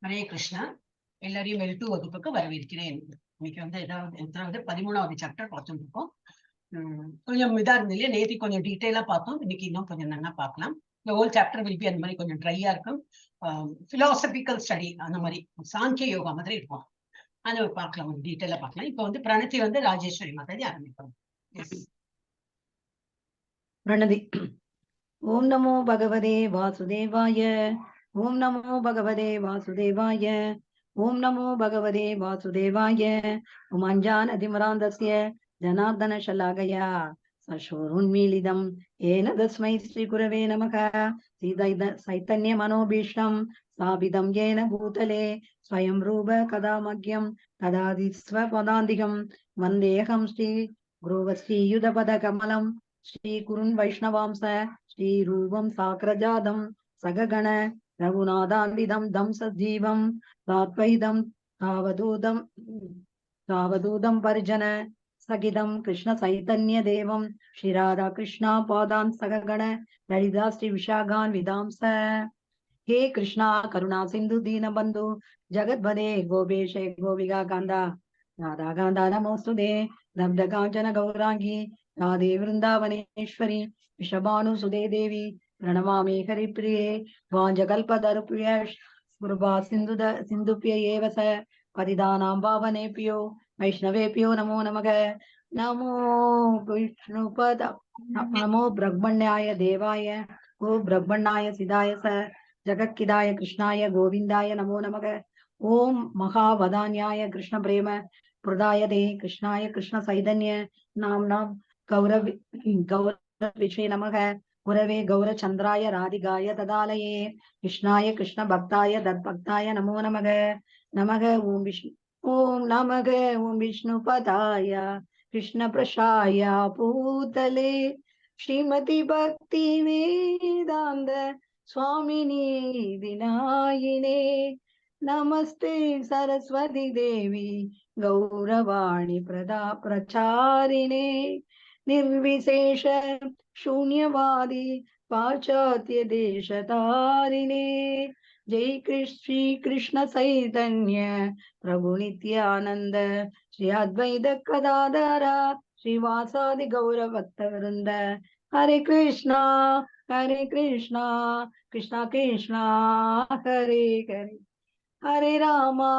ஹரே கிருஷ்ணா. எல்லாரையும் வெல்டு வகுப்புக்கு வரவேற்கிறேன். இன்னைக்கு வந்து எதாவது 13வது சாப்டர் பார்த்துட்டு இருக்கோம். கொஞ்சம் இதா இருந்தது இல்லையா, நேத்தி கொஞ்சம் டீட்டெயிலா பார்த்தோம். இன்னைக்கு இன்னும் கொஞ்சம் நல்லா பார்க்கலாம். இந்த ஹோல் சாப்டர் வில் பி அந்த மாதிரி கொஞ்சம் ட்ரையா இருக்கும். பிலாசபிக்கல் ஸ்டடி அந்த மாதிரி சாங்கிய யோகா மாதிரி இருக்கும். அதை பார்க்கலாம், கொஞ்சம் டீட்டெயிலா பார்க்கலாம். இப்போ வந்து பிரணதி வந்து ராஜேஸ்வரி மாதாஜி ஆரம்பிப்போம். प्रणति। ओम नमो भगवते वासुदेवाय। ओम नमो भगवते वासुदेवाय। ओम नमो भगवते वासुदेवाय। उमञ्जानतिमरान्धस्य जनार्दन शलाकया सशोरुन्मीलितं येन तस्मै श्रीगुरवे नमः। चैतन्यमनोभीष्टं स्थापितं येन भूतले स्वयं रूप कदा मह्यं ददाति स्वपदान्तिकं। वन्देऽहं श्रीगुरुवश्रीयुतपदकमलं श्री कुरुन् वैष्णवांस श्री रूपं साग्रजातं सगगण रघुनाथान्वितं दं सजीवं सात्वैतं तावदूतं परिजन सगितं कृष्ण चैतन्य देवं श्री राधा कृष्णा पादान् सगगण ललिता श्री विशाखान् विदांस। हे कृष्णा करुणा सिंधु दीन बंधु जगद्वदे गोपेश गोपिका कांदा राधा कांदा नमोस्तुते नंद कांचन गौरांगी राधे वृंदावनेश्वरी वृषभानुसुते देवी प्रणमामि हरिप्रिये वाञ्छकल्पतरुभ्यश्च कृपा सिन्धुभ्य एव च पतितानां पावनेभ्यो वैष्णवेभ्यो नमो नमः। नमो विष्णुपद नमो ब्रह्मण्याय देवाय गो ब्रह्मण्याय सिदाय स जगत्किदाय कृष्णाय गोविंदाय नमो नमः। ओम महावदान्याय कृष्ण प्रेम प्रदाय दे कृष्णाय कृष्ण चैतन्य नाम गौरव विषय नमः। गुरवे गौरचंद्राय राधिकाय तदालये कृष्णाय कृष्ण भक्ताय तद्भक्ताय नमो नमः। नमः ओम नमः ओम विष्णुपदाय कृष्ण प्रसाय पूतले श्रीमती भक्ति वेदांत स्वामिनी विनायिने नमस्ते सरस्वती देवी गौरवाणी प्रचारिणे निर्विशेष शून्यवादी पाश्चात्य देशतारिणे जय श्री कृष्ण चैतन्य प्रभु नित्यानंद श्री अद्वैत गदाधर श्रीवासादि गौर भक्त वृंद। हरे कृष्णा कृष्णा कृष्णा हरे हरे हरे रामा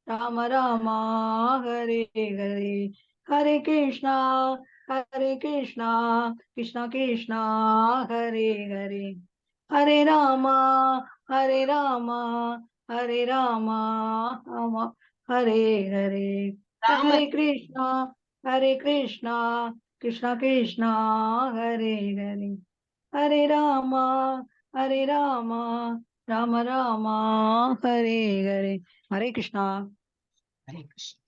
राम राम हरे हरे हरे कृष्णा कृष्णा कृष्णा हरे हरे हरे रामा हरे राम हरे हरे हरे कृष्णा कृष्णा हरे हरे हरे रामा राम राम हरे हरे हरे कृष्णा। ஹரே கிருஷ்ணா.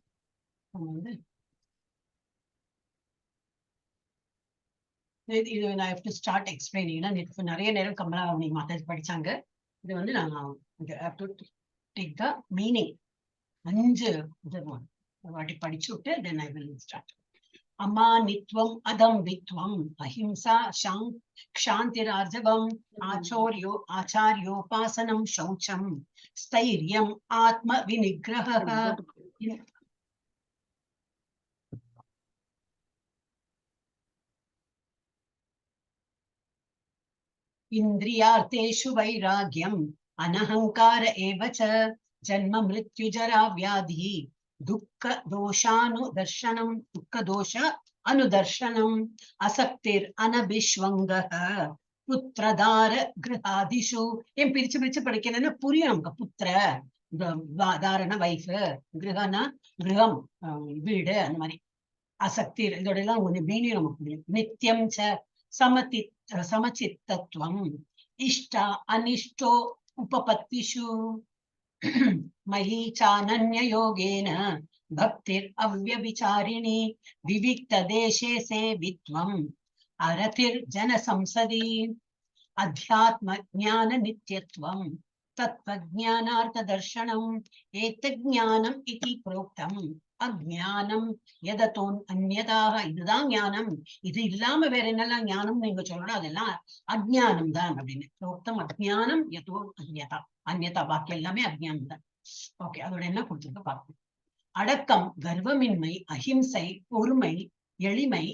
இது நான் ஹேவ் டு ஸ்டார்ட் எக்ஸ்பிளைனிங். நிறைய நேரம் கமலாவணி மாதாஜி படிச்சாங்க. இது வந்து நான் have to take the meaning. 5 வாட்டி படிச்சு விட்டு தென் ஐ வில் ஸ்டார்ட். அமானித்வம் அதம் வித்வம் அஹிம்சா க்ஷாந்திரார்ஜவம் ஆச்சாரியோபாசனம் சௌச்சம் ஸ்தைர்யம் ஆத்ம விநிகிரஹः इन्द्रियार्थेषु वैराग्यम् अनहंकार एव च जन्म मृत्युजरा व्याधि दुःख दोष अनुदर्शनम् असक्तिर् अनभिष्वङ्गः पुत्रदार गृहादिषु என் பிரிச்சு படிக்கிறேன்னு புரியும் நமக்கு. புத்திர தாரண வைஃப், கிரகனா கிரகம் வீடு, அந்த மாதிரி. அசக்தி இதோட எல்லாம் கொஞ்சம் மீனிங் நமக்கு புரியும். நித்தியம் ச समचित्तत्वम् इष्ट अनिष्टो उपपत्तिषु महीचानन्ययोगेन भक्तिर् अव्यभिचारिणी विविक्त देशे सेवित्वम् अरतिर्जन संसदि अध्यात्म ज्ञान नित्यत्वम् तत्त्वज्ञानार्थ दर्शनम् एतज्ज्ञानम् इति प्रोक्तम् அஜ்ஞானம் எதத்தோன் அந்நியதாக. இதுதான் ஞானம், இது இல்லாம வேற என்னெல்லாம் ஞானம் நீங்க சொல்லணும், அதெல்லாம் அஜ்ஞானம் தான் அப்படின்னு. உத்தம் அஜ்ஞானம் எதோ அந்நியதா. அந்நியதா பாக்கி எல்லாமே அஜ்ஞானம் தான். ஓகே, அதோட என்ன கொடுத்துருக்கு பார்ப்போம். அடக்கம், கர்வமின்மை, அஹிம்சை, பொறுமை, எளிமை,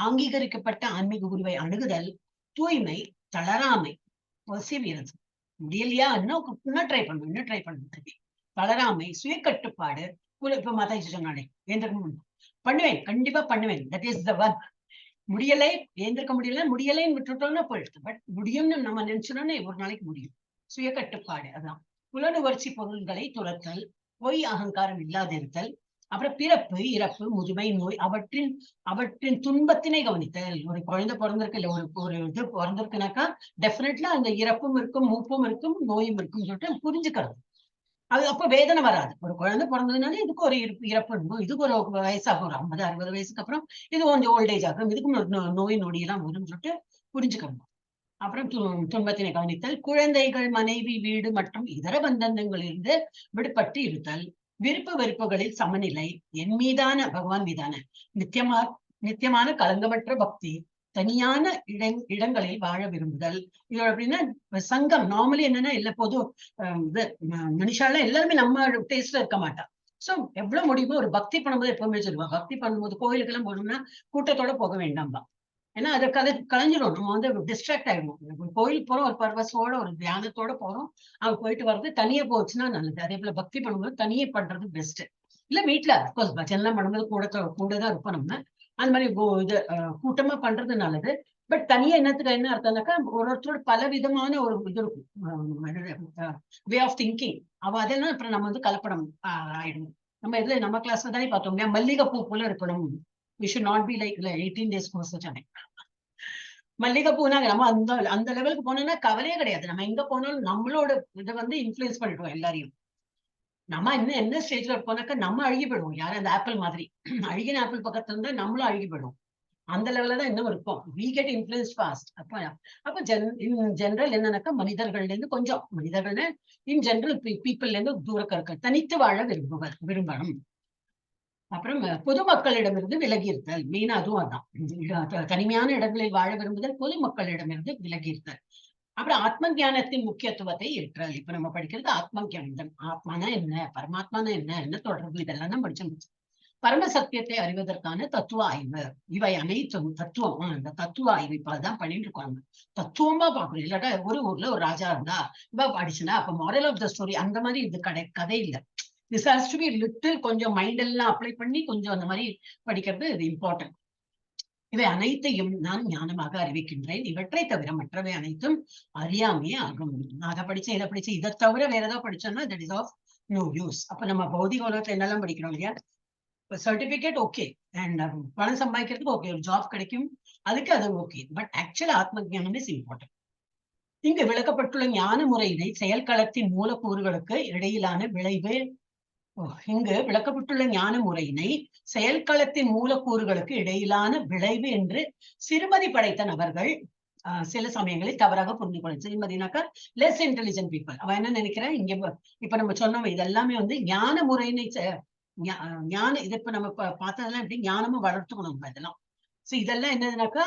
ஆங்கீகரிக்கப்பட்ட ஆன்மீக குருவை அணுகுதல், தூய்மை, தளராமை, பர்சிவியரன்ஸ். முடியலையா, இன்னும் ட்ரை பண்ணும், இன்னும் ட்ரை பண்ணும். தளராமை, சுய கட்டுப்பாடு. இப்ப மாதாஜி சொன்னாலே ஏந்திருக்க பண்ணுவேன், கண்டிப்பா பண்ணுவேன், தட் இஸ் த ஒர்க். முடியலை, ஏந்திருக்க முடியலைன்னு விட்டுட்டோம்னா போயிடுது. பட் முடியும்னு நம்ம நினைச்சோம்னா ஒரு நாளைக்கு முடியும். சுய கட்டுப்பாடு, அதான். புலனுணர்ச்சி பொருள்களை துரத்தல், பொய் அகங்காரம் இல்லாதிருத்தல், அப்புறம் பிறப்பு, இறப்பு, முதுமை, நோய் அவற்றின் துன்பத்தினை கவனித்தல். ஒரு குழந்தை பிறந்திருக்கு, இல்ல ஒரு இது பிறந்திருக்குனாக்கா டெஃபினெட்லா அந்த இறப்பும் இருக்கும், மூப்பும் இருக்கும், நோயும் இருக்கும் சொல்லிட்டு புரிஞ்சுக்கிறது. அது அப்ப வேதனை வராது. ஒரு குழந்தை பிறந்ததுனால இதுக்கு ஒரு இறப்பு இருக்கும், இதுக்கு ஒரு வயசாகும், ஒரு 50-60 வயசுக்கு அப்புறம் இது கொஞ்சம் ஓல்டேஜ் ஆகும், இதுக்கு நோய் நொடி எல்லாம் வரும்னு சொல்லிட்டு புரிஞ்சுக்கணும். அப்புறம் துன்பத்தினை கவனித்தல், குழந்தைகள், மனைவி, வீடு மற்றும் இதர பந்தங்களிலிருந்து விடுபட்டு இருத்தல், விருப்பு வெறுப்புகளில் சமநிலை, என் மீதான, பகவான் மீதான நித்தியமான களங்கமற்ற பக்தி, தனியான இடங்களில் வாழ விரும்புதல். இது அப்படின்னா சங்கம் நார்மலி என்னன்னா இல்ல பொது மனுஷால எல்லாருமே நம்ம டேஸ்ட்ல இருக்க மாட்டா. சோ எவ்வளவு முடியுமோ ஒரு பக்தி பண்ணும்போது எப்பவுமே சொல்லுவா, பக்தி பண்ணும்போது கோயிலுக்கு எல்லாம் போனோம்னா கூட்டத்தோட போக வேண்டாம்பா. ஏன்னா அதை கலைஞ்சிடும், நம்ம வந்து டிஸ்ட்ராக்ட் ஆயிடுவோம். கோயிலுக்கு போறோம் ஒரு பர்பஸோட ஒரு தியானத்தோட போறோம், அவங்க போயிட்டு வர்றது தனியா போச்சுன்னா நல்லது. அதே போல பக்தி பண்ணும்போது தனியே பண்றது பெஸ்ட். இல்ல வீட்டுல அப்கோர்ஸ் பஜன் எல்லாம் பண்ணும்போது கூடதான் இருப்போம் நம்ம. அந்த மாதிரி இது கூட்டமா பண்றது நல்லது. பட் தனியா என்னத்துக்கு என்ன அர்த்தம்னாக்கா ஒருத்தரோட பல விதமான ஒரு இது இருக்கும், வே ஆஃப் திங்கிங். அதெல்லாம் அப்புறம் நம்ம வந்து கலப்படம் ஆயிடும். நம்ம இதுல நம்ம கிளாஸ்ல தானே பார்த்தோம் இல்லையா, மல்லிகை பூ போல இருக்கணும். We should not be like 18 days course சொன்னேன். மல்லிகை பூனாங்க நம்ம அந்த லெவலுக்கு போனோம்னா கவலையே கிடையாது. நம்ம எங்க போனாலும் நம்மளோட இதை வந்து இன்ஃபுளுன்ஸ் பண்ணிடுவோம் எல்லாரையும். நம்ம என்ன ஸ்டேஜ்ல போனாக்கா நம்ம அழுகி போயிடுவோம். யாரும் அந்த ஆப்பிள் மாதிரி அழுகின ஆப்பிள் பக்கத்துல இருந்தா நம்மளும் அழுகி போயிடுவோம். அந்த லெவல்ல தான் இன்னும் இருக்கும். we get influenced fast. அப்ப ஜெனரல் என்னன்னாக்கா மனிதர்கள்ல இருந்து கொஞ்சம், மனிதர்கள்னா இன் ஜெனரல் பீப்புள்ல இருந்து தூரக்க இருக்க, தனித்து வாழ விரும்பணும். அப்புறம் பொதுமக்களிடமிருந்து விலகி இருத்தல், மெயினா அதுவும் அதான். தனிமையான இடங்களில் வாழ விரும்புதல், பொதுமக்களிடமிருந்து விலகி இருத்தல். அப்புறம் ஆத்ம ஞானத்தின் முக்கியத்துவத்தை ஏற்றல். இப்ப நம்ம படிக்கிறது ஆத்ம ஞானம். ஆத்மானா என்ன, பரமாத்மானா என்ன தொடர்பு, இதெல்லாம் தான் படிச்சு பரம சத்தியத்தை அறிவதற்கான தத்துவ ஆய்வு. இவை அனைத்தும் தத்துவம். இந்த தத்துவ ஆய்வு இப்ப அதான் பண்ணிட்டு இருக்காங்க. தத்துவமா பாக்கணும். இல்லாட்டா ஒரு ஊர்ல ஒரு ராஜா இருந்தா இவ படிச்சுனா அப்ப மாரல் ஆஃப் த ஸ்டோரி அந்த மாதிரி இது கதை இல்லை. This has to be little கொஞ்சம் மைண்ட் எல்லாம் அப்ளை பண்ணி கொஞ்சம் அந்த மாதிரி படிக்கிறது இது இம்பார்ட்டன்ட். இவை அனைத்தையும் நான் ஞானமாக அறிவிக்கின்றேன், இவற்றை தவிர மற்றவை அனைத்தும் அறியாமையே ஆகும். நான் அதை படிச்சேன், இதை படிச்சேன், இதை தவிர வேற ஏதாவது படிச்சோம்னா that is of no use. அப்ப நம்ம பௌதிக உலகத்துல என்னெல்லாம் படிக்கிறோம் இல்லையா, சர்டிபிகேட் ஓகே, அண்ட் பணம் சம்பாதிக்கிறதுக்கு ஓகே, ஒரு ஜாப் கிடைக்கும், அதுக்கு அது ஓகே. பட் ஆக்சுவல் ஆத்ம ஞானம் இஸ் இம்பார்ட்டன்ட். இங்கு விளக்கப்பட்டுள்ள ஞான முறையினை செயல்களத்தின் மூலக்கூறுகளுக்கு இடையிலான விளைவு. இங்கு விளக்கப்பட்டுள்ள ஞான முறையினை செயல்களத்தின் மூலக்கூறுகளுக்கு இடையிலான விளைவு என்று சிறுமதி படைத்த நபர்கள் சில சமயங்களில் தவறாக புரிந்து கொள்ள. சிறுமதினாக்கா லெஸ் இன்டெலிஜென்ட் பீப்புள். அவ என்ன நினைக்கிறேன், இங்க இப்ப நம்ம சொன்னோம் இதெல்லாமே வந்து ஞான முறையினை இது இப்ப நம்ம பார்த்ததெல்லாம் எப்படி ஞானமும் வளர்த்துக்கணும் இதெல்லாம். சோ இதெல்லாம் என்னதுனாக்கா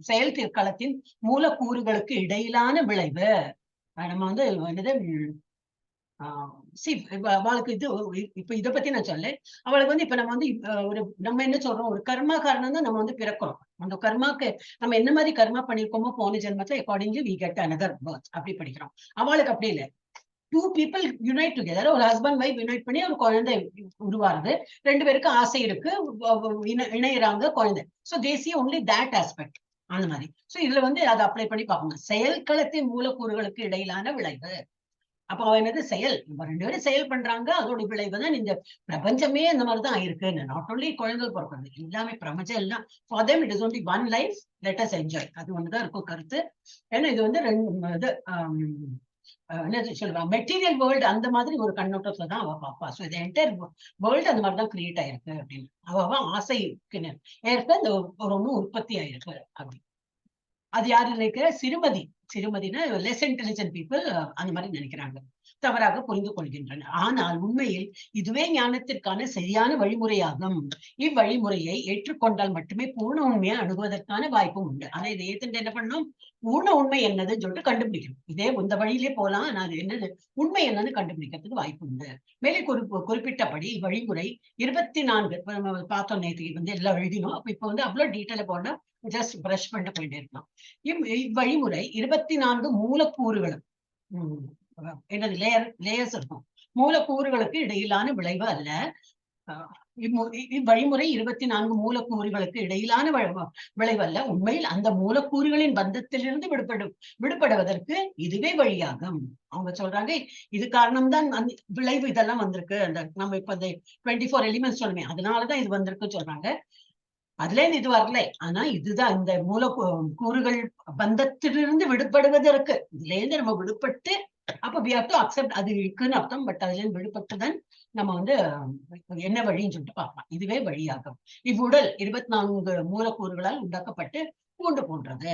செயல் களத்தின் மூலக்கூறுகளுக்கு இடையிலான விளைவு. நம்ம வந்து என்னது அவளுக்கு இது இப்ப இதை பத்தி நான் சொல்ல, அவளுக்கு வந்து இப்ப நம்ம வந்து நம்ம என்ன சொல்றோம், ஒரு கர்மா காரணம் தான் நம்ம வந்து பிறக்கிறோம். அந்த கர்மாக்கு நம்ம என்ன மாதிரி கர்மா பண்ணிருக்கோமோ போன ஜென்மத்துல accordingly we get another birth அப்படி படிக்கிறோம். அவளுக்கு அப்படி இல்லை. டூ பீப்புள் யுனைட் டுகெதர், ஒரு ஹஸ்பண்ட் ஒய்ஃப் யுனைட் பண்ணி ஒரு குழந்தை உருவாருது, ரெண்டு பேருக்கு ஆசை இருக்கு, இணையறாங்க குழந்தை. So they see only that aspect. அந்த மாதிரி. சோ இதுல வந்து அதை அப்ளை பண்ணி பார்க்கணும். செயல்களத்தின் மூலக்கூறுகளுக்கு இடையிலான விளைவு. அப்ப அவ என்னது செயல், நம்ம ரெண்டு பேரும் செயல் பண்றாங்க, அதோட விளைவு தான் இந்த பிரபஞ்சமே அந்த மாதிரிதான் ஆயிருக்கு. நாட் ஒன்லி குழந்தை பிறக்கிறது, எல்லாமே பிரபஞ்சம் எல்லாம் for them it is only one life, let us enjoy. அது ஒண்ணுதான் இருக்கும் கருத்து. ஏன்னா இது வந்து ரெண்டு என்ன சொல்லுவாங்க, மெட்டீரியல் வேர்ல்டு அந்த மாதிரி ஒரு கண்ணோட்டத்துல தான் அவ பாப்பா. சோ இது என்டையர் வேர்ல்டு அந்த மாதிரிதான் கிரியேட் ஆயிருக்கு அப்படின்னு. அவ ஆசைக்கு ஏற்ப இந்த ஒரு ஒண்ணு உற்பத்தி ஆயிருக்கு அப்படி. அது யாரு நினைக்கிற, சிறுமதி சிறுமதினா லெஸ் இன்டெலிஜென்ட் பீப்புள் அந்த மாதிரி நினைக்கிறாங்க, தவறாக புரிந்து கொள்கின்றனர். ஆனால் உண்மையில் இதுவே ஞானத்திற்கான சரியான வழிமுறையாகும். இவ்வழிமுறையை ஏற்றுக்கொண்டால் மட்டுமே பூர்ண உண்மையை அணுகுவதற்கான வாய்ப்பும் உண்டு. ஆனா இதை ஏத்துட்டு என்ன பண்ணணும், பூர்ண உண்மை என்னதுன்னு சொல்லிட்டு கண்டுபிடிக்கணும். இதே இந்த வழியிலே போலாம், ஆனா அது என்னது உண்மை என்னன்னு கண்டுபிடிக்கிறதுக்கு வாய்ப்பு உண்டு. மேலே குறிப்பிட்டபடி வழிமுறை 24 பார்த்தோம் நேற்று வந்து எல்லாம் எழுதினோம். அப்ப இப்ப வந்து அவ்வளவு டீட்டெயில போனா ஜஸ்ட் பிரஷ் பண்ணிட்டு போயிட்டே இருக்கலாம். இவ்வழிமுறை 24 மூலக்கூறுகளும் என்னது லேயர்ஸ் இருக்கும். மூலக்கூறுகளுக்கு இடையிலான விளைவு அல்ல. இவ்வழிமுறை 24 மூலக்கூறுகளுக்கு இடையிலான விளைவு அல்ல. உண்மையில் அந்த மூலக்கூறுகளின் பந்தத்திலிருந்து விடுபடுவதற்கு இதுவே வழியாகும். அவங்க சொல்றாங்க இது காரணம்தான் விளைவு இதெல்லாம் வந்திருக்கு. அந்த நம்ம இப்ப இந்த 24 எலிமெண்ட்ஸ் சொல்லுமே அதனாலதான் இது வந்திருக்குன்னு சொல்றாங்க. அதுல இருந்து இது வரல. ஆனா இதுதான் இந்த மூலக்கூறுகள் பந்தத்திலிருந்து விடுபடுவதற்கு, இதுல இருந்து நம்ம விடுபட்டு அப்ப we have to accept அது இருக்குன்னு அர்த்தம். பட் அதுல இருந்து விடுபட்டுதான் நம்ம வந்து என்ன வழின்னு சொல்லிட்டு பார்க்கலாம். இதுவே வழியாகும். இவ்வுடல் 24 மூலக்கூறுகளால் உண்டாக்கப்பட்டு பூண்டு போன்றது.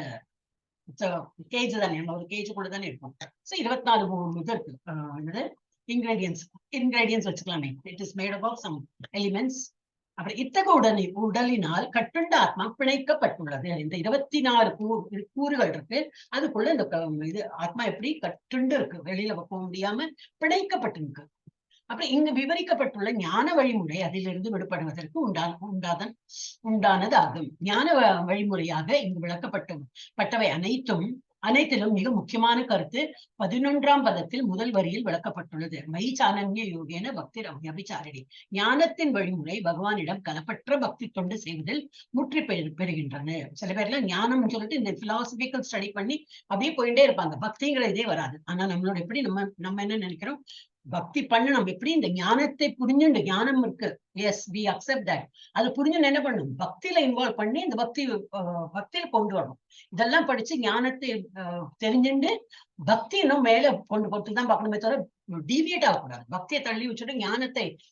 கேஜ் தானே, நம்ம ஒரு கேஜ் கூட தானே இருக்கும். சோ 24 இது இருக்கு, என்னது இன்கிரீடியன்ஸ் வச்சுக்கலாமே. It is made up of some elements. அப்புறம் இத்தகைய உடலினால் கட்டுண்ட ஆத்மா பிணைக்கப்பட்டுள்ளது. இந்த 24 கூறுகள் இருக்கு, அதுக்குள்ள இந்த இது ஆத்மா எப்படி கட்டுண்டு இருக்கு, வெளியில போக முடியாம பிணைக்கப்பட்டிருக்கு. அப்புறம் இங்கு விவரிக்கப்பட்டுள்ள ஞான வழிமுறை அதிலிருந்து விடுபடுவதற்கு உண்டானது ஆகும். ஞான வழிமுறையாக இங்கு விளக்கப்பட்டவை அனைத்திலும் மிக முக்கியமான கருத்து 11ஆம் பதத்தில் முதல் வரியில் விளக்கப்பட்டுள்ளது. மை சானன்ய யோகேன பக்தி அபிச்சாரணி. ஞானத்தின் வழிமுறை பகவானிடம் கலப்பற்ற பக்தி தொண்டு செய்வதில் முற்றி பெறுகின்றன. சில பேர்லாம் ஞானம் சொல்லிட்டு இந்த பிலாசபிக்கல் ஸ்டடி பண்ணி அப்படியே போயிட்டே இருப்பாங்க, பக்திங்கிற இதே வராது. ஆனா நம்மளோட எப்படி நம்ம என்ன நினைக்கிறோம், பக்தி பண்ண நம்ம எப்படி இந்த ஞானத்தை புரிஞ்சுண்டு, ஞானம் இருக்கு, எஸ் வி அக்செப்ட் தட், அது புரிஞ்சுன்னு என்ன பண்ணும், பக்தியில இன்வால்வ் பண்ணி இந்த பக்தியில கொண்டு வரணும். இதெல்லாம் படிச்சு ஞானத்தை தெரிஞ்சுண்டு பக்தி இன்னும் மேல கொண்டு போட்டுதான் பார்க்கணுமே தவிர டீவியேட் ஆகக்கூடாது. பக்தியை தள்ளி வச்சுட்டு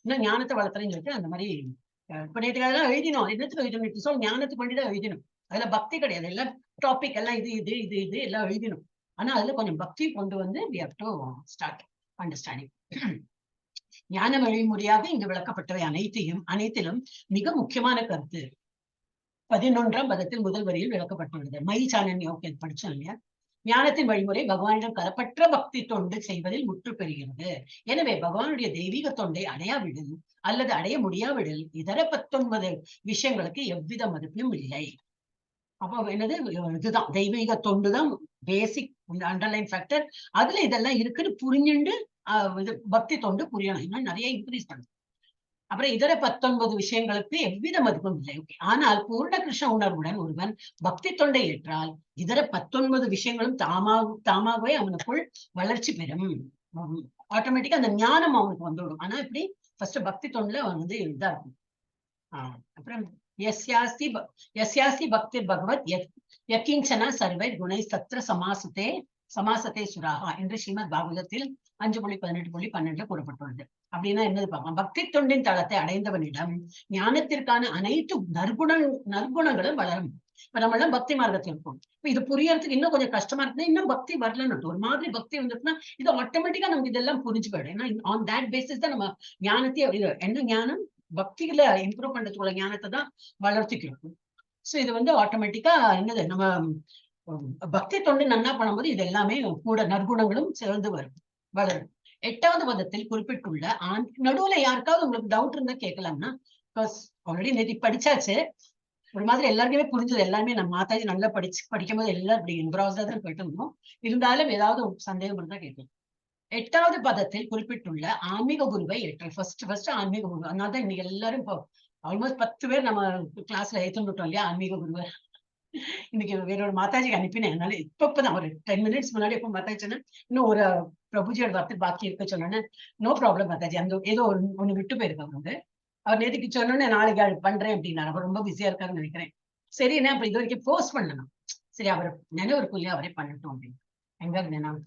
இன்னும் ஞானத்தை வளர்த்துறேன்னு சொல்லிட்டு அந்த மாதிரி இப்ப நேற்றுக்காக எழுதினோம். என்னத்துக்கு எழுதணும், ஞானத்துக்கு வேண்டிதான் எழுதினோம். அதுல பக்தி கிடையாது, எல்லாம் டாபிக் எல்லாம் இது எல்லாம் எழுதினோம். ஆனா அதுல கொஞ்சம் பக்தி கொண்டு வந்து we have to start understanding. ஞான வழிமுறையாக இங்கு விளக்கப்பட்டவை அனைத்திலும் மிக முக்கியமான கருத்து 11ஆம் பதத்தில் முதல் வரியில் விளக்கப்பட்டுள்ளது. மை சானன்ய படிச்சோம் இல்லையா, ஞானத்தின் வழிமுறை பகவானிடம் கலப்பற்ற பக்தி தொண்டு செய்வதில் முற்று பெறுகிறது. எனவே பகவானுடைய தெய்வீக தொண்டை அடையாவிடில் அல்லது அடைய முடியாவிடில் இதர 19 விஷயங்களுக்கு எவ்வித மதிப்பும் இல்லை. அப்போ என்னது, இதுதான் தெய்வீக தொண்டுதான் பேசிக் அண்டர்லைன் ஃபேக்டர். அதுல இதெல்லாம் இருக்குன்னு புரிஞ்சுண்டு பக்தி தொண்டு புரியணும், இன்னும் நிறைய இன்க்ரீஸ் பண்ணும். அப்புறம் இதர 19 விஷயங்களுக்கு எவ்வித மதிப்பும் இல்லை. ஆனால் பூர்ண கிருஷ்ண உணர்வுடன் ஒருவன் பக்தி தொண்டை ஏற்றால் இதர 19 விஷயங்களும் தாமாகவே அவனுக்குள் வளர்ச்சி பெறும். ஆட்டோமேட்டிக்கா அந்த ஞானம் அவனுக்கு வந்துவிடும். ஆனா இப்படி ஃபர்ஸ்ட் பக்தி தொண்டுல அவன் வந்து இதா இருக்கும். அப்புறம் யஸ்யாஸ்தி பக்தி பகவத் யக்கிஞ்சனா சர்வை குணை சத்ர சமாசத்தே சுராகா என்று ஸ்ரீமத் பாகவதத்தில் 5.18.12 கூறப்பட்டுள்ளது. அப்படின்னா என்னது பார்க்கலாம். பக்தி தொண்டின் தளத்தை அடைந்தவனிடம் ஞானத்திற்கான அனைத்து நற்குணங்களும் வளரும். இப்ப நம்ம எல்லாம் பக்தி மார்க்கத்தில் இருக்கும். இப்ப இது புரியறதுக்கு இன்னும் கொஞ்சம் கஷ்டமா இருக்குன்னா இன்னும் பக்தி வரலன்னு ஒரு மாதிரி பக்தி வந்துட்டுன்னா இது ஆட்டோமேட்டிக்கா நமக்கு இதெல்லாம் புரிஞ்சு போயிடும். ஏன்னா ஆன் தட் பேசிஸ் தான் நம்ம ஞானத்தையே என்ன ஞானம் பக்திகளை இம்ப்ரூவ் பண்றதுக்குள்ள ஞானத்தை தான் வளர்த்திக்கிறோம். சோ இது வந்து ஆட்டோமேட்டிக்கா என்னது, நம்ம பக்தி தொண்டு நன்னா பண்ணும்போது இது எல்லாமே கூட நற்குணங்களும் சேர்ந்து வளரும். 8ஆவது பதத்தில் குறிப்பிட்டுள்ள நடுவுல யாருக்காவது உங்களுக்கு டவுட் இருந்தா கேட்கலாம்னா, ஆல்ரெடி நேற்று படிச்சாச்சு, ஒரு மாதிரி எல்லாருக்குமே புரிஞ்சது. எல்லாருமே நம்ம மாதாஜி நல்லா படிக்கும் போது எல்லாரும் இப்படி என்கிராஸ்டா தான் போயிட்டு இருந்தோம். இருந்தாலும் ஏதாவது சந்தேகம் இருந்தா கேட்கலாம். 8ஆவது பதத்தில் குறிப்பிட்டுள்ள ஆன்மீக குருவை ஏற்றல். ஃபர்ஸ்ட் ஆன்மீக குரு. அதனாலதான் இன்னைக்கு எல்லாரும் இப்போ ஆல்மோஸ்ட் 10 பேர் நம்ம கிளாஸ்ல ஏற்றுட்டோம் இல்லையா ஆன்மீக குருவை. இன்னைக்கு வேறொரு மாதாஜிக்கு அனுப்பினேன். அதனால இப்பதான் ஒரு 10 மினிட்ஸ் முன்னாடி எப்ப மாதாஜின்னா இன்னும் ஒரு பிரபுஜியோட வார்த்தை பாக்கி இருக்க சொன்னோன்னே நோ ப்ராப்ளம் மாதாஜி, அந்த ஏதோ ஒண்ணு விட்டு போயிருக்காங்க அவங்க. அவர் நேற்றுக்கு சொன்னோன்னே நாளைக்கு பண்றேன் அப்படின்னாரு. அவர் ரொம்ப பிஸியா இருக்காருன்னு நினைக்கிறேன். சரி என்ன அப்ப இது வரைக்கும் போஸ்ட் பண்ணணும். சரி அவர் நினைவு இருக்கும் இல்லையா, அவரே பண்ணட்டும் அப்படின்னு. எங்க நினைவு.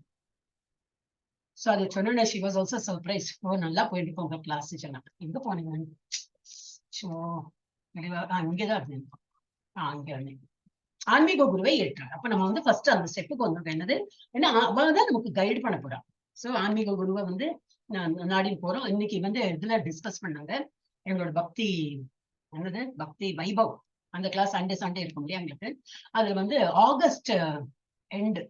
சோ அது சொன்னோன்னே she was also surprised. ஓ நல்லா போயிட்டு போங்க கிளாஸ் சொன்னா. எங்க போனீங்க? சோ இங்கதான் இருந்தேன். அங்க இருந்தேன். ஆன்மீக குருவை ஏற்றார். அப்ப நம்ம வந்து ஃபர்ஸ்ட் அந்த ஸ்டெப்புக்கு வந்திருக்கோம். என்னது, ஏன்னா அவதான் நமக்கு கைடு பண்ண போறான். சோ ஆன்மீக குருவை வந்து நாடின்னு போறோம். இன்னைக்கு வந்து இதுல டிஸ்கஸ் பண்ணாங்க எங்களோட பக்தி, என்னது பக்தி வைபவ், அந்த கிளாஸ் சண்டே இருக்கும் இல்லையா எங்களுக்கு. அதுல வந்து ஆகஸ்ட் எண்டு,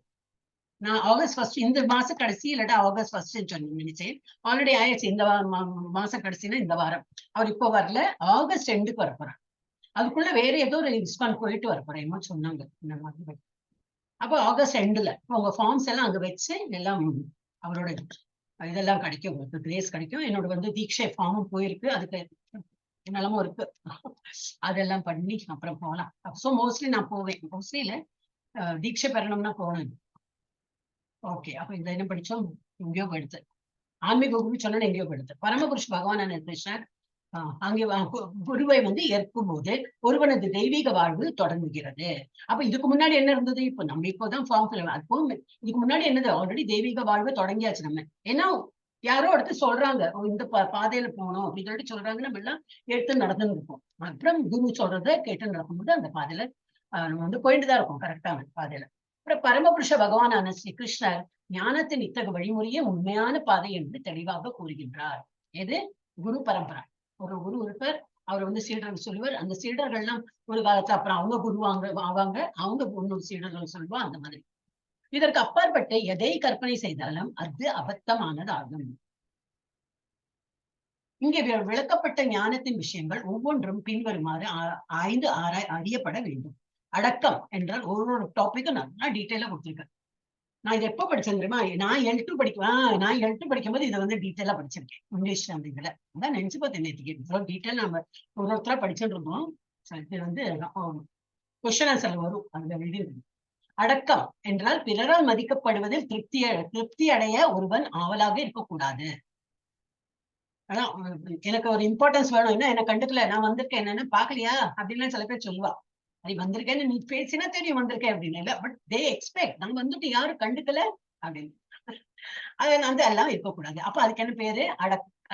நான் ஆகஸ்ட் ஃபர்ஸ்ட், இந்த மாச கடைசி இல்லாட்டா ஆகஸ்ட் ஃபர்ஸ்ட் நினைச்சேன். ஆல்ரெடி ஆயிடுச்சு. இந்த மாச கடைசினா இந்த வாரம். அவர் இப்போ வரல, ஆகஸ்ட் எண்டுக்கு வரப்போறார். அதுக்குள்ள வேற ஏதோ ஒரு இஸ்கான் போயிட்டு வரப்போறேன் சொன்னாங்க இந்த மாதிரி. அப்போ ஆகஸ்ட் எண்டுல உங்க ஃபார்ம்ஸ் எல்லாம் அங்க வச்சு எல்லாம் அவரோட இதெல்லாம் கிடைக்கும், உங்களுக்கு கிரேஸ் கிடைக்கும். என்னோட வந்து தீட்சை ஃபார்மும் போயிருக்கு, அதுக்கு நிலமும் இருக்கு. அதெல்லாம் பண்ணி அப்புறம் போகலாம். ஸோ மோஸ்ட்லி நான் போவேன். மோஸ்ட்லி இல்ல, தீட்சை பெறணும்னா போவேன். ஓகே, அப்ப இந்த என்ன படிச்சோம், எங்கேயோ போயிடுது. ஆன்மீக குரு சொன்னா எங்கேயோ போயிடுது. பரமபுருஷ பகவான் கிருஷ்ணர் அங்கே குருவை வந்து ஏற்கும் போது ஒருவனது தெய்வீக வாழ்வு தொடங்குகிறது. அப்ப இதுக்கு முன்னாடி என்ன இருந்தது, இப்ப நம்ம இப்போதான் ஃபார்ம் ஃபில், அப்போ இதுக்கு முன்னாடி என்னது, ஆல்ரெடி தெய்வீக வாழ்வு தொடங்கியாச்சு நம்ம. ஏன்னா யாரோ அடுத்து சொல்றாங்க, இந்த பாதையில போகணும் அப்படின்னு சொல்லிட்டு சொல்றாங்க, நம்ம எல்லாம் எடுத்து நடந்துன்னு இருப்போம். அப்புறம் குரு சொல்றதை கேட்டு நடக்கும்போது அந்த பாதையில நம்ம வந்து போயிட்டு தான் இருக்கோம், கரெக்டான பாதையில. அப்புறம் பரமபுருஷ பகவானான ஸ்ரீ கிருஷ்ணர் ஞானத்தின் இத்தகைய வழிமுறையே உண்மையான பாதை என்று தெளிவாக கூறுகின்றார். எது, குரு பரம்பரை. ஒரு குரு இருப்பார், அவர் வந்து சீடர்கள் சொல்லுவார். அந்த சீடர்கள்லாம் ஒரு காலத்துல அப்புறம் அவங்க குருவாங்க ஆவாங்க, அவங்க இன்னொரு சீடர்கள் சொல்லுவா, அந்த மாதிரி. இதற்கு அப்பாற்பட்டு எதை கற்பனை செய்தாலும் அது அபத்தமானதாகும். இங்கே விளக்கப்பட்ட ஞானத்தின் விஷயங்கள் ஒவ்வொன்றும் பின்வருமாறு ஆய்ந்து அறியப்பட வேண்டும். அடக்கம் என்றால் ஒரு டாபிக்கும் நல்லா டீட்டெயிலா கொடுத்திருக்கேன். நான் இதை எப்போ படிச்சேன் தெரியுமா, நான் L2 படிக்கும்போது இதை வந்து டீட்டெயிலா படிச்சிருக்கேன் இங்கிலீஷ். அந்த இதுல அதான் நினைச்சு பார்த்தேன், நேற்றுக்கு டீட்டெயில் நம்ம ஒருத்தரா படிச்சுட்டு இருந்தோம். இது வந்து கொஸ்டின் ஆன்சர் வரும், அதுல எழுதியிருக்கு. அடக்கம் என்றால் பிறரால் மதிக்கப்படுவதில் திருப்தி அடைய ஒருவன் ஆவலாக இருக்கக்கூடாது. அதான் எனக்கு ஒரு இம்பார்ட்டன்ஸ் வேணும், என்ன என்ன கண்டுக்கல, நான் வந்திருக்கேன் என்னன்னு பாக்கலையா அப்படின்னு சில பேர் சொல்லுவா. அது வந்திருக்கேன்னு நீ பேசினா தெரியும் வந்திருக்கேன் அப்படின்னு இல்ல, பட் தே எக்ஸ்பெக்ட் நம்ம வந்துட்டு யாரும் கண்டுக்கல அப்படின்னு. அது வந்து எல்லாம் இருக்கக்கூடாது. அப்ப அதுக்கு என்ன பேரு,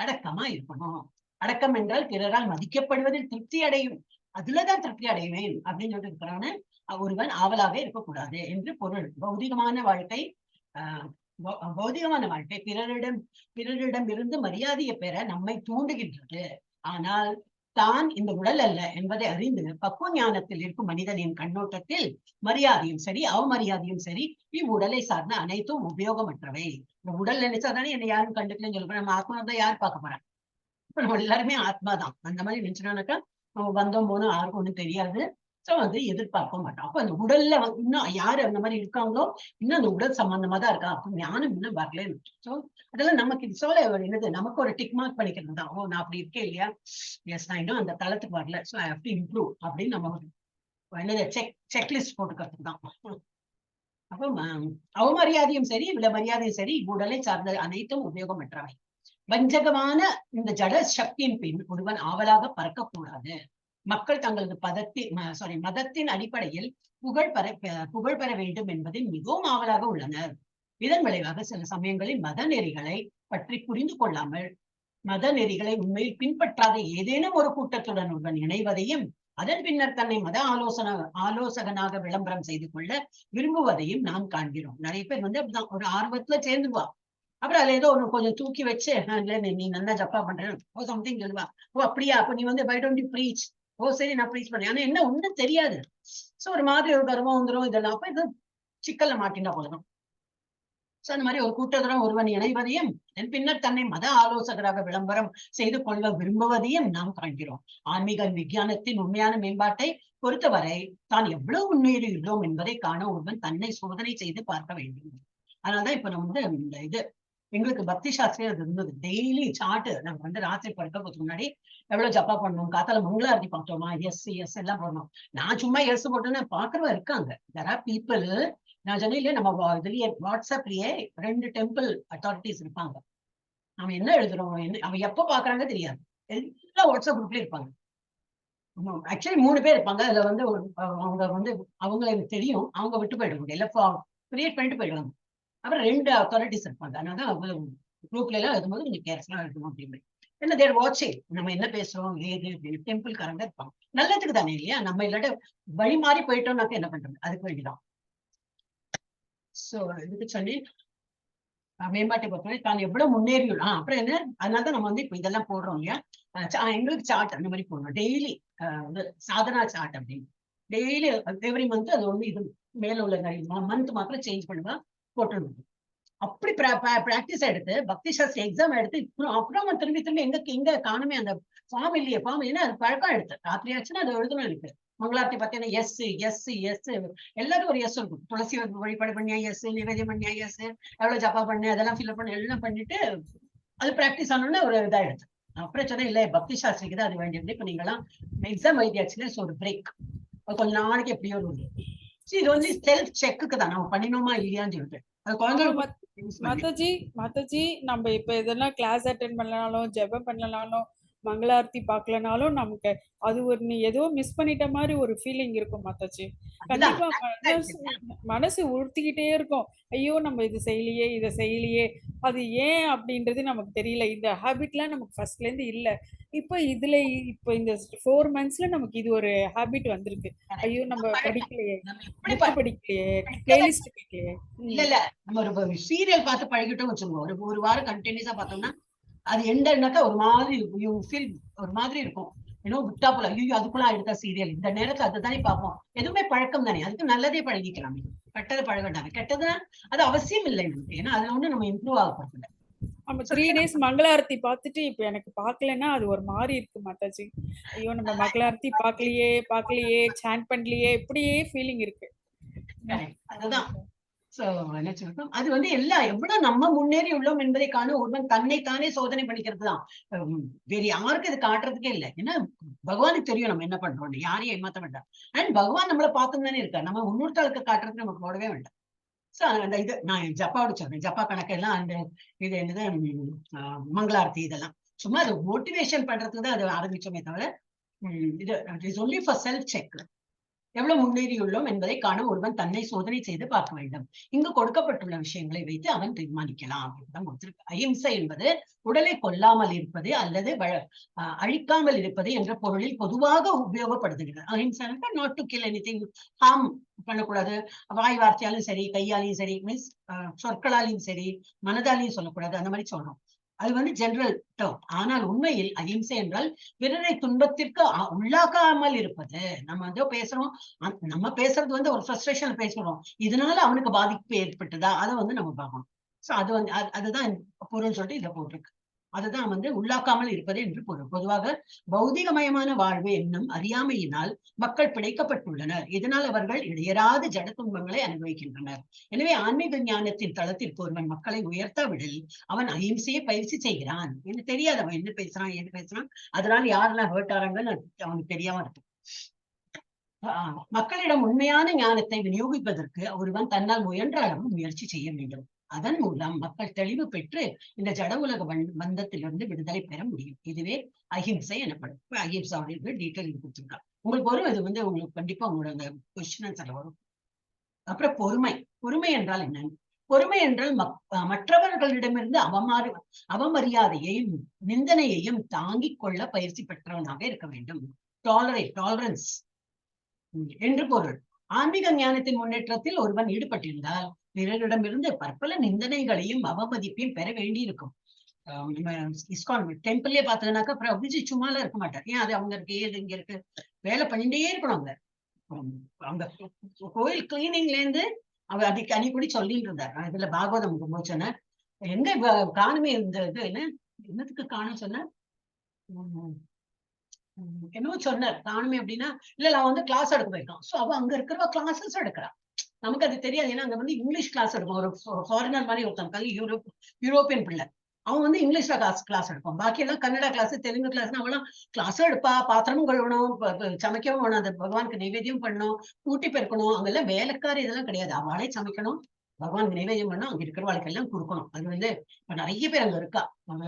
அடக்கமா இருக்கணும். அடக்கம் என்றால் பிறரால் மதிக்கப்படுவதில் திருப்தி அடையும், அதுலதான் திருப்தி அடைவேன் அப்படின்னு சொல்லிட்டு இருக்கிறான்னு ஒருவன் ஆவலாக இருக்கக்கூடாது என்று பொருள். பௌதிகமான வாழ்க்கை பிறரிடம் இருந்து மரியாதையை பெற நம்மை தூண்டுகின்றது. ஆனால் தான் இந்த உடல் அல்ல என்பதை அறிந்து பக்குவ ஞானத்தில் இருக்கும் மனிதனின் கண்ணோட்டத்தில் மரியாதையும் சரி அவமரியாதையும் சரி இவ்வுடலை சார்ந்த அனைத்தும் உபயோகமற்றவை. இந்த உடல் நினைச்சாதானே என்னை யாரும் கண்டுக்கலன்னு சொல்றேன், நம்ம ஆத்மா தான் யார் பார்க்க போறாங்க. இப்ப நம்ம எல்லாருமே ஆத்மா தான். அந்த மாதிரி நினைச்சோம்னாக்கா நம்ம வந்தோம் போனோம் யாருக்கும் ஒண்ணும் தெரியாது. சோ வந்து எதிர்பார்க்க மாட்டோம். அப்ப அந்த உடல்ல இன்னும் யாரு அந்த மாதிரி இருக்காங்களோ இன்னும் அந்த உடல் சம்பந்தமா தான் இருக்கா, அப்ப ஞானம் இன்னும் வரலன்னு. சோ அதெல்லாம் நமக்கு சொல்ல என்னது, நமக்கு ஒரு டிக் மார்க் பண்ணிக்கிறது தான். ஓ நான் அப்படி இருக்கேன் இல்லையா, எஸ் நான் இன்னும் அந்த தளத்துக்கு வரல, so I have to improve அப்படின்னு நம்ம என்னது செக்லிஸ்ட் போட்டுக்கிறதுக்கு தான். அப்போ அவமரியாதையும் சரி விட மரியாதையும் சரி உடலை சார்ந்த அனைத்தும் உபயோகமற்றவை. வஞ்சகமான இந்த ஜட சக்தியின் பின் ஒருவன் ஆவலாக பறக்கக்கூடாது. மக்கள் தங்களது மதத்தின் அடிப்படையில் புகழ் பெற வேண்டும் என்பதில் மிகவும் ஆவலாக உள்ளனர். இதன் விளைவாக சில சமயங்களில் மத நெறிகளை பற்றி புரிந்து கொள்ளாமல் மத நெறிகளை உண்மையில் பின்பற்றாத ஏதேனும் ஒரு கூட்டத்துடன் ஒருவன் இணைவதையும் அதன் பின்னர் தன்னை மத ஆலோசகனாக விளம்பரம் செய்து கொள்ள விரும்புவதையும் நாம் காண்கிறோம். நிறைய பேர் வந்து அப்படிதான் ஒரு ஆர்வத்துல சேர்ந்துவா, அப்புறம் அதுல ஏதோ ஒண்ணு கொஞ்சம் தூக்கி வச்சு நீ நல்லா ஜப்பா பண்றேன் ஓ சம்திங் சொல்லுவா. ஓ அப்படியா, அப்ப நீ வந்து வை டோன்ட் யூ ப்ரீச். ஓ சரி நான் ப்ரீச் பண்ணேன், ஆனா என்ன ஒண்ணும் தெரியாது. சோ ஒரு மாதிரி ஒரு கர்வம் வந்துடும், இதெல்லாம் அப்ப இது சிக்கல்ல மாட்டினா போதும். சோ அந்த மாதிரி ஒரு கூட்டத்துடன் ஒருவன் இணைவதையும் அதன் பின்னர் தன்னை மத ஆலோசகராக விளம்பரம் செய்து கொள்ள விரும்புவதையும் நாம் காண்கிறோம். ஆன்மீக விஞ்ஞானத்தின் உண்மையான மேம்பாட்டை பொறுத்தவரை தான் எவ்வளவு உண்மையில் உள்ளோம் என்பதை காண ஒருவன் தன்னை சோதனை செய்து பார்க்க வேண்டும். அதனாலதான் இப்ப நம்ம வந்து இந்த இது எங்களுக்கு பக்தி சாஸ்திரம் அது இருந்தது. டெய்லி சார்ட் நம்ம வந்து ராத்திரி படுக்கிறதுக்கு முன்னாடி எவ்வளவு ஜப்பா பண்ணணும், காத்தால மங்களாரதி பார்த்தோமா, எஸ் எல்லாம் பண்ணணும். நான் சும்மா எஸ் போட்டேன்னா பாக்குறவா இருக்காங்க. there are people. நான் சொன்னேன் நம்ம இதுலயே வாட்ஸ்அப்லயே 2 டெம்பிள் அத்தாரிட்டிஸ் இருப்பாங்க. நம்ம என்ன எழுதுறோம் அவன் எப்ப பாக்குறாங்க தெரியாது, எல்லா வாட்ஸ்அப் குரூப்லயும் இருப்பாங்க. ஆக்சுவலி 3 பேர் இருப்பாங்க. அதுல வந்து அவங்க வந்து அவங்களை எனக்கு தெரியும், அவங்க விட்டு போயிடுவாங்க, எல்லாம் கிரியேட் பண்ணிட்டு போயிடுவாங்க. அப்புறம் 2 அத்தாரிட்டிஸ் இருப்பாங்க. அதனால குரூப்ல எல்லாம் எழுதும்போது கொஞ்சம் கேர்ஃபுல்லா எழுதணும் அப்படின்னு. என்ன தேர் வாட்சிங், நம்ம என்ன பேசுறோம் ஏது, டெம்பிள் காரங்க இருப்பாங்க, நல்லதுக்கு தானே இல்லையா? நம்ம இல்லாட்ட வழி மாறி போயிட்டோம்னாக்க என்ன பண்றது, அதுக்கு வேண்டிதான். சோ இதுக்கு சொல்லி மேம்பாட்டை பொறுத்தவரை தான் எவ்வளவு முன்னேறியும் அப்புறம் என்ன, அதனாலதான் நம்ம வந்து இப்ப இதெல்லாம் போடுறோம் இல்லையா? எங்களுக்கு சார்ட் அந்த மாதிரி போடணும் டெய்லி, சாதனா சார்ட் அப்படின்னு டெய்லி எவ்ரி மந்த் அது ஒண்ணு இது மேல உள்ள மந்த் மாத்திரம் சேஞ்ச் பண்ணுவா போட்டுருந்தோம். அப்படி பிராக்டிஸ் எடுத்து பக்தி சாஸ்திரி எக்ஸாம் எடுத்து அப்புறம் திரும்பி திரும்பி எங்க காணுமே அந்த ஃபார்ம் இல்லையே, ஃபார்ம் இல்லைன்னா அது பழக்கம் எடுத்து ராத்திரி ஆச்சுன்னா அது எழுதணும் இருக்கு. மங்களாரத்தி பார்த்தீங்கன்னா எஸ் எஸ் எஸ் எல்லாரும் ஒரு எஸ் இருக்கும். துளசி வழிபாடு பண்ணியா எஸ், நிவேதியம் பண்ணியா எஸ், எவ்வளவு ஜப்பா பண்ணு அதெல்லாம் ஃபில் பண்ணி எல்லாம் பண்ணிட்டு அது பிராக்டிஸ் ஆனோன்னு ஒரு இதா எடுத்து அப்புறம் சொன்னா இல்ல பக்தி சாஸ்திரிக்கு தான் அது வேண்டியது. இப்ப நீங்க எல்லாம் எக்ஸாம் எழுதியாச்சுன்னா ஒரு பிரேக் கொஞ்ச நாளைக்கு எப்படியோ ஒரு இது வந்து செல்ஃப் செக்குக்கு தான் நம்ம பண்ணினோமா இல்லையான்னு சொல்லிட்டு அது குழந்தைகளுக்கு. மாதாஜி நம்ம இப்ப எதனா கிளாஸ் அட்டென்ட் பண்ணலனாலும் ஜெபம் பண்ணலனாலும் மங்களாரத்தி பார்க்கலனாலும் நமக்கு அது ஒரு ஏதோ மிஸ் பண்ணிட்ட மாதிரி ஒரு ஃபீலிங் இருக்கும் மாதாஜி. கண்டிப்பா மனசு உறுத்திக்கிட்டே இருக்கும். ஐயோ நம்ம இது செய்யலையே இதை செய்யலையே, அது ஏன் அப்படின்றது நமக்கு தெரியல. இந்த ஹேபிட்லாம் நமக்கு ஃபர்ஸ்ட்ல இருந்து இல்ல. இப்போ இதுல இப்போ இந்த 4 monthsல நமக்கு இது ஒரு ஹேபிட் வந்திருக்கு. ஐயோ நம்ம படிக்கலையே, புக் படிக்கலையே, பிளேலிஸ்ட் கேட்கலையே. இல்ல நம்ம ஒரு சீரியல் பார்த்து பழகிட்டோம் வச்சுக்கோங்க, ஒரு வாரம் கண்டினியூஸா பார்த்தோம்னா அது எண்டனாக்கா ஒரு மாதிரி யூ ஃபீல் ஒரு மாதிரி இருக்கும். ஏன்னோ விட்டா போல ஐயோ அதுக்குள்ள எடுத்தா சீரியல் இந்த நேரத்துல அதுதானே பார்ப்போம். எதுவுமே பழக்கம் தானே, அதுக்கு நல்லதே பழகிக்கலாமே, கெட்டதை பழக வேண்டாம். கெட்டதுன்னா அது அவசியம் இல்லை நமக்கு, ஏன்னா அதுல ஒண்ணு நம்ம இம்ப்ரூவ் ஆக போறது. நம்ம 3 days மங்களாரத்தி பார்த்துட்டு இப்ப எனக்கு பார்க்கலன்னா அது ஒரு மாதிரி இருக்கு மாதாஜி. ஐயோ நம்ம மங்களாரத்தி பார்க்கலையே சாண்ட் பண்ணலையே, இப்படியே ஃபீலிங் இருக்கு. அதுதான் என்ன சொல்றோம், அது வந்து எல்லாம் எவ்வளவு நம்ம முன்னேறி உள்ளோம் என்பதை காண ஒருவன் தன்னைத்தானே சோதனை பண்ணிக்கிறது தான். வேற யாருக்கு இது காட்டுறதுக்கே இல்லை. ஏன்னா பகவானுக்கு தெரியும் நம்ம என்ன பண்றோம், யாரையும் ஏமாத்த வேண்டாம். அண்ட் பகவான் நம்மளை பார்த்துன்னு தானே இருக்கா, நம்ம முன்னூற்றாளுக்கு காட்டுறதுக்கு நமக்கு போடவே வேண்டாம். சோ அந்த இது நான் ஜப்பாவோட சொல்றேன், ஜப்பா கணக்கெல்லாம் அந்த இது என்னது மங்களாரத்தி இதெல்லாம் சும்மா அது மோட்டிவேஷன் பண்றதுக்கு தான் அது ஆரம்பிச்சோமே தவிர இது is only for self check. எவ்வளவு முன்னேறியுள்ளோம் என்பதை காண ஒருவன் தன்னை சோதனை செய்து பார்க்க வேண்டும். இங்கு கொடுக்கப்பட்டுள்ள விஷயங்களை வைத்து அவன் தீர்மானிக்கலாம் அப்படின்தான் கொடுத்திருக்கு. அஹிம்சை என்பது உடலை கொல்லாமல் இருப்பது அல்லது அழிக்காமல் இருப்பது என்ற பொருளில் பொதுவாக உபயோகப்படுத்துகிறது. அஹிம்சை not to kill anything, harm பண்ணக்கூடாது. வாய் வார்த்தையாலும் சரி, கையாலையும் சரி, மீன்ஸ் சொற்களாலையும் சரி, மனதாலையும் சொல்லக்கூடாது, அந்த மாதிரி சொல்றோம். அது வந்து ஜெனரல் டேர்ம். ஆனால் உண்மையில் அஹிம்சை என்றால் பிறரை துன்பத்திற்கு உள்ளாக்காமல் இருப்பது. நம்ம வந்து பேசுறோம், நம்ம பேசுறது வந்து ஒரு ஃப்ரஸ்ட்ரேஷன் பேசுறோம், இதனால அவனுக்கு பாதிப்பு ஏற்பட்டதா அதை வந்து நம்ம பார்க்கணும். சோ அது வந்து அதுதான் பொருள் சொல்லிட்டு இதை போட்டிருக்கு. அதுதான் வந்து உள்ளாக்காமல் இருப்பது என்று பொருள். பொதுவாக பௌதிகமயமான வாழ்வு என்னும் அறியாமையினால் மக்கள் பிழைக்கப்பட்டுள்ளனர். இதனால் அவர்கள் இடையராது ஜட துன்பங்களை அனுபவிக்கின்றனர். எனவே ஆன்மீக ஞானத்தின் தளத்திற்கு ஒருவன் மக்களை உயர்த்தாவிடில் அவன் அஹிம்சையை பயிற்சி செய்கிறான். எனக்கு தெரியாது அவன் என்ன பேசுறான் ஏது பேசுறான், அதனால யாரெல்லாம் ஹர்ட் ஆறாங்கன்னு அவனுக்கு தெரியாம இருக்கு. மக்களிடம் உண்மையான ஞானத்தை விநியோகிப்பதற்கு ஒருவன் தன்னால் முயன்ற அளவு முயற்சி செய்ய வேண்டும். அதன் மூலம் மக்கள் தெளிவு பெற்று இந்த ஜட உலக பந்தத்திலிருந்து விடுதலை பெற முடியும். இதுவே அஹிம்சை எனப்படும். அஹிம்சாவுடைய டீட்டெயில் கொடுத்துருக்காங்க உங்களுக்கு வரும். இது வந்து உங்களுக்கு கண்டிப்பா உங்களோட அந்த கொஸ்டின் வரும். அப்புறம் பொறுமை. பொறுமை என்றால் என்ன? பொறுமை என்றால் மற்றவர்களிடமிருந்து அவமரியாதையையும் நிந்தனையையும் தாங்கிக் கொள்ள பயிற்சி பெற்றவனாக இருக்க வேண்டும். டாலரன்ஸ் என்று பொருள். ஆன்மீக ஞானத்தின் முன்னேற்றத்தில் ஒருவன் ஈடுபட்டிருந்தால் பிறரிடமிருந்து பற்பல நிந்தனைகளையும் அவமதிப்பையும் பெற வேண்டியிருக்கும். நம்ம இஸ்கான் டெம்பிள்லயே பார்த்ததுனாக்கா பிரபுஜி சும்மால இருக்க மாட்டார். ஏன் அது அவங்க இருக்கு ஏது இங்க இருக்கு வேலை பண்ணிட்டே இருக்கணும். அவங்க கோயில் கிளீனிங்ல இருந்து அவர் அதுக்கு அன்னைக்கு சொல்லிட்டு இருந்தார். இதுல பாகவதம் சொன்ன எங்க காணுமே இந்த இது என்னத்துக்கு காணும் சொன்ன என்னவோ சொன்னார். காணுமே அப்படின்னா இல்ல அவன் வந்து கிளாஸ் எடுக்க போயிருக்கான். சோ அவ அங்க இருக்கிறவ கிளாஸஸ் எடுக்கிறான். நமக்கு அது தெரியாது. ஏன்னா அங்க வந்து இங்கிலீஷ் கிளாஸ் எடுக்கும். ஒரு ஃபாரினர் மாதிரி ஒருத்தன் யூரோப்பியன் பிள்ளை, அவன் வந்து இங்கிலீஷ்ல கிளாஸ் எடுப்பான். பாக்கி எல்லாம் கன்னடா கிளாஸ், தெலுங்கு கிளாஸ், அவெல்லாம் கிளாஸும் எடுப்பா. பாத்திரமும் கழுவணும், சமைக்கவும் வேணும், அந்த பகவானுக்கு நைவேத்தியம் பண்ணணும், ஊட்டி பெருக்கணும். அங்கெல்லாம் வேலைக்காரி இதெல்லாம் கிடையாது. அவளே சமைக்கணும், பகவானுக்கு நைவேத்தியம் பண்ணணும், அங்க இருக்கிறவளுக்கு எல்லாம் கொடுக்கணும். அது வந்து இப்ப நிறைய பேர் அங்க இருக்கா.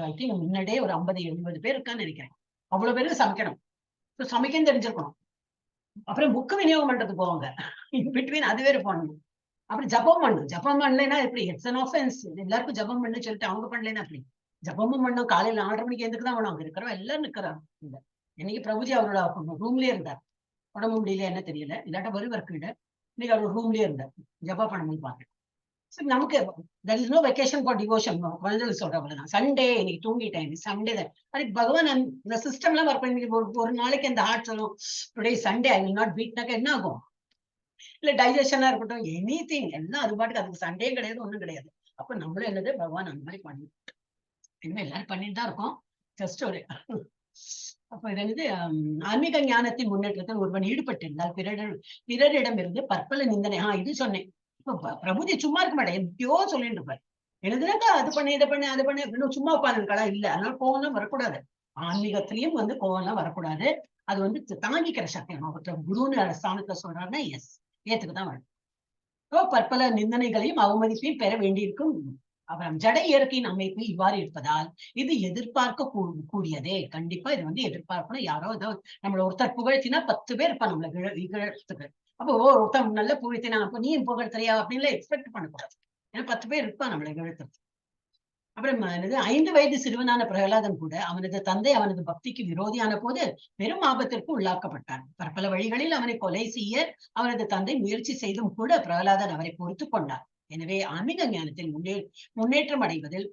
ஐ திங்க் முன்னாடியே ஒரு 50-80 பேர் இருக்கான்னு நினைக்கிறேன். அவ்வளவு பேருக்கு சமைக்கணும், சமைக்கன்னு தெரிஞ்சிருக்கணும். அப்புறம் புக்கு விநியோகம் பண்றது போவாங்க பிட்வீன், அது வேற பண்ணணும். அப்புறம் ஜபம் பண்ணணும். ஜபம் பண்ணலைன்னா எப்படி? It's an offence. எல்லாருக்கும் ஜபம் பண்ணு சொல்லிட்டு அவங்க பண்ணலைன்னா அப்படி ஜபமும் பண்ணோம். காலையில 4:30 மணிக்கு எதுக்கு தான் வேணும், அங்க இருக்கிறவங்க எல்லாரும் நிக்கிறாங்க. இல்ல இன்னைக்கு பிரபுஜி அவரோட ரூம்லயே இருந்தார். உடம்பு முடியல என்ன தெரியல, இல்லாட்ட வருவார் இல்ல. இன்னைக்கு அவர் ரூம்லயே இருந்தார், ஜபா பண்ணணும்னு பாக்குறேன். நமக்கு there is no vacation for devotion. குழந்தைகள் சொல்ற அவ்வளவுதான். சண்டே இன்னைக்கு தூங்கிட்டேன், சண்டே தான். அது பகவான் இந்த சிஸ்டம் எல்லாம் ஒர்க் பண்ணி ஒரு நாளைக்கு அந்த ஹார்ட் சொல்லும் today Sunday I will not பீட்னாக்க என்ன ஆகும்? இல்ல டைஜஷனா இருக்கட்டும், எனி திங் எல்லாம் அது பாட்டுக்கு, அதுக்கு சண்டே கிடையாது, ஒண்ணும் கிடையாது. அப்ப நம்மளும் என்னது பகவான் அந்த மாதிரி பண்ணி இனிமே எல்லாரும் பண்ணிட்டு தான் இருக்கோம். ஜஸ்ட் ஒரு அப்ப இது என்னது ஆன்மீக ஞானத்தின் முன்னேற்றத்தில் ஒருவன் ஈடுபட்டிருந்தால் பிறரிடம் இருந்து பற்பல நிந்தனை. இது சொன்னேன். இப்ப பிரபுஜி சும்மா இருக்க மாட்டேன், எப்படியோ சொல்லிட்டு இருப்பாரு. எனதுனாக்கா அது பண்ணு இதை பண்ணு அது பண்ணு இன்னும் சும்மா உட்காந்துருக்கா இல்ல. அதனால கோவம்லாம் வரக்கூடாது. ஆன்மீகத்திலயும் வந்து கோவம்லாம் வரக்கூடாது. அது வந்து தாங்கிக்கிற சக்தி. ஒருத்தர் குருன்னு ஸ்தானத்தை சொல்றாருன்னா எஸ் ஏத்துக்குதான் வரும். பற்பல நிந்தனைகளையும் அவமதிப்பையும் பெற வேண்டியிருக்கும். அப்புறம் ஜட இயற்கையின் அமைப்பு இவ்வாறு இருப்பதால் இது எதிர்பார்க்க கூடியதே. கண்டிப்பா இது வந்து எதிர்பார்க்கணும். யாரோ ஏதோ நம்மள ஒருத்தர் புகழ்த்தினா 10 பேர் இருப்பா நம்மள இகழத்துக்கு. அப்போ ஒருத்தர் நல்ல புகழ்த்தினா அப்ப நீ புகழ்த்துறியா அப்படின்னு எக்ஸ்பெக்ட் பண்ணக்கூடாது. ஏன்னா 10 பேர் இருப்பா நம்மளை இகழ்த்துறது. அப்புறம் 5 வயது சிறுவனான பிரகலாதன் கூட அவனது தந்தை அவனது பக்திக்கு விரோதியான போது பெரும் ஆபத்திற்கு உள்ளாக்கப்பட்டான். பற்பல வழிகளில் அவனை கொலை செய்ய அவனது தந்தை முயற்சி செய்தும் கூட பிரகலாதன் அவரை பொறுத்து கொண்டார். எனவே ஆன்மீக ஞானத்தில் முன்னேற்றம் அடைவதில்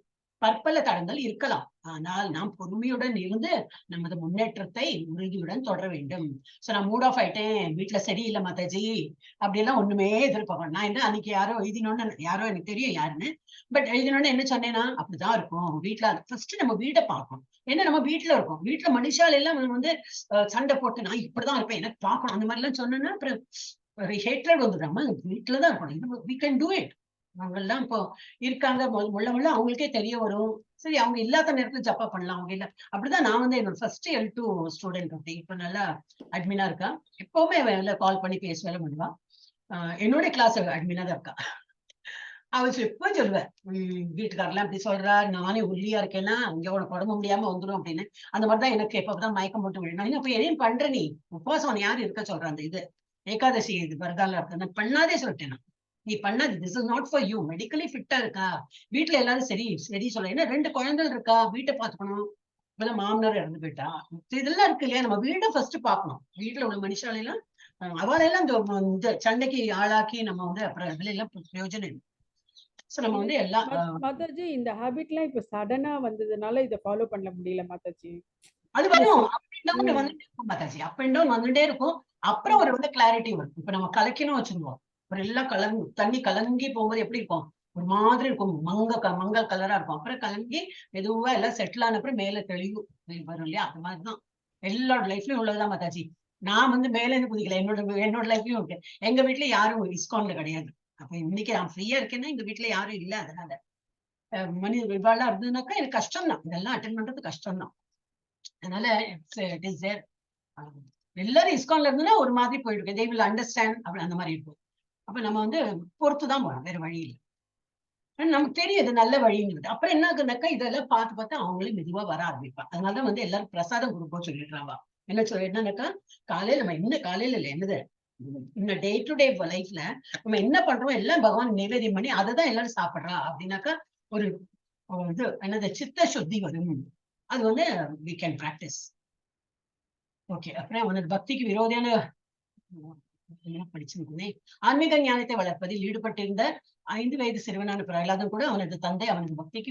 பற்பல தடங்கள் இருக்கலாம். ஆனால் நாம் பொறுமையுடன் இருந்து நமது முன்னேற்றத்தை உறுதியுடன் தொடர வேண்டும். சோ நான் மூட் ஆஃப் ஆயிட்டேன், வீட்டுல சரியில்லை மாதாஜி அப்படியெல்லாம் ஒண்ணுமே எதிர்பார்க்கணும். நான் என்ன அன்னைக்கு யாரோ எழுதினோன்னு, யாரோ எனக்கு தெரியும் யாருன்னு, பட் எழுதினோன்னு என்ன சொன்னேன்னா அப்படிதான் இருக்கும். வீட்டுல ஃபர்ஸ்ட் நம்ம வீட்டை பார்க்கணும். ஏன்னா நம்ம வீட்டுல இருக்கோம். வீட்டுல மனுஷால் எல்லாம் வந்து சண்டை போட்டு நான் இப்படிதான் இருப்பேன் எனக்கு பார்க்கணும் அந்த மாதிரி எல்லாம் சொன்னேன்னா அப்புறம் ஹேட்ரட் வந்துடாம வீட்டுலதான் இருக்கணும். we can do it. அவங்க எல்லாம் இப்போ இருக்காங்க, முள்ள அவங்களுக்கே தெரிய வரும். சரி அவங்க இல்லாத நேரத்துல ஜப்பா பண்ணலாம். அவங்க இல்ல அப்படிதான். நான் வந்து என்னோட ஃபர்ஸ்ட் L2 ஸ்டூடெண்ட் இருக்கேன். இப்ப நல்லா அட்மினா இருக்கா. எப்பவுமே கால் பண்ணி பேச வேலை பண்ணுவா. என்னோட கிளாஸ் அட்மினா தான் இருக்கா. அவள் எப்ப சொல்லுவேன் வீட்டுக்காரெல்லாம் இப்படி சொல்றா, நானே ஒல்லியா இருக்கேன்னா இங்க உனக்கு உடம்பு முடியாம வந்துடும் அப்படின்னு. அந்த மாதிரிதான் எனக்கு எப்பதான் மயக்கம் போட்டு விடணும். அப்ப எதையும் பண்ற நீ உபவாசம் யாரு இருக்க சொல்ற அந்த இது ஏகாதசி இது வருகால இருக்கு பண்ணாதே சொல்லிட்டேன். நீ பண்ணாது, this is not for you. Medically ஃபிட்டா இருக்கா, வீட்டுல எல்லாரும் சரி சரி சொல்ல. ஏன்னா 2 குழந்தைகள் இருக்கா, வீட்டை பாத்துக்கணும். இப்பெல்லாம் மாமனார் இறந்து போயிட்டா, இதெல்லாம் இருக்கு இல்லையா. நம்ம வீடை ஃபர்ஸ்ட் பாக்கணும். வீட்டுல உள்ள மனுஷாலையெல்லாம் அவளையெல்லாம் இந்த சண்டைக்கு ஆளாக்கி நம்ம வந்து அப்புறம் இதுல எல்லாம் பிரயோஜனம் இல்லை. சோ நம்ம வந்து எல்லாம் மாதாஜி இந்த ஹாபிட்லாம் இப்ப சடனா வந்ததுனால இத ஃபாலோ பண்ண முடியல மாதாஜி. அது வரும் அப் அண்ட் டவுன் வந்துட்டே இருக்கும் மாதாஜி. அப் அண்ட் டவுன் வந்துட்டே இருக்கும். அப்புறம் ஒரு வந்து கிளாரிட்டி வரும். இப்ப நம்ம கலக்கணும் வச்சுருவோம், அப்புறம் எல்லாம் தண்ணி கலங்கி போகும்போது எப்படி இருக்கும், ஒரு மாதிரி இருக்கும், மங்க கலரா இருக்கும். அப்புறம் கலங்கி மெதுவா எல்லாம் செட்டில் ஆன அப்புறம் மேல தெளிவு வரும் இல்லையா. அது மாதிரிதான் எல்லாரோட லைஃப்லயும் உள்ளதுதான் மாதாஜி. நான் வந்து மேல இருந்து குதிக்கல, என்னோட லைஃப்லயும் இருக்கு. எங்க வீட்டுல யாரும் இஸ்கான்ல கிடையாது. அப்ப இன்னைக்கு நான் ஃப்ரீயா இருக்கேன்னா எங்க வீட்டுல யாரும் இல்ல. அதனால மனித விவாதம் இருந்ததுனாக்கா எனக்கு கஷ்டம் தான், இதெல்லாம் அட்டென்ட் பண்றது கஷ்டம் தான். அதனால இட் இஸ் தேர். எல்லாரும் இஸ்கான்ல இருந்ததுன்னா ஒரு மாதிரி போயிட்டு they will understand அப்படி அந்த மாதிரி இருக்கும். அப்ப நம்ம வந்து பொறுத்துதான் போறோம், வேற வழி இல்லை. நமக்கு தெரியும் இது நல்ல வழிங்கிறது. அப்புறம் என்ன ஆகுனாக்கா இதெல்லாம் பார்த்து அவங்களே மெதுவா வர ஆரம்பிப்பாங்க. அதனாலதான் வந்து எல்லாரும் பிரசாதம் கொடுப்போம் சொல்லிடுறாங்க. என்னன்னாக்கா காலையில நம்ம என்ன காலையில இல்லை என்னது இந்த டே டு டே லைஃப்ல நம்ம என்ன பண்றோம் எல்லாம் பகவான் நிவேதியம் பண்ணி அதை தான் எல்லாரும் சாப்பிடுறா அப்படின்னாக்கா ஒரு இது என்னது சித்த சுத்தி வரும். அது வந்து we can practice. ஓகே. அப்புறம் அவனது பக்திக்கு விரோதியான படிச்சிருக்கேன். ஆன்மீக ஞானத்தை வளர்ப்பதில் ஈடுபட்டிருந்த 5 வயது சிறுவனான பிரகலாதன் கூட அவனது தந்தை அவனது பக்திக்கு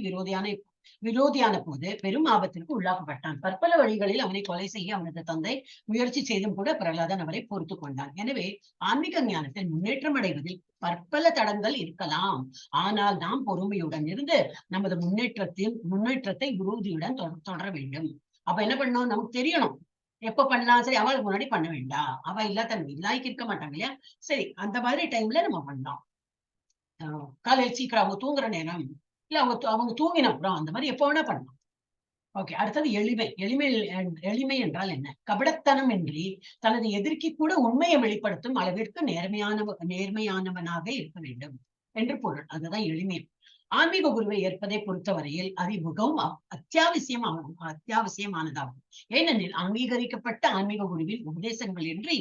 விரோதியான போது பெரும் ஆபத்திற்கு உள்ளாக்கப்பட்டான். பற்பல வழிகளில் அவனை கொலை செய்ய அவனது தந்தை முயற்சி செய்தும் கூட பிரகலாதன் அவரை பொறுத்து கொண்டான். எனவே ஆன்மீக ஞானத்தில் முன்னேற்றம் அடைவதில் பற்பல தடங்கள் இருக்கலாம். ஆனால் நாம் பொறுமையுடன் இருந்து நமது முன்னேற்றத்தை உறுதியுடன் தொடர வேண்டும். அப்ப என்ன பண்ணணும், நமக்கு தெரியணும் எப்ப பண்ணலாம். சரி அவளுக்கு முன்னாடி பண்ண வேண்டாம், அவ இல்லாய்க்கு இருக்க மாட்டாங்க இல்லையா. சரி அந்த மாதிரி டைம்ல நம்ம பண்ணலாம். காலையில் சீக்கிரம் அவங்க தூங்குற நேரம் இல்ல அவங்க தூங்கின அப்புறம் அந்த மாதிரி எப்ப வேணா பண்ணலாம். ஓகே. அடுத்தது எளிமை என்றால் என்ன? கபடத்தனம் இன்றி தனது எதிர்க்கு கூட உண்மையை வெளிப்படுத்தும் அளவிற்கு நேர்மையானவனாக இருக்க வேண்டும் என்று பொருள். அதுதான் எளிமை. ஆன்மீக குருவை ஏற்பதை பொறுத்தவரையில் அது மிகவும் அத்தியாவசியமானதாகும். ஏனெனில் அங்கீகரிக்கப்பட்ட ஆன்மீக குருவின் உபதேசங்கள் இன்றி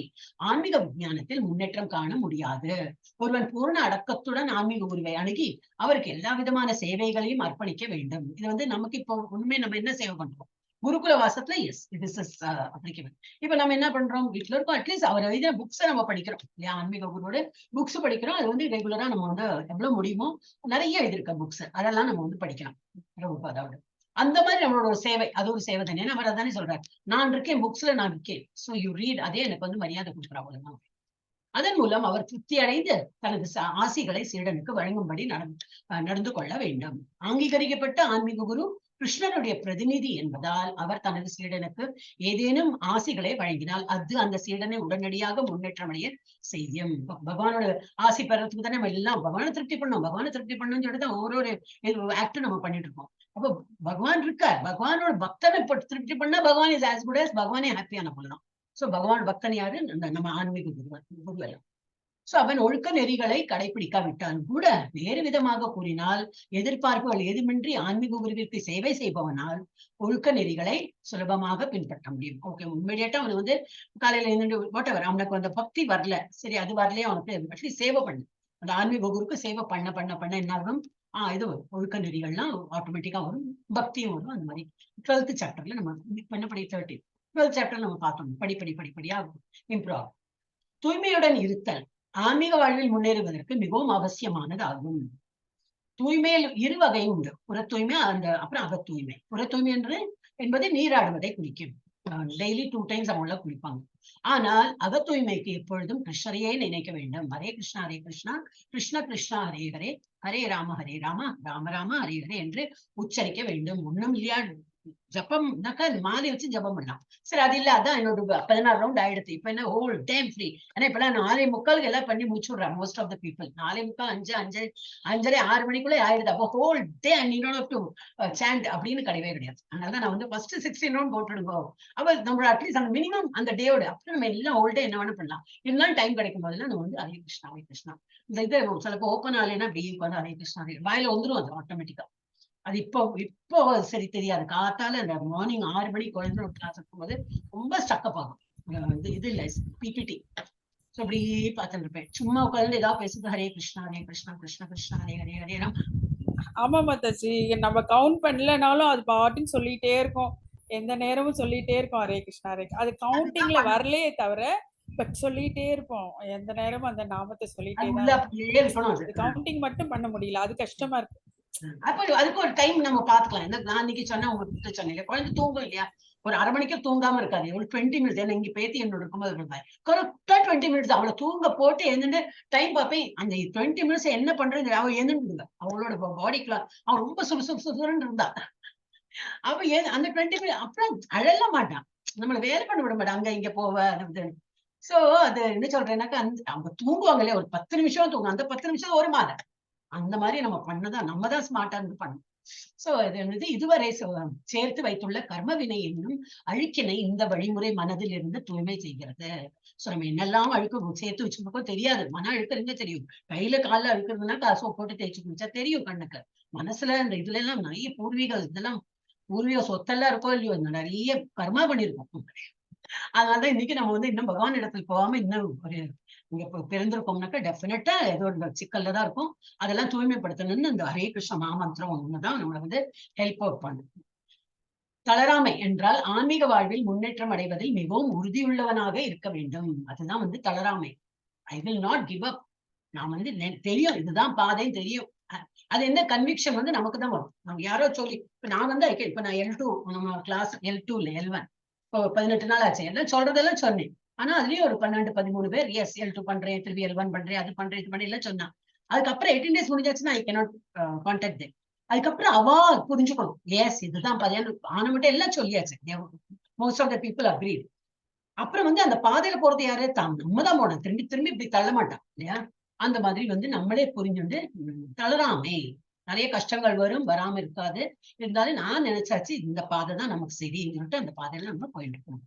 ஆன்மீக விஞ்ஞானத்தில் முன்னேற்றம் காண முடியாது. ஒருவன் பூர்ண அடக்கத்துடன் ஆன்மீக குருவை அணுகி அவருக்கு எல்லா விதமான சேவைகளையும் அர்ப்பணிக்க வேண்டும். இது வந்து நமக்கு இப்போ உண்மை நம்ம என்ன சேவை பண்றோம் குருகுல வாசத்துல? Yes, this is applicable. இப்ப நம்ம என்ன பண்றோம், வீட்டுல இருக்கோம், அட்லீஸ்ட் அவர் எழுதின புக்ஸை நம்ம படிக்கிறோம் இல்லையா? ஆன்மீக குருவோட புக்ஸ் படிக்கிறோம். அது வந்து ரெகுலரா நம்ம வந்து எவ்வளவு முடியுமோ நிறைய எழுதியிருக்க புக்ஸ் அதெல்லாம் நம்ம வந்து படிக்கலாம். அதாவது அந்த மாதிரி நம்மளோட ஒரு சேவை, அது ஒரு சேவை தானே. அவர் அதானே சொல்றாரு, நான் இருக்கேன் புக்ஸ்ல, நான் இருக்கேன், சோ யூ ரீட். அதே எனக்கு வந்து மரியாதை கொடுக்குறா அவ்வளவுதான். அதன் மூலம் அவர் திருப்தி அடைந்து தனது ஆசிகளை சீடனுக்கு வழங்கும்படி நடந்து கொள்ள வேண்டும். அங்கீகரிக்கப்பட்ட ஆன்மீக குரு கிருஷ்ணருடைய பிரதிநிதி என்பதால் அவர் தனது சீடனுக்கு ஏதேனும் ஆசிகளை வழங்கினால் அது அந்த சீடனை உடனடியாக முன்னேற்றம் அடைய செய்யும். பகவானோட ஆசி பெறத்துக்கு தானே நம்ம எல்லாம் பகவானை திருப்தி பண்ணோம், பகவானை திருப்தி பண்ணணும்னு சொல்லிட்டு ஒவ்வொரு ஆக்டும் நம்ம பண்ணிட்டு இருக்கோம். அப்போ பகவான் இருக்கார், பகவானோட பக்தனை திருப்தி பண்ணா பகவான் இஸ் ஆஸ் குட் அஸ் பகவானே ஹாப்பியான போலதான். சோ பகவான் பக்தன் யாரு? நம்ம ஆன்மீக குரு எல்லாம். சோ அவன் ஒழுக்க நெறிகளை கடைபிடிக்காவிட்டாலும் கூட வேறு விதமாக கூறினால் எதிர்பார்ப்புகள் ஏதுமின்றி ஆன்மீக குருவிற்கு சேவை செய்பவனால் ஒழுக்க நெறிகளை சுலபமாக பின்பற்ற முடியும். ஓகே, இம்மிடியேட்டா அவன் வந்து காலையில இருந்து வாட்டவர் அவனுக்கு அந்த பக்தி வரல, சரி அது வரலையே, அவனுக்கு அட்லீஸ்ட் சேவை பண்ணு. அந்த ஆன்மீக குருக்கு சேவை பண்ண பண்ண பண்ண என்ன ஆகும், இது ஒழுக்க நெறிகள்லாம் ஆட்டோமேட்டிக்கா வரும், பக்தியும் வரும். அந்த மாதிரி 12th சாப்டர்ல நம்ம பண்ணபடி 12th சாப்டர் நம்ம பார்த்தோம். படிப்படியா இம்ப்ரூவ் ஆகும். தூய்மையுடன் இருத்தல் ஆன்மீக வாழ்வில் முன்னேறுவதற்கு மிகவும் அவசியமானதாகும். தூய்மையில் இரு வகை உண்டு, புற தூய்மை அப்புறம் அக தூய்மை. புற தூய்மை என்பது நீராடுவதை குறிக்கும். டெய்லி 2 times அவங்க குளிப்பாங்க. ஆனால் அக தூய்மைக்கு எப்பொழுதும் கிருஷ்ணரையே நினைக்க வேண்டும். ஹரே கிருஷ்ணா ஹரே கிருஷ்ணா கிருஷ்ண கிருஷ்ணா ஹரே ஹரே ஹரே ராம ராம ராம ஹரே ஹரே என்று உச்சரிக்க வேண்டும். ஒண்ணும் இல்லையா, ஜப்பம்னாக்கா மாலை வச்சு ஜபம் பண்ணலாம். சரி, அது இல்ல, அதான் என்னோட 16 ரவுண்ட் ஆயிடுது. இப்ப என்ன ஹோல் டைம் ஃப்ரீ. ஏன்னா இப்ப 4:45 எல்லாம் பண்ணி முடிச்சு விடுறாங்க மோஸ்ட் ஆஃப் த பீப்புள். 4:45 5:30 6 மணிக்குள்ள ஆயிடுது. அப்போ ஹோல் டே டு சாண்ட் அப்படின்னு கிடையவே கிடையாது. அதனால நான் வந்து ஃபர்ஸ்ட் 16 ரவுண்ட் போட்டுடுங்க. அப்ப நம்ம அட்லீஸ்ட் அந்த மினிமம் அந்த டேயோட அப்புறம் நம்ம எல்லாம் ஹோல் டே என்ன வேணும் பண்ணலாம். இருந்தாலும் டைம் கிடைக்கும் போதெல்லாம் நம்ம வந்து ஹரே கிருஷ்ணா இந்த இது சிலப்போ ஓப்பன் ஆகலைன்னா அப்படியே வந்து ஹரே கிருஷ்ணா வாயில வந்துடும் அது ஆட்டோமேட்டிக்கா. அது இப்போ சரி தெரியாது. காத்தால அந்த மார்னிங் 6 மணிக்கு குழந்தை கிளாஸ் இருக்கும்போது ரொம்ப ஸ்டக்கப் ஆகும். இது இல்ல பிபிடி. சோ அப்படி பார்த்துட்டு இருப்பேன். சும்மா உட்காந்து ஏதாவது பேசுறது, ஹரே கிருஷ்ணா கிருஷ்ண கிருஷ்ணா ஹரே ஹரே ஹரே ராம். ஆமா மாதாஜி, நம்ம கவுண்ட் பண்ணலனாலும் அது பாட்டுன்னு சொல்லிட்டே இருக்கும். எந்த நேரமும் சொல்லிட்டே இருக்கும் ஹரே கிருஷ்ணா ஹரே. அது கவுண்டிங்ல வரலையே தவிர பட் சொல்லிட்டே இருப்போம். எந்த நேரமும் அந்த நாமத்தை சொல்லிட்டே தான். கவுண்டிங் மட்டும் பண்ண முடியல, அது கஷ்டமா இருக்கு. அப்ப அதுக்கு ஒரு டைம் நம்ம பாத்துக்கலாம். நான் இன்னைக்கு சொன்னா உங்களுக்கு சொன்னேன், குழந்தை தூங்கும் இல்லையா, ஒரு 1/2 மணிக்கு தூங்காம இருக்காது. ஒரு 20 minutes. ஏன்னா இங்க பேத்தி என்னோட இருக்கும்போது கரெக்டா 20 minutes அவளை தூங்க போட்டு எழுந்து டைம் பார்ப்பேன். அந்த 20 minutes என்ன பண்றது, அவ எழுந்துடுங்க. அவளோட பாடிக்குள்ள அவன் ரொம்ப சுறுசுறுன்னு இருந்தா. அவ அந்த 20 minutes அப்புறம் அழல மாட்டான், நம்மள வேலை பண்ண விட மாட்டான், அங்க இங்க போவ. சோ அது என்ன சொல்றேன்னாக்கா, அவங்க தூங்குவாங்க இல்லையா, ஒரு 10 நிமிஷம் தூங்கும். அந்த 10 நிமிஷம் ஒரு மாதம் அந்த மாதிரி நம்ம பண்ணதான், நம்ம தான் ஸ்மார்ட்டா இருந்து பண்ணணும். சோ இது இதுவரை சேர்த்து வைத்துள்ள கர்ம வினை என்னும் அழுக்கினை இந்த வழிமுறை மனதில் இருந்து தூய்மை செய்கிறது. சோ நம்ம என்னெல்லாம் அழுக்கு சேர்த்து வச்சுருக்கோம் தெரியாது. மன அழுக்கு இருந்தா தெரியும். கையில கால அழுக்குறதுன்னா காசோ போட்டு தேய்ச்சி குடிச்சா தெரியும் கண்ணுக்கு. மனசுல இந்த இதுல எல்லாம் நிறைய பூர்வீக சொத்தெல்லாம் இருக்கோ இல்லையோ, நிறைய கர்மா பண்ணிருக்கோம். அதனாலதான் இன்னைக்கு நம்ம வந்து இன்னும் பகவான் இடத்துல போகாம இன்னும் ஒரு இங்க பிறந்திருக்கோம்னாக்கா டெஃபினட்டா ஏதோ ஒரு சிக்கல்ல தான் இருக்கும். அதெல்லாம் தூய்மைப்படுத்தணும்னு இந்த ஹரே கிருஷ்ண மாமந்திரம் ஒண்ணுதான் நம்மளை வந்து ஹெல்ப் அவுட் பண்ணும். தளராமை என்றால் ஆன்மீக வாழ்வில் முன்னேற்றம் அடைவதில் மிகவும் உறுதியுள்ளவனாக இருக்க வேண்டும். அதுதான் வந்து தளராமை. I will not give up. நான் வந்து தெரியும் இதுதான் பாதைன்னு தெரியும். அது என்ன கன்விக்ஷன் வந்து நமக்கு தான் வரும். நம்ம யாரோ சொல்லி இப்ப நான் வந்து இப்ப நான் L2 நம்ம கிளாஸ் L2 இல்ல L1 இப்போ 18 நாள் ஆச்சு. எல்லாம் சொல்றதெல்லாம் சொன்னேன். ஆனா அதுலயும் ஒரு 12-13 பேர் எஸ் L2 பண்றேன், திரும்பி L1 பண்றேன், அது பண்றேன், இது பண்றேன் எல்லாம் சொன்னா. அதுக்கப்புறம் 18 days முடிஞ்சாச்சுன்னா ஐ கேனாட் கான்டாக்ட் தேம். அதுக்கப்புறம் அவா புரிஞ்சுக்கணும், எஸ் இதுதான் ஆன மட்டும் எல்லாம் சொல்லியாச்சு. Most of the people agreed. அப்புறம் வந்து அந்த பாதையில போறது யாரு, நம்ம தான் போனோம். திரும்பி திரும்பி இப்படி தள்ள மாட்டான் இல்லையா. அந்த மாதிரி வந்து நம்மளே புரிஞ்சுண்டு தளராமை. நிறைய கஷ்டங்கள் வரும், வராம இருக்காது. இருந்தாலும் நான் நினைச்சாச்சு இந்த பாதை தான் நமக்கு சரின்னு சொல்லிட்டு அந்த பாதையில நம்ம போயிட்டு இருக்கோம்.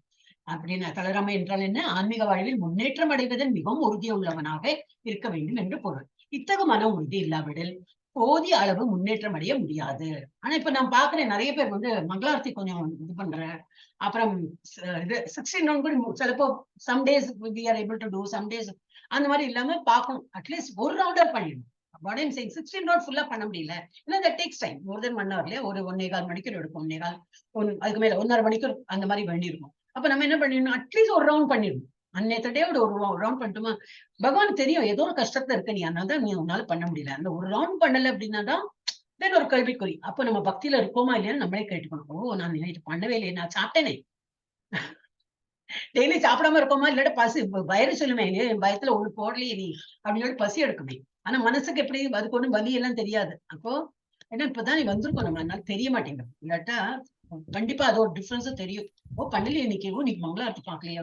அப்படின்னு தளராமை என்றால் என்ன, ஆன்மீக வாழ்வில் முன்னேற்றம் அடைவதில் மிகவும் உறுதியுள்ளவனாக இருக்க வேண்டும் என்று பொருள். இத்தகு மன உறுதி இல்லாவிடில் போதிய அளவு முன்னேற்றம் அடைய முடியாது. ஆனா இப்ப நான் பாக்குறேன் நிறைய பேர் வந்து மங்களார்த்தி கொஞ்சம் இது பண்றேன். அப்புறம் இது 16 ரவுண்ட் கூட சிலப்போ some days we are able to do, some days அந்த மாதிரி இல்லாம பார்க்கணும். அட்லீஸ்ட் ஒரு ரவுண்டர் பண்ணிடணும். What I'm saying, 16 ரவுண்ட் ஃபுல்லா பண்ண முடியல. ஏன்னா that takes time. More then 1 hour ஒரு 1.25 மணிக்கு எடுக்கும். 1.25 அதுக்கு மேல 1.5 மணிக்கு அந்த மாதிரி பண்ணிருக்கும். அப்ப நம்ம என்ன பண்ணிடணும், அட்லீஸ்ட் ஒரு ரவுண்ட் பண்ணிடணும். அன்னைய டேயோட ஒரு ரவுண்ட் பண்ணிட்டோமா, பகவான் தெரியும் ஏதோ ஒரு கஷ்டத்துல இருக்க நீ, அதனால தான் நீ உன்னால பண்ண முடியல. அந்த ஒரு ரவுண்ட் பண்ணல அப்படின்னா தான் தென் ஒரு கேள்விக்குறி. அப்ப நம்ம பக்தியில இருக்கோமா இல்லையான்னு நம்மளே கேட்டுக்கணும். ஓ நான் நைட்டு பண்ணவே இல்லையே, நான் சாப்பிட்டேனே, டெய்லி சாப்பிடாம இருக்கோமா, இல்லாட்ட பசி வயிறு சொல்லுமே என் பயத்துல ஒண்ணு போடலையே நீ அப்படின்னு சொல்லி பசி எடுக்குமே. ஆனா மனசுக்கு எப்படி அதுக்கு ஒண்ணும் வலி எல்லாம் தெரியாது. அப்போ ஏன்னா இப்பதான் நீ வந்திருக்கோம், நம்ம அதனால தெரிய மாட்டேங்குது. இல்லாட்டா கண்டிப்பா அது ஒரு டிஃபரன்ஸ் தெரியும். ஓ பண்ணலையே இன்னைக்கு, இன்னைக்கு மங்களார்த்தி பார்க்கலையே,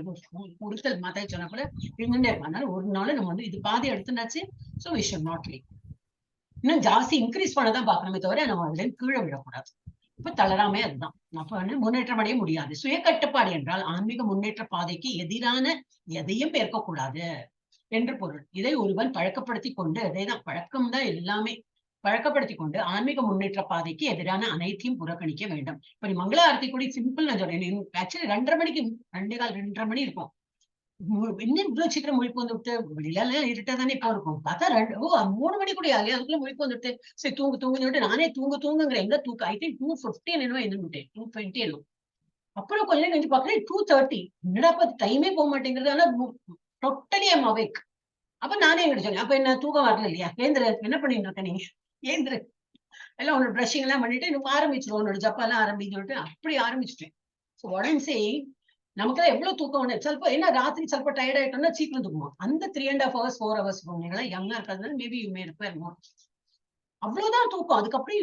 உடுத்தல் மாத்தாய் சொன்னா கூட இருந்துட்டே இருக்கும். அதனால ஒரு நாள் நம்ம வந்து இது பாதி எடுத்துனாச்சு. So we should not leave. இன்னும் ஜாஸ்தி இன்க்ரீஸ் பண்ணதான் பாக்கணுமே தவிர நம்ம அதுல கீழே விடக்கூடாது. இப்ப தளராமே அதுதான். அப்ப வந்து முன்னேற்றம் அடைய முடியாது. சுய கட்டுப்பாடு என்றால் ஆன்மீக முன்னேற்ற பாதைக்கு எதிரான எதையும் ஏற்கக்கூடாது என்று பொருள். இதை ஒருவன் பழக்கப்படுத்தி கொண்டு, அதேதான் பழக்கம் தான் எல்லாமே, பழக்கப்படுத்தி கொண்டு ஆன்மீக முன்னேற்ற பாதைக்கு எதிரான அனைத்தையும் புறக்கணிக்க வேண்டும். இப்ப நீ மங்கள ஆரத்தி கூட சிம்பிள் நான் சொல்றேன். ஆக்சுவலி 2:30 மணிக்கு 2:15 மணி இருக்கும். இன்னும் இவ்வளவு சீக்கிரம் முழிப்பு வந்துட்டு, வெளியில இருட்டா தானே இப்போ இருக்கும். பார்த்தா 3 மணி கூட ஆகலையா, அதுக்குள்ள முழிப்பு வந்துட்டு சரி தூங்குன்னு சொல்லிட்டு நானே தூங்குங்கிற எங்க தூக்கம். ஐ திங்க் 2:15 என்னவோ எழுந்துட்டேன், 2:20 என்னும். அப்புறம் கொஞ்ச நேரம் கழிச்சு பாக்குறேன் 2:30. என்னடா பார்த்து டைமே போக மாட்டேங்கிறது. ஆனா டோட்டலி ஐம் அவேக். அப்ப நானே எங்கிட்ட சொன்னேன், அப்ப என்ன தூக்கம் வரல இல்லையா, ஏந்திர என்ன பண்ணிட்டு இருக்க நீ, ஏந்திர எல்லாம் உன்னோட பிரஷிங் எல்லாம் பண்ணிட்டு இன்னும் ஆரம்பிச்சிருவோம், உன்னோட ஜப்பாலாம் ஆரம்பிச்சு சொல்லிட்டு அப்படி ஆரம்பிச்சுட்டேன். ஸோ உடனே சரி நமக்குதான் எவ்வளவு தூக்கம் ஒண்ணு சிலப்போ ஏன்னா ராத்திரி சிலப்போ டயர்ட் ஆயிட்டோம்னா சீக்கிரம் தூக்குவோம். அந்த 3.5 hours 4 hours போனீங்களா யங்கா இருக்கிறதுனால மேபி யூ மே ரிப்பேர் மோர். அவ்வளவுதான் தூக்கம். அதுக்கப்புறம்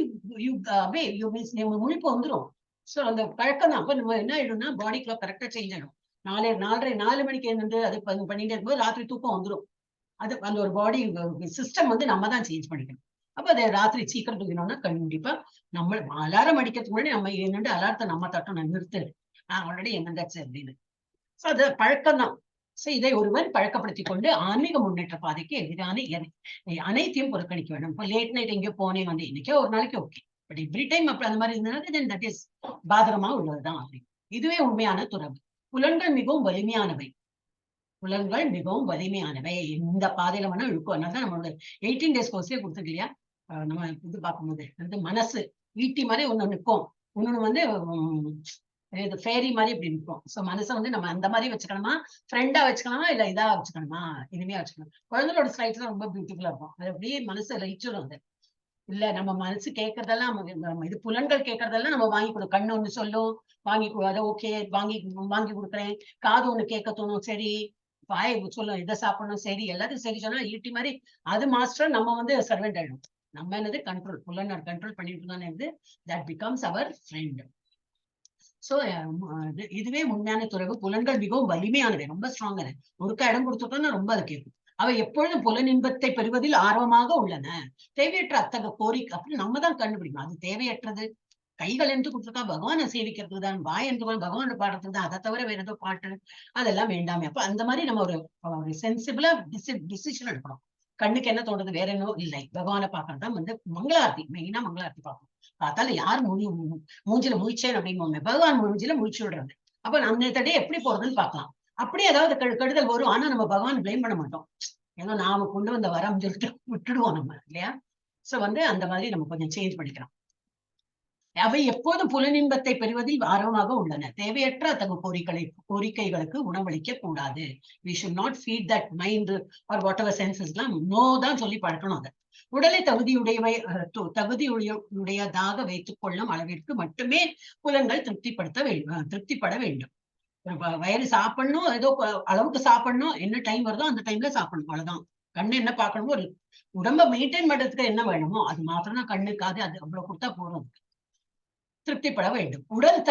நம்ம முழிப்பு வந்துடும். சோ அந்த பழக்கம் தான். அப்ப நம்ம என்ன ஆயிடும்னா பாடி கிளாக் கரெக்டா சேஞ்ச் ஆயிடும். 4 மணிக்கு எழுந்து அது பண்ணிட்டே இருக்கும்போது ராத்திரி தூக்கம் வந்துடும். அது அந்த ஒரு பாடி சிஸ்டம் வந்து நம்ம தான் சேஞ்ச் பண்ணிக்கணும். அப்ப அதை ராத்திரி சீக்கிரம் தூக்கினோம்னா கண்டிப்பா நம்ம அலாரம் அடிக்கிறதுக்கு முன்னாடி நம்ம என்னண்டு அலாரத்தை நம்ம தட்டணும், நிறுத்து ஆல்ரெடி என்னந்தாச்சு அப்படின்னு. சோ அது பழக்கம் தான். சோ இதை ஒருவன் பழக்கப்படுத்தி கொண்டு ஆன்மீக முன்னேற்ற பாதைக்கு எதிரான அனைத்தையும் புறக்கணிக்க வேண்டும். இப்போ லேட் நைட் எங்கேயோ போனேன் வந்து இன்னைக்கோ ஒரு நாளைக்கு ஓகே, பட் எவ்ரி டைம் அப்படி அந்த மாதிரி இருந்ததுனால தட் இஸ் பாதகமா உள்ளதுதான். அப்படி இதுவே உண்மையான துறவு. புலன்கள் மிகவும் வலிமையானவை. புலன்கள் மிகவும் வலிமையானவை. இந்த பாதையில வேணா இழுக்கும். அதனாலதான் நம்மளோட 18 days கோர்ஸே கொடுத்துருக்கு இல்லையா. நம்ம இது பார்க்கும்போது வந்து மனசு ஈட்டி மாதிரி ஒண்ணு நிற்கும், இன்னொன்னு வந்து ஃபேரி மாதிரி இப்படி நிற்கும். சோ மனசை வந்து நம்ம அந்த மாதிரி வச்சுக்கணுமா, ஃப்ரெண்டா வச்சுக்கணுமா, இல்ல இதா வச்சுக்கணுமா, இனிமையா வச்சுக்கணும். குழந்தைகளோட ஸ்லைட்ஸ் எல்லாம் ரொம்ப பியூட்டிஃபுல்லா இருக்கும். அது அப்படியே மனசு லயிச்சிடும். அது இல்ல நம்ம மனசு கேட்கறதெல்லாம் இது புலன்கள் கேட்கறதெல்லாம் நம்ம வாங்கி கொடுக்கும். கண்ணு ஒண்ணு சொல்லும், வாங்கி அதை ஓகே வாங்கி வாங்கி கொடுக்குறேன். காது ஒண்ணு கேட்க தோணும், சரி. வாய் சொல்லும் இதை சாப்பிடணும், சரி. எல்லாத்தையும் சரி சொன்னா ஈட்டி மாதிரி அது மாஸ்டர், நம்ம வந்து சர்வெண்ட் ஆயிடும். நம்ம என்னது கண்ட்ரோல், புலனை கண்ட்ரோல் பண்ணிட்டு தான் that becomes our friend. So இதுவே உண்மையான துறவு. புலன்கள் மிகவும் வலிமையானவை, ரொம்ப ஸ்ட்ராங்கான. ஒருக்கா இடம் கொடுத்துட்டோம்னா ரொம்ப அது கேட்கும். அவை எப்பொழுதும் புலன் இன்பத்தை பெறுவதில் ஆர்வமாக உள்ளன. தேவையற்ற அத்தகைய கோரிக்கை அப்படி நம்ம தான் கண்டுபிடிக்கணும். அது தேவையற்றது. கைகள் என்று கொடுத்துருக்கா பகவானை சேவிக்கிறதுக்கு தான், வாய் என்று பகவானோட பாடுறதுக்கு தான், அதை தவிர வேற ஏதோ பாட்டு அதெல்லாம் வேண்டாமே. அப்ப அந்த மாதிரி நம்ம ஒரு சென்சிபிளா டிசிஷன் எடுக்கணும். கண்ணுக்கு என்ன தோன்றது, வேற என்ன இல்லை, பகவானை பார்க்கறதுதான் வந்து மங்களார்த்தி. மெயினா மங்களார்த்தி பார்க்கணும். பார்த்தால யார் மூஞ்சில முழிச்சேன் அப்படின்னு பகவான் மூஞ்சில முழிச்சு விடுறது. அப்ப அந்த தடை எப்படி போறதுன்னு பார்க்கலாம். அப்படியே ஏதாவது கெடுதல் வரும். ஆனா நம்ம பகவான் பிளேம் பண்ண மாட்டோம். ஏன்னா நாம கொண்டு வந்த வரம் சொல்லிட்டு விட்டுடுவோம் நம்ம இல்லையா. சோ வந்து அந்த மாதிரி நம்ம கொஞ்சம் சேஞ்ச் பண்ணிக்கிறோம். அவை எப்போதும் புலனின்பத்தை பெறுவதில் ஆர்வமாக உள்ளன. தேவையற்ற அத்தகைய கோரிக்கைகளுக்கு உணவளிக்க கூடாது. we should not feed that mind or whatever senses எல்லாம் நோ தான் சொல்லி பழக்கணும். அதை உடலை தகுதியுடையதாக வைத்துக் கொள்ளும் அளவிற்கு மட்டுமே புலன்கள் திருப்திப்பட வேண்டும். வயிறு சாப்பிடணும், ஏதோ அளவுக்கு சாப்பிடணும், என்ன டைம் வருதோ அந்த டைம்ல சாப்பிடணும், அவ்வளவுதான். கண்ணு என்ன பார்க்கணுமோ, ஒரு உடம்ப மெயின்டைன் பண்றதுக்கு என்ன வேணுமோ அது மாத்திரம் தான் கண்ணுக்காது. அது அவ்வளவு கொடுத்தா போதும். திருப்திப்பட வேண்டும். உடல்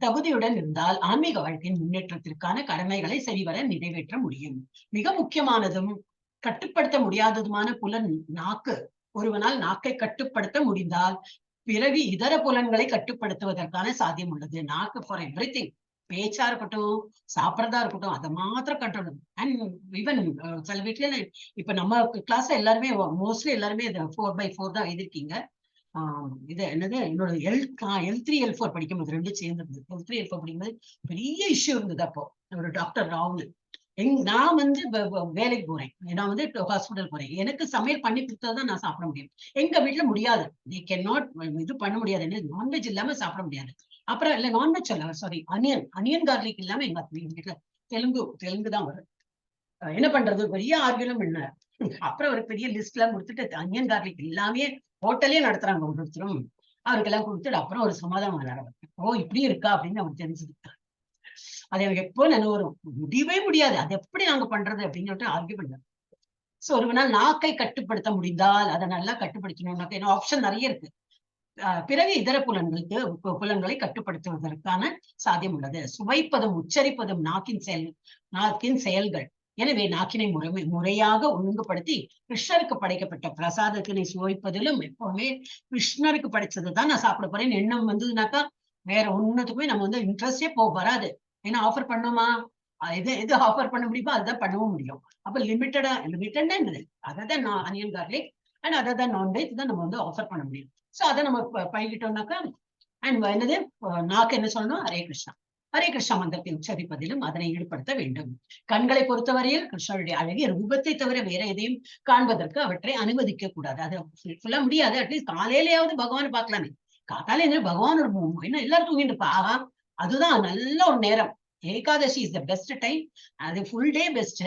தகுதியுடன் இருந்தால் ஆன்மீக வாழ்க்கையின் முன்னேற்றத்திற்கான கடமைகளை சரிவர நிறைவேற்ற முடியும். மிக முக்கியமானதும் கட்டுப்படுத்த முடியாததுமான புலன் நாக்கு. ஒருவனால் நாக்கை கட்டுப்படுத்த முடிந்தால் பிறவி இதர புலன்களை கட்டுப்படுத்துவதற்கான சாத்தியம் உள்ளது. நாக்கு ஃபார் எவ்ரிதிங். பேச்சா இருக்கட்டும், சாப்பிடறதா இருக்கட்டும், அதை மாத்திரம் கண்ட்ரோல். அண்ட் ஈவன் சில வீட்டுல இப்ப நம்ம கிளாஸ்ல எல்லாருமே மோஸ்ட்லி எல்லாருமே 4/4 தான் எழுதிருக்கீங்க. இது என்னது என்னோட L3 L4 படிக்கும்போது 2 சேர்ந்து இருந்தது. L3 L4 படிக்கும்போது பெரிய இஷ்யூ இருந்தது. அப்போ ஒரு டாக்டர் ராகுல் நான் வந்து வேலைக்கு போறேன், நான் வந்து ஹாஸ்பிட்டல் போறேன், எனக்கு சமையல் பண்ணி கொடுத்தாதான் நான் சாப்பிட முடியும். எங்க வீட்டுல முடியாது, they cannot இது பண்ண முடியாது, நான்வெஜ் இல்லாம சாப்பிட முடியாது. அப்புறம் இல்ல நான்வெஜ் சொல்ல சாரி அனியன் கார்லிக் இல்லாம எங்க வீட்டுல தெலுங்கு தான் வரும். என்ன பண்றது, பெரிய ஆர்கியூமெண்ட் என்ன. அப்புறம் ஒரு பெரிய லிஸ்ட் எல்லாம் கொடுத்துட்டு அனியன் கார்லிக் எல்லாமே ஹோட்டலே நடத்துறாங்க ஒருத்தரும், அவருக்கெல்லாம் கொடுத்துட்டு அப்புறம் ஒரு சமாதானம் நடக்கும். ஓ இப்படி இருக்கா அப்படின்னு அவர் தெரிஞ்சுக்கிட்டார். அது எனக்கு எப்போ நினைவு வரும், முடியவே முடியாது, அது எப்படி நாங்க பண்றது அப்படின்னு சொல்லிட்டு ஆர்கியூ பண்ணார். சோ ஒரு நாள் நாக்கை கட்டுப்படுத்த முடிந்தால் அதை நல்லா கட்டுப்படுத்தணும். ஆப்ஷன் நிறைய இருக்கு. பிறகு இதர புலன்களை கட்டுப்படுத்துவதற்கான சாத்தியம் உள்ளது. சுவைப்பதும் உச்சரிப்பதும் நாக்கின் செயல்கள். எனவே நாக்கினை முறையாக ஒழுங்குபடுத்தி கிருஷ்ணருக்கு படைக்கப்பட்ட பிரசாதத்தினை சுவைப்பதிலும் எப்பவுமே கிருஷ்ணருக்கு படைச்சதுதான் நான் சாப்பிட போறேன் எண்ணம் வந்ததுனாக்கா வேற ஒண்ணுத்துக்குமே நம்ம வந்து இன்ட்ரெஸ்டே வராது. ஏன்னா ஆஃபர் பண்ணோமா, எது ஆஃபர் பண்ண முடியுமோ அதுதான் பண்ணவும் முடியும். அப்ப லிமிட்டடா அதான் அனியன் கார்லிக் அண்ட் அதான் நான்வெஜ் தான் நம்ம வந்து ஆஃபர் பண்ண முடியும். சோ அதை நம்ம பழகிட்டோம்னாக்கா அண்ட் என்னது நாக்கு என்ன சொல்லணும், ஹரே கிருஷ்ணா ஹரே கிருஷ்ணா மந்திரத்தை உச்சரிப்பதிலும் அதனை ஈடுபடுத்த வேண்டும். கண்களை பொறுத்தவரையில் கிருஷ்ணனுடைய அழகிய ரூபத்தை தவிர வேற எதையும் காண்பதற்கு அவற்றை அனுமதிக்க கூடாது. அது ஃபுல்லா முடியாது. அட்லீஸ்ட் காலையிலேயாவது பகவானை பார்க்கலாமே. காத்தால என்ன பகவான் ஒரு என்ன எல்லாரும் தூங்கிட்டு இருப்பா, அதுதான் நல்ல ஒரு நேரம். Ekadashi is the best time, அது ஃபுல் டே பெஸ்ட்.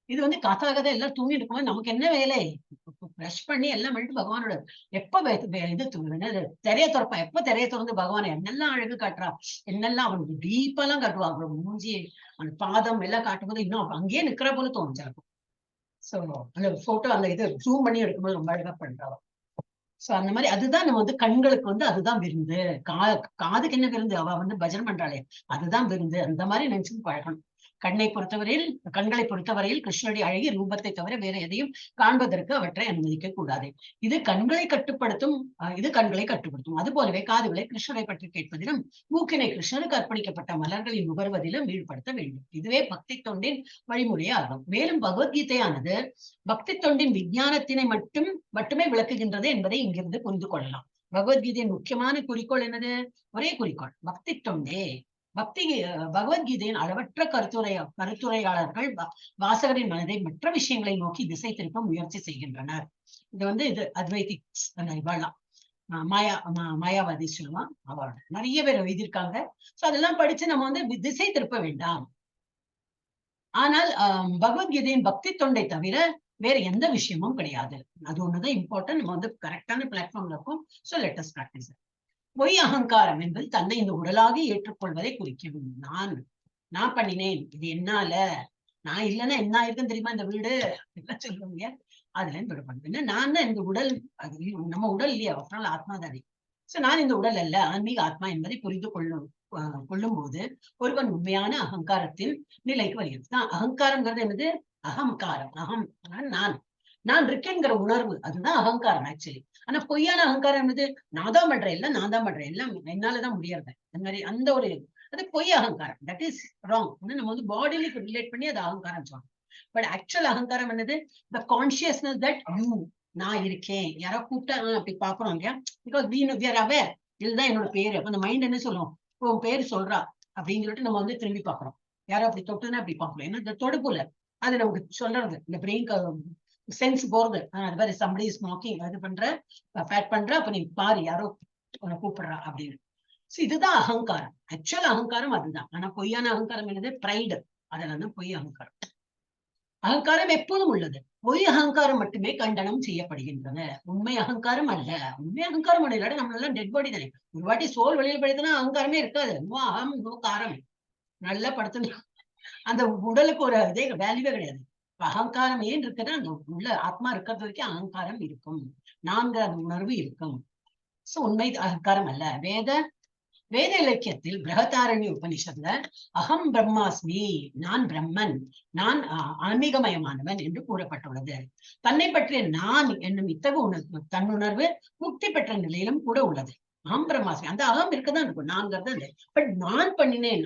இது வந்து காத்தாகத எல்லாம் தூங்கிட்டு இருக்கும்போது நமக்கு என்ன வேலை, ப்ரஷ் பண்ணி எல்லாம் பண்ணிட்டு பகவானோட எப்ப இது திரைய திறப்பா, எப்ப திரைய திறந்து பகவானை என்னெல்லாம் அழகு காட்டுறா, என்னெல்லாம் அவனுக்கு டீப்பா எல்லாம் காட்டுவா, அவனோட மூஞ்சி அவன் பாதம் எல்லாம் காட்டும்போது இன்னும் அங்கேயே நிக்கிற போல தோணுச்சாக்கும். சோ அந்த போட்டோ அந்த இது ஜூம் பண்ணி எடுக்கும்போது ரொம்ப அழகா பண்றா. சோ அந்த மாதிரி அதுதான் நம்ம வந்து கண்களுக்கு வந்து அதுதான் விருந்து. காதுக்கு என்ன விருந்து, அவ வந்து பஜனை பண்றாளே அதுதான் விருந்து. அந்த மாதிரி நினைச்சு பழகணும். கண்களை பொறுத்தவரையில் கிருஷ்ணனுடைய அழகிய ரூபத்தை தவிர வேற எதையும் காண்பதற்கு அவற்றை அனுமதிக்க கூடாது. இது கண்களை கட்டுப்படுத்தும். அது போலவே காதுகளை கிருஷ்ணரை பற்றி கேட்பதிலும் மூக்கினை கிருஷ்ணனுக்கு அர்ப்பணிக்கப்பட்ட மலர்களில் நுகர்வதிலும் ஈடுபடுத்த வேண்டும். இதுவே பக்தி தொண்டின் வழிமுறையே ஆகும். மேலும் பகவத்கீதையானது பக்தி தொண்டின் விஞ்ஞானத்தினை மட்டுமே விளக்குகின்றது என்பதை இங்கிருந்து புரிந்து கொள்ளலாம். பகவத்கீதையின் முக்கியமான குறிக்கோள் என்னது, ஒரே குறிக்கோள், பக்தி தொண்டே. பகவத்கீதையின் அளவற்ற கருத்துரையாளர்கள் வாசகரின் மனதை மற்ற விஷயங்களை நோக்கி திசை திருப்ப முயற்சி செய்கின்றனர். இது வந்து இது அத்வைதிக்ஸ் இவாளாம் மாயாவாதி சொல்லுவான், அவரோட நிறைய பேர் எழுதியிருக்காங்க. சோ அதெல்லாம் படிச்சு நம்ம வந்து திசை திருப்ப வேண்டாம். ஆனால் பகவத்கீதையின் பக்தி தொண்டை தவிர வேற எந்த விஷயமும் கிடையாது. அது ஒண்ணுதான் இம்பார்ட்டன்ட். நம்ம வந்து கரெக்டான பிளாட்ஃபார்ம்ல இருக்கும். So let us practice. பொய் அகங்காரம் என்பது தன்னை இந்த உடலாக ஏற்றுக்கொள்வதை குறிக்கும். நான் பண்ணினேன், இது என்னால, நான் இல்லைன்னா என்ன ஆயிருக்குன்னு தெரியுமா இந்த வீடு என்ன சொல்லுவீங்க, அதுல இருந்து விடப்படும். நான் தான் இந்த உடல், அது நம்ம உடல் இல்லையா, அவரால் ஆத்மா தானே. சோ நான் இந்த உடல் அல்ல, ஆன்மீக ஆத்மா என்பதை புரிந்து கொள்ளும் போது ஒருவன் உண்மையான அகங்காரத்தின் நிலைக்கு வருகிறது. அகங்காரம்ங்கிறது என்னது, அகம் நான் இருக்கேங்கிற உணர்வு, அதுதான் அகங்காரம் ஆக்சுவலி. ஆனா பொய்யான அகங்காரம் என்னது, நான் தான் பண்றேன் எல்லாம் என்னாலதான் முடியறது, அந்த மாதிரி அந்த ஒரு அது பொய் அகங்காரம். That is wrong. நம்ம வந்து பாடியில ரிலேட் பண்ணி அது அகங்காரம் சொல்லணும். பட் ஆக்சுவல் அகங்காரம் என்னது, த கான்சியஸ்னஸ் தட் நான் இருக்கேன். யாரோ கூப்பிட்டா அப்படி பாக்குறோம் இல்லையா, பிகாஸ் we are aware, இதுதான் என்னோட பேரு. அப்ப அந்த மைண்ட் என்ன சொல்லும், உன் பேரு சொல்றா அப்படின்னு சொல்லிட்டு நம்ம வந்து திரும்பி பாக்குறோம். யாரோ அப்படி தொட்டுன்னா அப்படி பாக்குறோம். ஏன்னா இந்த தொடுப்புல அது நமக்கு சொல்றது, இந்த பிரெயின் சென்ஸ் போறது. அது மாதிரி somebody is knocking, அது பேட் பண்ற, அப்ப நீ பாரு யாரோ கூப்பிடுறா அப்படின்னு. இதுதான் அகங்காரம். ஆக்சுவல் அகங்காரம் அதுதான். ஆனா பொய்யான அகங்காரம் என்னது, பிரைடு. அதெல்லாம் தான் பொய் அகங்காரம். அகங்காரம் எப்போதும் உள்ளது. பொய் அகங்காரம் மட்டுமே கண்டனம் செய்யப்படுகின்றன. உண்மை அகங்காரம் அல்ல. உண்மை அகங்காரம் இல்ல, நம்ம எல்லாம் டெட் பாடி தானே. ஒரு வாட்டி சோல் வெளியில் படுத்தினா அகங்காரமே இருக்காது. அகம் நோ காரம், நல்லா படுத்து அந்த உடலுக்கு ஒரு இதே வேல்யூவே கிடையாது. அகங்காரம் ஏன் இருக்குன்னா, அந்த உள்ள ஆத்மா இருக்கிறது வரைக்கும் அகங்காரம் இருக்கும், நான்கிற அந்த உணர்வு இருக்கும். சோ உண்மை அகங்காரம் அல்ல. வேத இலக்கியத்தில் பிரகதாரண்ய உபனிஷத்துல அகம் பிரம்மாஸ்மி, நான் பிரம்மன், நான் ஆன்மீகமயமானவன் என்று கூறப்பட்டுள்ளது. தன்னை பற்றிய நான் என்னும் இத்தகு தன்னுணர்வு முக்தி பெற்ற நிலையிலும் கூட உள்ளது. அகம் பிரம்மாஸ்மி, அந்த அகம் இருக்கதான் இருக்கும், நான்கிறது இல்லை. பட் நான் பண்ணினேன்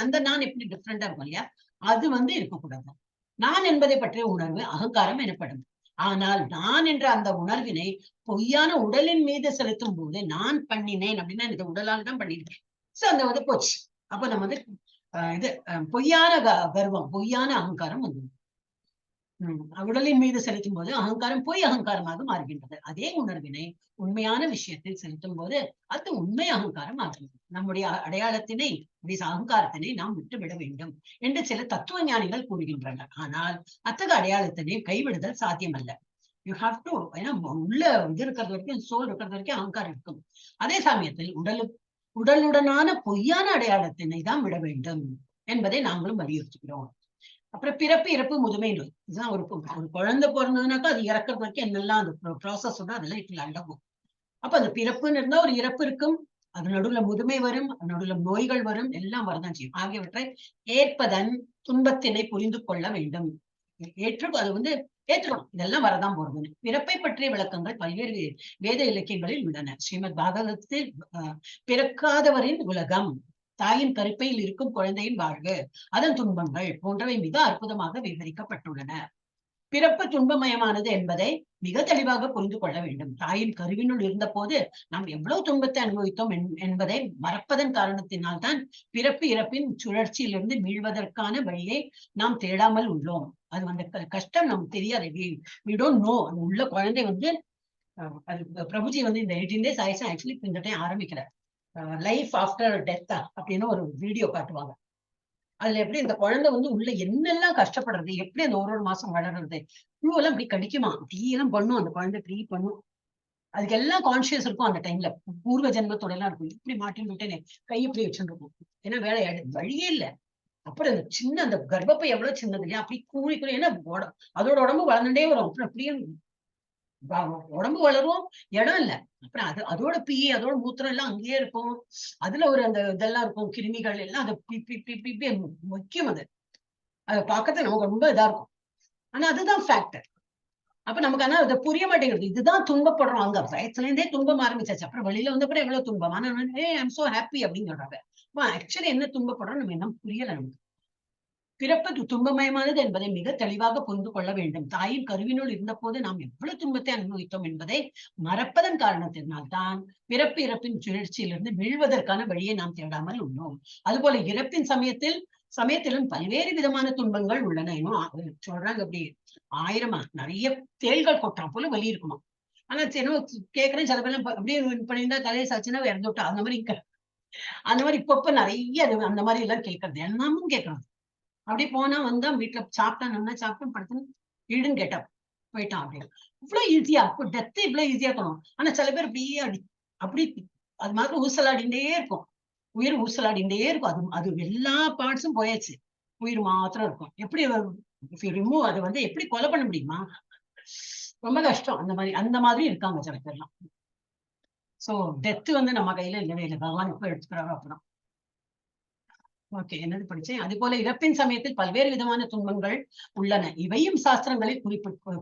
அந்த நான் எப்படி டிஃப்ரெண்டா இருக்கும் இல்லையா, அது வந்து இருக்கக்கூடாது. நான் என்பதை பற்றிய உணர்வு அகங்காரம் எனப்படும். ஆனால் நான் என்ற அந்த உணர்வினை பொய்யான உடலின் மீது செலுத்தும் போது நான் பண்ணினேன் அப்படின்னா இந்த உடலால் தான் பண்ணிருக்கேன். சோ அந்த வந்து போச்சு. அப்ப நம்ம வந்து பொய்யான கர்வம், பொய்யான அகங்காரம் வந்து உடலின் மீது செலுத்தும் போது அகங்காரம் பொய் அகங்காரமாக மாறுகின்றது. அதே உணர்வினை உண்மையான விஷயத்தில் செலுத்தும் போது அது உண்மை அகங்காரம் ஆகிறது. நம்முடைய அடையாளத்தினை, அகங்காரத்தினை நாம் விட்டுவிட வேண்டும் என்று சில தத்துவ ஞானிகள் கூறுகின்றனர். ஆனால் அத்தகைய அடையாளத்தினை கைவிடுதல் சாத்தியமல்ல. யூ ஹாவ் டு, ஏன்னா உள்ள இது இருக்கிறது வரைக்கும், சோல் இருக்கிறது வரைக்கும் அகங்காரம் இருக்கும். அதே சமயத்தில் உடலுடனான பொய்யான அடையாளத்தினை தான் விட வேண்டும் என்பதை நாங்களும் வலியுறுத்துகிறோம். அப்புறம் பிறப்பு, இறப்பு, முதுமை நோய். இதுதான் ஒரு குழந்தை பிறந்ததுனாக்கா அது இறக்குறது வரைக்கும் என்னெல்லாம் அந்த ப்ராசஸ் அதெல்லாம் இப்படி அடங்கும். அப்ப அந்த பிறப்புன்னு இருந்தா ஒரு இறப்பு இருக்கும், அது நடுவுல முதுமை வரும், நடுவுல நோய்கள் வரும், எல்லாம் வரதான் செய்யும். ஆகியவற்றை ஏற்பதன் துன்பத்தினை புரிந்து கொள்ள வேண்டும். அது வந்து ஏற்றுக்கணும், இதெல்லாம் வரதான் போறதுன்னு. பிறப்பை பற்றிய விளக்கங்கள் பல்வேறு வேத இலக்கியங்களில் உள்ளன. ஸ்ரீமத் பாகவதத்தில் பிறக்காதவரின் உலகம், தாயின் கருப்பையில் இருக்கும் குழந்தையின் வாழ்வு, அதன் துன்பங்கள் போன்றவை மிக அற்புதமாக விவரிக்கப்பட்டுள்ளன. பிறப்பு துன்பமயமானது என்பதை மிக தெளிவாக புரிந்து கொள்ள வேண்டும். தாயின் கருவினுள் இருந்த போது நாம் எவ்வளவு துன்பத்தை அனுபவித்தோம் என்பதை மறப்பதன் காரணத்தினால்தான் பிறப்பு இறப்பின் சுழற்சியிலிருந்து மீள்வதற்கான வழியை நாம் தேடாமல் உள்ளோம். அது அந்த கஷ்டம் நமக்கு தெரியாது. we don't know. அது உள்ள குழந்தை வந்து பிரபுஜி வந்து இந்த 18 days ஆயிடுச்சு ஆக்சுவலி இந்த டைம் ஆரம்பிக்கிறார். லைஃப் ஆஃப்டர் டெத்தா அப்படின்னு ஒரு வீடியோ காட்டுவாங்க. அதுல எப்படி இந்த குழந்தை வந்து உள்ள என்னெல்லாம் கஷ்டப்படுறது, எப்படி அந்த ஒரு மாசம் வளர்றது, எல்லாம் இப்படி கடிக்குமா, தீயெல்லாம் பண்ணும் அந்த குழந்தை, ட்ரீ பண்ணும். அதுக்கு எல்லாம் கான்சியஸ் இருக்கும் அந்த டைம்ல, பூர்வ ஜென்மத்தோட எல்லாம் இருக்கும். இப்படி மாட்டின்னு விட்டேனே கை இப்படி வச்சுருக்கும், ஏன்னா வேலை வழியே இல்லை. அப்புறம் அந்த சின்ன அந்த கர்ப்பப்பை எவ்வளவு சின்னது இல்லையா, அப்படி கூலி ஏன்னா அதோட உடம்பு வளர்ந்துட்டே வரும். அப்புறம் அப்படியே உடம்பு வளரும், இடம் இல்ல. அப்புறம் அதோட அதோட மூத்திரம் எல்லாம் அங்கேயே இருக்கும். அதுல ஒரு அந்த இதெல்லாம் இருக்கும், கிருமிகள் எல்லாம் அதை முக்கியம். அதை பார்க்கறது நமக்கு ரொம்ப இதா இருக்கும். ஆனா அதுதான் ஃபேக்டர். அப்ப நமக்கு ஆனா அதை புரிய மாட்டேங்கிறது. இதுதான் துன்பப்படுறோம். அங்க வயசுல இருந்தே துன்பம் ஆரம்பிச்சாச்சு. அப்புறம் வெளியில வந்த அப்புறம் எவ்வளவு துன்பம். ஆனா ஐம் சோ ஹாப்பி அப்படின்னு சொல்றாங்க. ஆக்சுவலி என்ன துன்பப்படுறோம் நம்ம என்ன புரியல நமக்கு. பிறப்பு துன்பமயமானது என்பதை மிக தெளிவாக புரிந்து கொள்ள வேண்டும். தாயின் கருவினுள் இருந்த போது நாம் எவ்வளவு துன்பத்தை அனுபவித்தோம் என்பதை மறப்பதன் காரணத்தினால் தான் பிறப்பு இறப்பின் சுழற்சியிலிருந்து மீள்வதற்கான வழியை நாம் தேடாமல் உள்ளோம். அதுபோல இறப்பின் சமயத்திலும் பல்வேறு விதமான துன்பங்கள் உள்ளன. இன்னும் சொல்றாங்க அப்படி 1000 நிறைய தேள்கள் கொட்டான் போல வலி இருக்குமா. ஆனா கேட்கிறேன், சில பேர் அப்படியே பண்ணியிருந்தா தலையை சாச்சுன்னா இறந்து விட்டா அந்த மாதிரி இப்ப நிறைய அந்த மாதிரி எல்லாம் கேட்கறது, எல்லாமும் கேட்கறது. அப்படி போனா வந்தா வீட்டுல சாப்பிட்டா படுத்து ஈடுன்னு கேட்டா போயிட்டான் அப்படின்னு. இவ்வளவு ஈஸியா டெத்து இவ்வளவு ஈஸியா இருக்கணும். ஆனா சில பேர் அப்படியே அப்படி அது மாதிரி ஊசலாடிண்டே இருக்கும், உயிர் ஊசலாடிண்டே இருக்கும். அது எல்லா பார்ட்ஸும் போயாச்சு, உயிர் மாத்திரம் இருக்கும். எப்படி ரிமூவ் அதை வந்து எப்படி கொலை பண்ண முடியுமா, ரொம்ப கஷ்டம். அந்த மாதிரி இருக்காங்க சில பேர்லாம். சோ டெத்து வந்து நம்ம கையில இல்லவே இல்லை, பகவான் எப்ப எடுத்துக்கிறாரோ அப்பதான். ஓகே, என்னது படிச்சேன். அது போல இறப்பின் சமயத்தில் பல்வேறு விதமான துன்பங்கள் உள்ளன. இவையும் சாஸ்திரங்களில்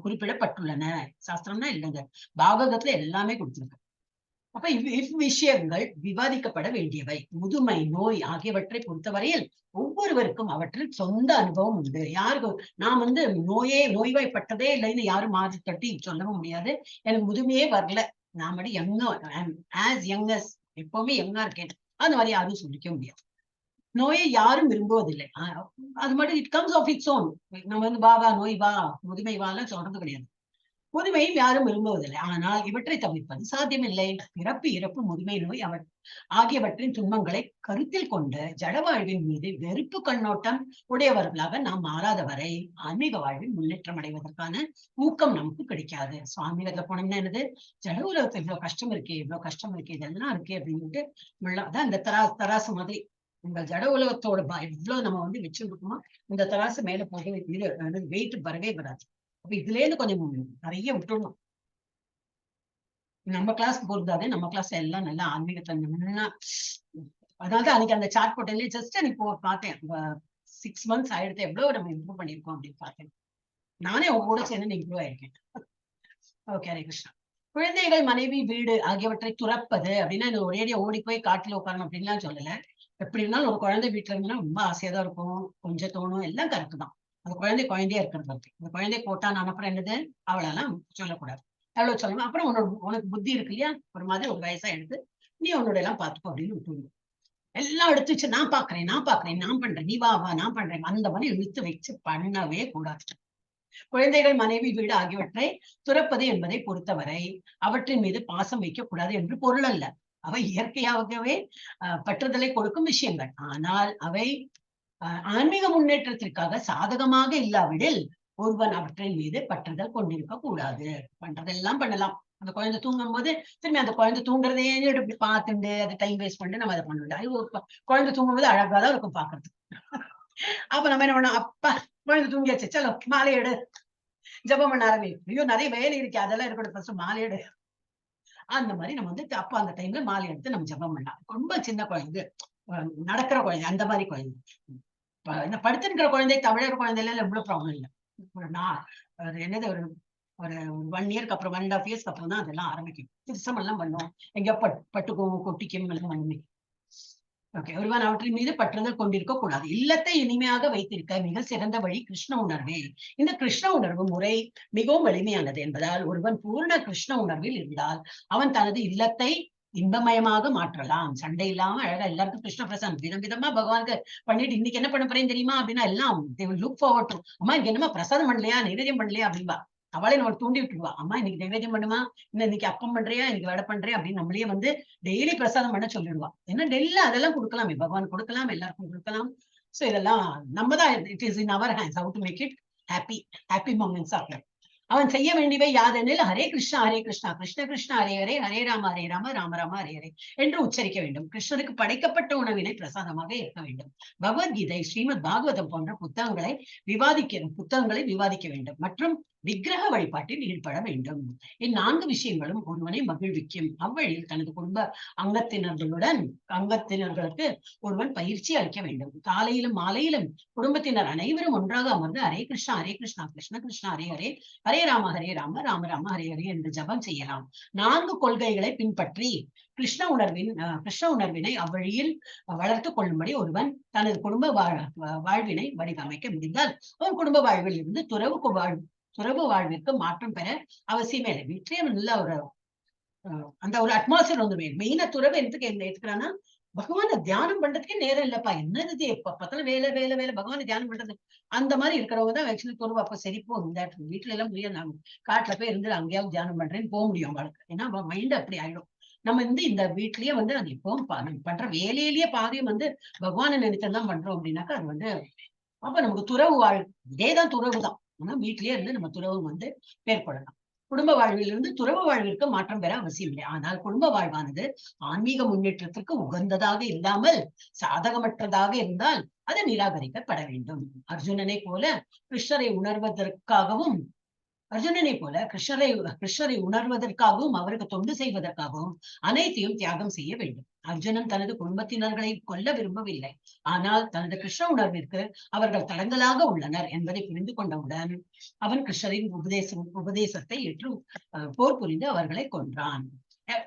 குறிப்பிடப்பட்டுள்ளன. சாஸ்திரம்னா இல்லைங்க, பாகவதத்துல எல்லாமே கொடுத்திருக்கு. அப்ப விஷயங்கள் விவாதிக்கப்பட வேண்டியவை. முதுமை, நோய் ஆகியவற்றை பொறுத்தவரையில் ஒவ்வொருவருக்கும் அவற்றில் சொந்த அனுபவம் உண்டு. யாருக்கும் நான் வந்து நோய்வாய்ப்பட்டதே இல்லைன்னு யாரும் மாறி தட்டி சொல்லவும் முடியாது. எனக்கு முதுமையே வரல, நான் மட்டும் எப்பவுமே யங்கா இருக்கேன் அந்த மாதிரி யாரும் சொல்லிக்க முடியாது. நோயை யாரும் விரும்புவதில்லை. அது மட்டும் it comes of its own. நம்ம வந்து பாபா நோய் வா, முதுமை வாலாம் சொல்றது கிடையாது. முதுமையும் யாரும் விரும்புவதில்லை. ஆனால் இவற்றை தவிர்ப்பது சாத்தியமில்லை. பிறப்பு, இறப்பு, முதுமை, நோய் ஆகியவற்றின் துன்பங்களை கருத்தில் கொண்டு ஜட வாழ்வின் மீது வெறுப்பு கண்ணோட்டம் உடையவர்களாக நாம் மாறாத வரை ஆன்மீக வாழ்வில் முன்னேற்றம் அடைவதற்கான ஊக்கம் நமக்கு கிடைக்காது. சுவாமிகத்துல போனோம்னா என்னது, ஜட உலகத்துல இவ்வளவு கஷ்டம் இருக்கே, இதெல்லாம் இருக்கே அப்படின்ட்டு அதான் இந்த தராசு மாதிரி உங்கள் ஜட உலகத்தோட இவ்வளவு நம்ம வந்து வச்சிருக்கோமா, இந்த தராசு மேல போக வெயிட் வரவே வராது. அப்ப இதுல இருந்து கொஞ்சம் நிறைய விட்டுடணும். நம்ம கிளாஸ் பொறுத்தாது, நம்ம கிளாஸ் எல்லாம் நல்லா ஆன்மீகத்தை நல்லா. அதாவது அன்னைக்கு அந்த சாட் போட்டே ஜஸ்ட் அன்னைக்கு பார்த்தேன். 6 months ஆயிடுத்து, எவ்வளவு நம்ம இம்ப்ரூவ் பண்ணிருக்கோம் அப்படின்னு பார்த்தேன். நானே உங்க கூட சேர்ந்து இம்ப்ரூவ் ஆயிருக்கேன். ஓகே, ஹரே கிருஷ்ணா. குழந்தைகள், மனைவி, வீடு ஆகியவற்றை துறப்பது அப்படின்னா இந்த ஒரேடியா ஓடி போய் காட்டுல உட்காரணும் அப்படின்லாம் சொல்லல. எப்படி இருந்தாலும் ஒரு குழந்தை வீட்டுல இருந்தா ரொம்ப ஆசையா தான் இருக்கும், கொஞ்சம் தோணும், எல்லாம் கரெக்ட் தான். அந்த குழந்தையா இருக்கிறது பத்தி அந்த குழந்தை போட்டான் அனுப்புற என்னது அவளெல்லாம் சொல்லக்கூடாது. எவ்வளவு சொல்லணும். அப்புறம் உனக்கு புத்தி இருக்கு இல்லையா, ஒரு மாதிரி ஒரு வயசா எடுத்து நீ உன்னோட எல்லாம் பாத்துக்கோ அப்படின்னு விட்டுருங்க. எல்லாம் எடுத்து வச்சு நான் பாக்குறேன் நான் பண்றேன், நீ வா நான் பண்றேன், அந்த மாதிரி இழுத்து வச்சு பண்ணவே கூடாது. குழந்தைகள், மனைவி, வீடு ஆகியவற்றை துறப்பது என்பதை பொறுத்தவரை அவற்றின் மீது பாசம் வைக்கக்கூடாது என்று பொருள் அல்ல. அவை இயற்கையாகவே பற்றுதலை கொடுக்கும் விஷயங்கள். ஆனால் அவை ஆன்மீக முன்னேற்றத்திற்காக சாதகமாக இல்லாவிடில் ஒருவன் அவற்றின் மீது பற்றுதல் கொண்டிருக்க கூடாது. பண்றதெல்லாம் பண்ணலாம். அந்த குழந்தை தூங்கும் போது திரும்பி அந்த குழந்தை தூங்குறதே இப்படி பார்த்துட்டு அதை டைம் வேஸ்ட் பண்ணிட்டு நம்ம அதை பண்ணிவிட்டோம். குழந்தை தூங்கும் போது அழகாதான் இருக்கும் பாக்குறது. அப்ப நம்ம என்ன பண்ணோம், அப்பா குழந்தை தூங்கியாச்சு, சலோ மாலை எடு, ஜபம் பண்ண ஆரம்பி. ஐயோ நிறைய வேலை இருக்கு, அதெல்லாம் இருக்கட்டும், ஃபர்ஸ்ட் மாலை எடு. அந்த மாதிரி நம்ம வந்து அப்ப அந்த டைம்ல மாலை எடுத்து நம்ம ஜபம் பண்ணலாம். ரொம்ப சின்ன குழந்தை, நடக்கிற குழந்தை, அந்த மாதிரி குழந்தை. இந்த படுத்துக்கிற குழந்தை, தமிழர் குழந்தைல எவ்வளவு ப்ராப்ளம் இல்லை. என்னது ஒரு 1 இயர்க்கு அப்புறம் 1.5 இயர்ஸ்க்கு அப்புறம் தான் அதெல்லாம் ஆரம்பிக்கும். திருசம் எல்லாம் பண்ணுவோம், எங்கேயோ பட்டுக்கும் கொட்டிக்கும் எல்லாம் பண்ணுமே. ஓகே, ஒருவன் அவற்றின் மீது பற்றுதல் கொண்டிருக்க கூடாது. இல்லத்தை இனிமையாக வைத்திருக்க மிக சிறந்த வழி கிருஷ்ண உணர்வே. இந்த கிருஷ்ண உணர்வு முறை மிகவும் எளிமையானது என்பதால் ஒருவன் பூர்ண கிருஷ்ண உணர்வில் இருந்தால் அவன் தனது இல்லத்தை இன்பமயமாக மாற்றலாம். சண்டை இல்லாம அழகா எல்லாருக்கும் கிருஷ்ண பிரசாதம் விதமா பகவானுக்கு பண்ணிட்டு இன்னைக்கு என்ன பண்ண போறேன்னு தெரியுமா அப்படின்னா எல்லாம் லுக் ஃபார்வர்ட் டு, அம்மா இங்க என்னமா பிரசாதம் பண்ணலையா, நைவேத்தியம் பண்ணலையா அப்படின்பா. அவளே நம்ம தூண்டி விட்டுருவா, அம்மா இன்னைக்கு நைவேத்தியம் பண்ணுமா, இன்னைக்கு அப்பம் பண்றியா, இன்னைக்கு வடை பண்றியா அப்படின்னு நம்மளே வந்து டெய்லி பிரசாதம் பண்ண சொல்லிடுவா. ஏன்னா டெய்லி அதெல்லாம் கொடுக்கலாமே, பகவான் கொடுக்கலாம், எல்லாருக்கும் கொடுக்கலாம். சோ இதெல்லாம் நம்ம தான், it is in our hands, how to make it happy moments of life. அவன் செய்ய வேண்டியவை யாதெனில் ஹரே கிருஷ்ணா கிருஷ்ண கிருஷ்ணா ஹரே ஹரே, ஹரே ராம ராம ராம ஹரே ஹரே என்று உச்சரிக்க வேண்டும். கிருஷ்ணருக்கு படைக்கப்பட்ட உணவினை பிரசாதமாக இருக்க வேண்டும். பகவத்கீதை, ஸ்ரீமத் பாகவதம் போன்ற புத்தகங்களை விவாதிக்க வேண்டும் மற்றும் விக்கிரக வழிபாட்டில் ஈடுபட வேண்டும். இந்நான்கு விஷயங்களும் ஒருவனை மகிழ்விக்கும். அவ்வழியில் தனது குடும்ப அங்கத்தினர்களுக்கு ஒருவன் பயிற்சி அளிக்க வேண்டும். காலையிலும் மாலையிலும் குடும்பத்தினர் அனைவரும் ஒன்றாக அமர்ந்து ஹரே கிருஷ்ணா கிருஷ்ண கிருஷ்ணா ஹரே ஹரே, ஹரே ராம ராம ராம ஹரே ஹரே என்று ஜபம் செய்யலாம். 4 கொள்கைகளை பின்பற்றி கிருஷ்ண உணர்வினை அவ்வழியில் வளர்த்துக் கொள்ளும்படி ஒருவன் தனது குடும்ப வாழ்வினை வடிவமைக்க முடிந்தால் அவன் குடும்ப வாழ்வில் இருந்து துறவு வாழ்விற்கு மாற்றம் பெற அவசியமே இல்லை. வீட்டிலே நல்ல ஒரு அந்த ஒரு அட்மாஸ்பியர் வந்து மெயினா துறவு எதுக்கு எடுத்துக்கிறான்னா, பகவான தியானம் பண்றதுக்கே நேரம் இல்லப்பா, என்னது எப்ப பார்த்தாலும் வேலை பகவான தியானம் பண்றது அந்த மாதிரி இருக்கிறவங்க தான் ஆக்சுவலி துறவு. அப்ப சரி போ, இந்த வீட்டுல எல்லாம் முடியாது, நான் காட்டுல போய் இருந்து அங்கேயாவது தியானம் பண்றேன்னு போக முடியும் அவங்களுக்கு. ஏன்னா மைண்ட் அப்படி ஆயிடும். நம்ம இந்த வீட்லயே வந்து அது எப்பவும் பண்ற வேலையிலேயே பாதியம் வந்து பகவானை நினைச்சதான் பண்றோம் அப்படின்னாக்கா அது வந்து அப்ப நமக்கு துறவு இதேதான் துறவு தான். ஆனா வீட்டிலேயே இருந்து நம்ம துறவு வந்து மேற்கொள்ளலாம். குடும்ப வாழ்விலிருந்து துறவு வாழ்விற்கு மாற்றம் பெற அவசியம் இல்லை. ஆனால் குடும்ப வாழ்வானது ஆன்மீக முன்னேற்றத்திற்கு உகந்ததாக இல்லாமல் சாதகமற்றதாக இருந்தால் அது நிராகரிக்கப்பட வேண்டும். அர்ஜுனனை போல கிருஷ்ணரை உணர்வதற்காகவும் அவருக்கு தொண்டு செய்வதற்காகவும் அனைத்தையும் தியாகம் செய்ய வேண்டும். அர்ஜுனன் தனது குடும்பத்தினர்களை கொல்ல விரும்பவில்லை. ஆனால் தனது கிருஷ்ண உணர்விற்கு அவர்கள் தடங்கலாக உள்ளனர் என்பதை புரிந்து கொண்டவுடன் அவன் கிருஷ்ணரின் உபதேசத்தை ஏற்று போர் புரிந்து அவர்களை கொன்றான்.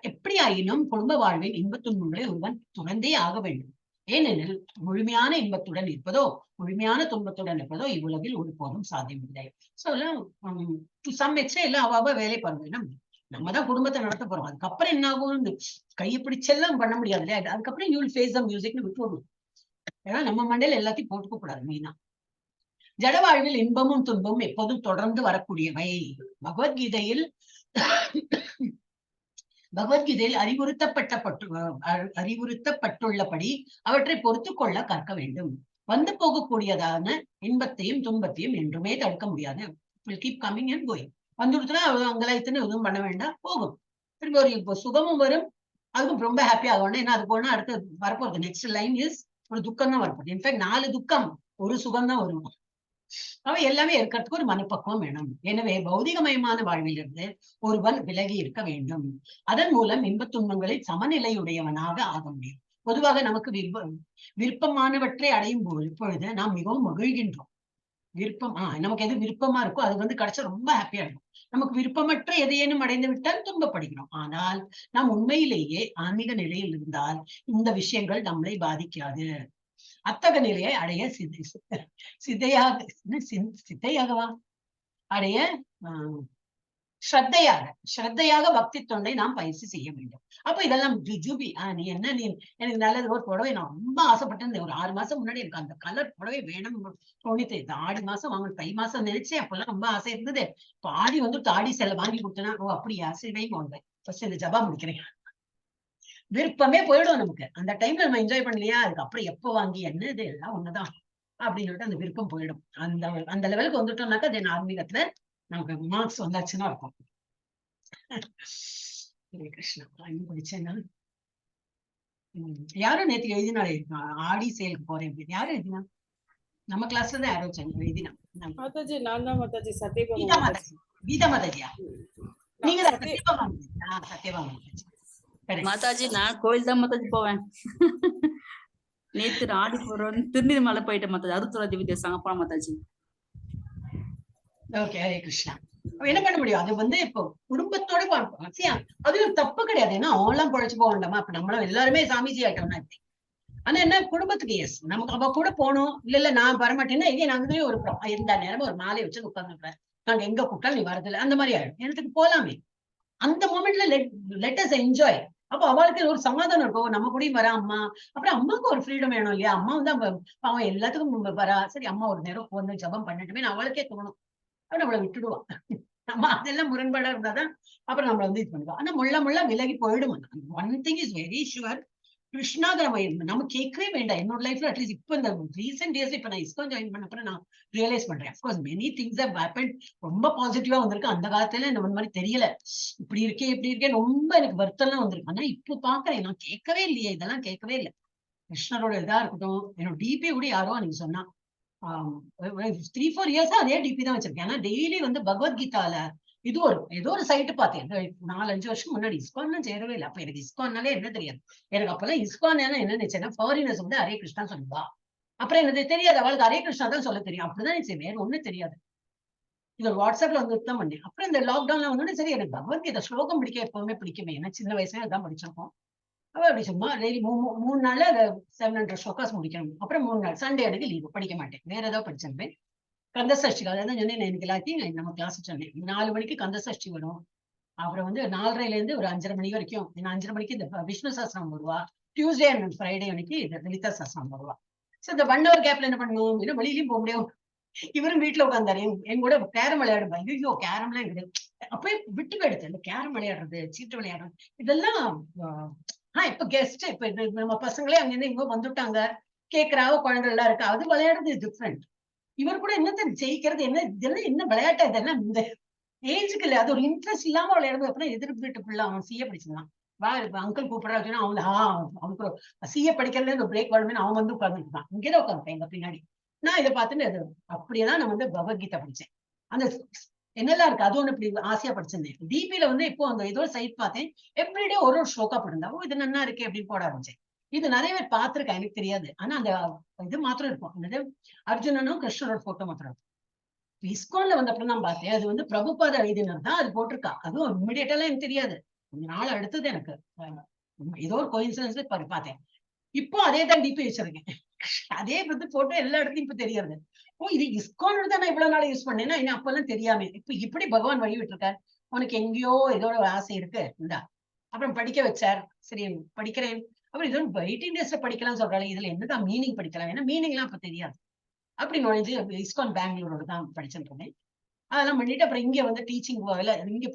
எப்படியாயினும் குடும்ப வாழ்வின் இன்பத் துன்பங்களை ஒருவன் துறந்தே ஆக வேண்டும். ஏனெனில் முழுமையான இன்பத்துடன் இருப்பதோ முழுமையான துன்பத்துடன் இருப்பதோ இவ்வுலகில் ஒருபோதும் சாத்தியமில்லை. சோ எல்லாம் அவாவ வேலை பாருங்க, நம்ம தான் குடும்பத்தை நடத்த போறோம். அதுக்கப்புறம் என்ன ஆகும், கையை பிடிச்செல்லாம் பண்ண முடியாது இல்லையா, அதுக்கப்புறம் யூ வில் ஃபேஸ் தி மியூசிக்னு விட்டுவிடும். ஏன்னா நம்ம மண்டையில எல்லாத்தையும் போட்டுக்க கூடாது. மெயினா ஜட வாழ்வில் இன்பமும் துன்பமும் எப்போதும் தொடர்ந்து வரக்கூடியவை. பகவத்கீதையில் அறிவுறுத்தப்பட்டுள்ளபடி அவற்றை பொறுத்து கொள்ள கற்க வேண்டும். வந்து போகக்கூடியதான இன்பத்தையும் துன்பத்தையும் என்றுமே தடுக்க முடியாது. வந்துடுத்துனா அங்கலாய்த்துன்னு எதுவும் பண்ண வேண்டாம், போகும். திரும்பி ஒரு சுகமும் வரும், அதுக்கும் ரொம்ப ஹாப்பி ஆகணும். ஏன்னா அது போனா அடுத்து வரப்போறது நெக்ஸ்ட் லைன் இஸ் ஒரு துக்கம் தான் வரப்போகுது. இன்ஃபேக்ட் 4 துக்கம் ஒரு சுகம் தான் வரும். அவன் எல்லாமே இருக்கிறதுக்கு ஒரு மனப்பக்குவம் வேணும். எனவே பௌதிகமயமான வாழ்விலிருந்து ஒருவன் விலகி இருக்க வேண்டும். அதன் மூலம் இன்பத் துன்பங்களில் சமநிலையுடையவனாக ஆக முடியும். பொதுவாக நமக்கு விருப்பமானவற்றை அடையும் பொழுது நாம் மிகவும் மகிழ்கின்றோம். விருப்பம் நமக்கு எது விருப்பமா இருக்கோ அது வந்து கிடைச்சா ரொம்ப ஹாப்பியா இருக்கும். நமக்கு விருப்பமற்ற எதையேனும் அடைந்து விட்டால் துன்பப்படுகிறோம். ஆனால் நாம் உண்மையிலேயே ஆன்மீக நிலையில் இருந்தால் இந்த விஷயங்கள் நம்மளை பாதிக்காது. அத்தகைய நிலையை அடைய சிதையாக சித்தையாகவா அடைய ஸ்ரத்தையாக பக்தி தொண்டை நாம் பயிற்சி செய்ய வேண்டும். அப்ப இதெல்லாம் ஜுஜுபி நீ எனக்கு நல்லது ஒரு புடவை நான் ரொம்ப ஆசைப்பட்டேன். ஒரு 6 மாசம் முன்னாடி எனக்கு அந்த கலர் புடவை வேணும் தோணித்து. ஆடி மாசம் வாங்கணும், தை மாசம் நினைச்சேன். அப்பெல்லாம் ரொம்ப ஆசை இருந்தது. இப்ப ஆடி வந்து தாடி செல்ல வாங்கி கொடுத்தேன்னா ஓ அப்படியா சரி போங்க ஃபர்ஸ்ட் இந்த ஜபா முடிக்கிறேன். விருப்பமே போயிடும் நமக்கு. அந்த டைம்ல நம்ம என்ஜாய் பண்ணலையா, அதுக்கப்புறம் எப்ப வாங்கி என்ன இது எல்லாம் ஒண்ணுதான் அப்படின்னு சொல்லிட்டு அந்த விருப்பம் போயிடும். அந்த லெவலுக்கு வந்துட்டோம்னாக்கா அது ஆன்மீகத்துல நமக்கு மார்க்ஸ் வந்தாச்சுன்னா இருக்கும். ஹரே கிருஷ்ணா. படிச்சேன்னா யாரும் நேற்று எழுதினாலே ஆடி சேலுக்கு போறேன் அப்படின்னு யாரும் எழுதினா? நம்ம கிளாஸ்ல தான் யாரோ எழுதினா. மாதாஜி நான் தான் மாதாஜி. சத்யபாமா கீதா மாதாஜி. கீதா மாதாஜியா? நீங்க தான் சத்யபாமா மாதாஜி. சத்யபாமா மாதாஜி. மாதாஜி நான் கோயில் தான் மாதாஜி போவேன். நேத்து ஆடி போறோம் திருநீர் மலை போயிட்டேன் மாதாஜி. அறுபத்தோரா திவ்ய சங்கப்பா மாதாஜி. ஓகே ஹரே கிருஷ்ணா. என்ன பண்ண முடியும்? அது வந்து இப்போ குடும்பத்தோட பார்ப்போம். அது தப்பு கிடையாது. ஏன்னா அவங்களாம் பொழைச்சு போக வேண்டாமா? அப்ப நம்மளும் எல்லாருமே சாமிஜி ஆயிட்டோம்னா எப்படி? ஆனா என்ன குடும்பத்துக்கு எஸ் நமக்கு அவ கூட போகணும். இல்ல நான் வரமாட்டேன்னா இதே நாங்களே ஒரு எந்த நேரம் ஒரு மாலை வச்சு உட்கார்ந்துருப்பேன். நாங்க எங்க கூப்பிட்டாலும் நீ வரதில்லை அந்த மாதிரி ஆயிடும். எனக்கு போலாமே அந்த மொமெண்ட்ல லெட் அஸ் என்ஜாய். அப்ப அவளுக்கு ஒரு சமாதானம் இருக்கும். நம்ம கூடயும் வரா அம்மா. அப்புறம் அம்மாவுக்கு ஒரு ஃப்ரீடம் வேணும் இல்லையா? அம்மா வந்து அவன் எல்லாத்துக்கும் வரா. சரி அம்மா ஒரு நேரம் வந்து ஜபம் பண்ணட்டுமே அவளுக்கே தோணும். அப்ப நம்மளை விட்டுடுவான். நம்ம அதெல்லாம் முரண்பாடா இருந்தாதான் அப்புறம் நம்மள வந்து இது பண்ணுவோம். ஆனா முள்ள விலகி போயிடும். One thing is very sure. கிருஷ்ணாத நம்ம கேட்கவே வேண்டாம். என்னோட லைஃப்ல அட்லீஸ்ட் இப்ப இந்த ரீசெண்ட் டேஸ் இப்ப நான் இஸ்கான் ஜாயின் பண்ண அப்புறம் நான் ரியலைஸ் பண்றேன். Of course many things have happened. ரொம்ப பாசிட்டிவா வந்திருக்கு. அந்த காலத்துல இந்த மாதிரி தெரியல. இப்படி இருக்கே ரொம்ப எனக்கு வருத்தம்லாம் வந்திருக்கு. ஆனா இப்போ பாக்குறேன் நான் கேட்கவே இல்லையே, இதெல்லாம் கேட்கவே இல்லை. கிருஷ்ணரோட இதா இருக்கட்டும். என்னோட டிபி கூட யாரோ நீங்க சொன்னா 3-4 இயர்ஸா அதே டிபி தான் வச்சிருக்கேன். ஆனா டெய்லி வந்து பகவத்கீதால இது ஏதோ ஒரு சைட்டு பார்த்தேன். 4-5 வருஷம் முன்னாடி. இஸ்கான்லாம் சேரவே இல்லை. அப்ப எனக்கு இஸ்கான்னாலே என்ன தெரியாது. எனக்கு அப்பெல்லாம் இஸ்கான் என்ன நினைச்சேன்னா ஃபாரினர்ஸ் வந்து ஹரே கிருஷ்ணா சொல்லுவா. அப்புறம் எனக்கு தெரியாது அவளுக்கு ஹரே கிருஷ்ணா தான் சொல்ல தெரியும். அப்படிதான் சரி வேற ஒண்ணும் தெரியாது. இது வாட்ஸ்அப்ல வந்து தான் பண்ணேன். அப்புறம் இந்த லாக்டவுன்ல வந்து சரி எனக்கு பகவத்கீதை ஸ்லோகம் பிடிக்க எப்பவுமே பிடிக்குமே. ஏன்னா சின்ன வயசுல அதான் படிச்சிருக்கோம். அப்படி சும்மா டெய்லி 3 நாள்ல 700 ஸ்லோகாஸ் முடிக்கணும். அப்புறம் 3 நாள் சண்டே அன்னைக்கு லீவு படிக்க மாட்டேன். வேற ஏதாவது படிச்சிருப்பேன். கந்த சஷ்டி அதான் சொன்னேன். எனக்கு எல்லாத்தையும் நம்ம கிளாஸ் சொன்னேன். 4 மணிக்கு கந்த சஷ்டி வரும். அப்புறம் வந்து 4:30ல இருந்து ஒரு 5:30 மணி வரைக்கும் 5:30 மணிக்கு இந்த விஷ்ணு சாஸ்திரம் வருவா. டியூஸ்டே அண்ட் ஃப்ரைடே அன்னைக்கு இந்த லலிதா சாஸ்திரம் வருவா. சோ இந்த 1 hour கேப்ல என்ன பண்ணுவோம்? இன்னும் வெளியிலயும் போக முடியும். இவரும் வீட்டுல உட்காந்தாரு. என் கூட கேரம் விளையாடுவா. ஐயோ கேரம்லாம் இருக்குது. அப்பயே விட்டு போயிடுச்சு. இந்த கேரம் விளையாடுறது, சீட்டு விளையாடுறது இதெல்லாம் இப்ப கெஸ்ட் இப்ப நம்ம பசங்களே அங்கிருந்து இங்க வந்துட்டாங்க. கேக்குறாவோ குழந்தை எல்லாம் இருக்கு. அது விளையாடுறது டிஃப்ரெண்ட். இவர் கூட என்னத்த ஜெயிக்கிறது என்ன இதெல்லாம் என்ன விளையாட்டா இதெல்லாம் இந்த ஏஜுக்கு இல்ல. அது ஒரு இன்ட்ரெஸ்ட் இல்லாம விளையாடுறது. அப்படின்னா எதிர்ப்பு வீட்டு பிள்ளை அவன் சிஏ படிச்சிருந்தான். வா அங்கிள் கூப்பிடுறா அப்படின்னா அவனுக்கு சிஏ படிக்கிறதுல இந்த பிரேக் வரும்னு அவன் வந்து உட்கார்ந்துருக்கான். இங்கேதான் உட்காந்துட்டேன் எங்க பின்னாடி. நான் இதை பார்த்துட்டு அப்படியேதான் நான் வந்து பகவத்கீதை படிச்சேன். அந்த என்னெல்லாம் இருக்கு அது ஒண்ணு இப்படி ஆசையா படிச்சிருந்தேன். டிபில வந்து இப்போ அந்த ஏதோ சைட் பார்த்தேன். எவ்ரிடே ஒரு ஸ்லோகா போட்டிருந்தா இது நல்லா இருக்கே அப்படின்னு போட ஆரம்பிச்சேன். இது நிறைய பேர் பார்த்திருக்கேன். எனக்கு தெரியாது. ஆனா அந்த இது மாத்திரம் இருக்கும். என்னது அர்ஜுனனும் கிருஷ்ணரோட போட்டோ மாத்திரம் இருக்கும். இஸ்கான்ல வந்த அப்புறம் தான் பார்த்தேன். அது வந்து பிரபுபாத எழுதினர் தான் அது போட்டிருக்கா. அதுவும் இம்மிடியேட்டெல்லாம் எனக்கு தெரியாது. கொஞ்ச நாள் அடுத்தது எனக்கு ஏதோ ஒரு கோயின்சிடன்ஸ்ல பார்த்தேன். இப்போ அதே தான் டிபி வச்சிருக்கேன். அதே வந்து போட்டோ எல்லா இடத்துலயும் இப்ப தெரியாது. ஓ இது இஸ்கானோட தான் நான் இவ்வளவு நாள் யூஸ் பண்ணேன்னா என்ன அப்பெல்லாம் தெரியாம இப்ப இப்படி பகவான் வழி விட்டுருக்காரு. உனக்கு எங்கேயோ ஏதோ ஒரு ஆசை இருக்கு இந்தா. அப்புறம் படிக்க வச்சார். சரி படிக்கிறேன். அப்புறம் இது 18 டேஸ்ல படிக்கலாம் சொல்றாங்க. இதுல என்னதான் மீனிங் படிக்கலாம். ஏன்னா மீனிங் எல்லாம் அப்ப தெரியாது. அப்படி நுழைஞ்சு இஸ்கான் பெங்களூரோட தான் படிச்சுட்டு இருந்தேன். அதெல்லாம் பண்ணிட்டு அப்புறம் இங்க வந்து டீச்சிங் இங்க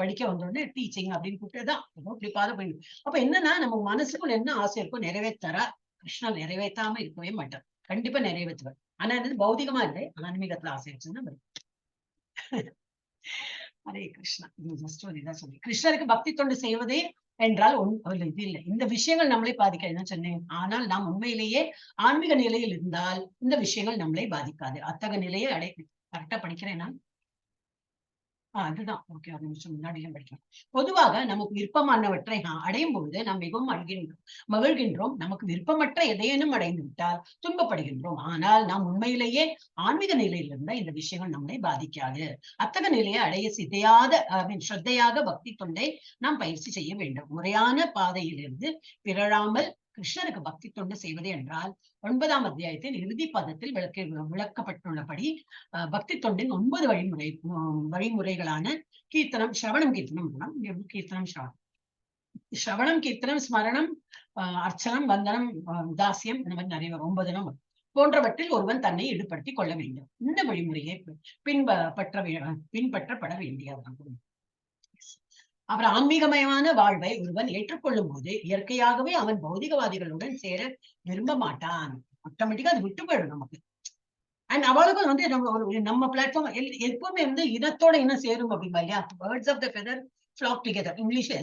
படிக்க வந்தோடனே டீச்சிங் அப்படின்னு கூப்பிட்டுதான் இப்படி பாதை போயிடும். அப்ப என்னன்னா நம்ம மனசுக்குள்ள என்ன ஆசை இருக்கோ நிறைவேற்றரா கிருஷ்ணா நிறைவேற்றாம இருக்கவே மாட்டார். கண்டிப்பா நிறைவேற்றுவார். ஆனா என்னது பௌதிகமா இல்லை. ஆன்மீகத்துல ஆசை வச்சுன்னா ஹரே கிருஷ்ணா. ஜஸ்ட் ஒரு இதான் சொல்லி கிருஷ்ணருக்கு பக்தி தொண்டு செய்வதே என்றால் இது இல்லை. இந்த விஷயங்கள் நம்மளை பாதிக்காதுன்னு சொன்னேன். ஆனால் நாம் உண்மையிலேயே ஆன்மீக நிலையில் இருந்தால் இந்த விஷயங்கள் நம்மளை பாதிக்காது. அத்தகைய நிலையை கரெக்டா படிக்கிறேன் நான். அதுதான் ஓகே. ஒரு நிமிஷம் முன்னாடியே படிக்கலாம். பொதுவாக நமக்கு விருப்பமானவற்றை அடையும் பொழுது நாம் மிகவும் மகிழ்கின்றோம். நமக்கு விருப்பமற்ற எதையேனும் அடைந்து விட்டால் துன்பப்படுகின்றோம். ஆனால் நாம் உண்மையிலேயே ஆன்மீக நிலையில் இருந்தா இந்த விஷயங்கள் நம்மளை பாதிக்காது. அத்தகைய நிலையை அடைய ஸ்ரத்தையாக பக்தி தொண்டை நாம் பயிற்சி செய்ய வேண்டும். முறையான பாதையிலிருந்து பிறழாமல் கிருஷ்ணருக்கு பக்தி தொண்டு செய்வது என்றால் 9ஆம் அத்தியாயத்தில் இறுதி பதத்தில் விளக்கப்பட்டுள்ளபடி பக்தி தொண்டின் 9 வழிமுறைகளான கீர்த்தனம், சிரவணம், கீர்த்தனம், சிரவணம், கீர்த்தனம், ஸ்மரணம், அர்ச்சனம், வந்தனம், தாசியம், இந்த மாதிரி நிறைய 9 போன்றவற்றில் ஒருவன் தன்னை ஈடுபடுத்திக் கொள்ள வேண்டும். இந்த வழிமுறையை பின்பற்றப்பட வேண்டியதாகும். அப்புறம் ஆன்மீகமயமான வாழ்வை ஒருவன் ஏற்றுக்கொள்ளும் போது இயற்கையாகவே அவன் பௌதிகவாதிகளுடன் சேர விரும்ப மாட்டான். ஆட்டோமேட்டிக்கா அது விட்டு போயிடும் நமக்கு. அண்ட் அவளுக்கும் வந்து நம்ம பிளாட்ஃபார்ம் எப்பவுமே வந்து இனத்தோட இனம் சேரும் அப்படின்பா இல்லையா? Birds of the feather flock together. இங்கிலீஷ்ல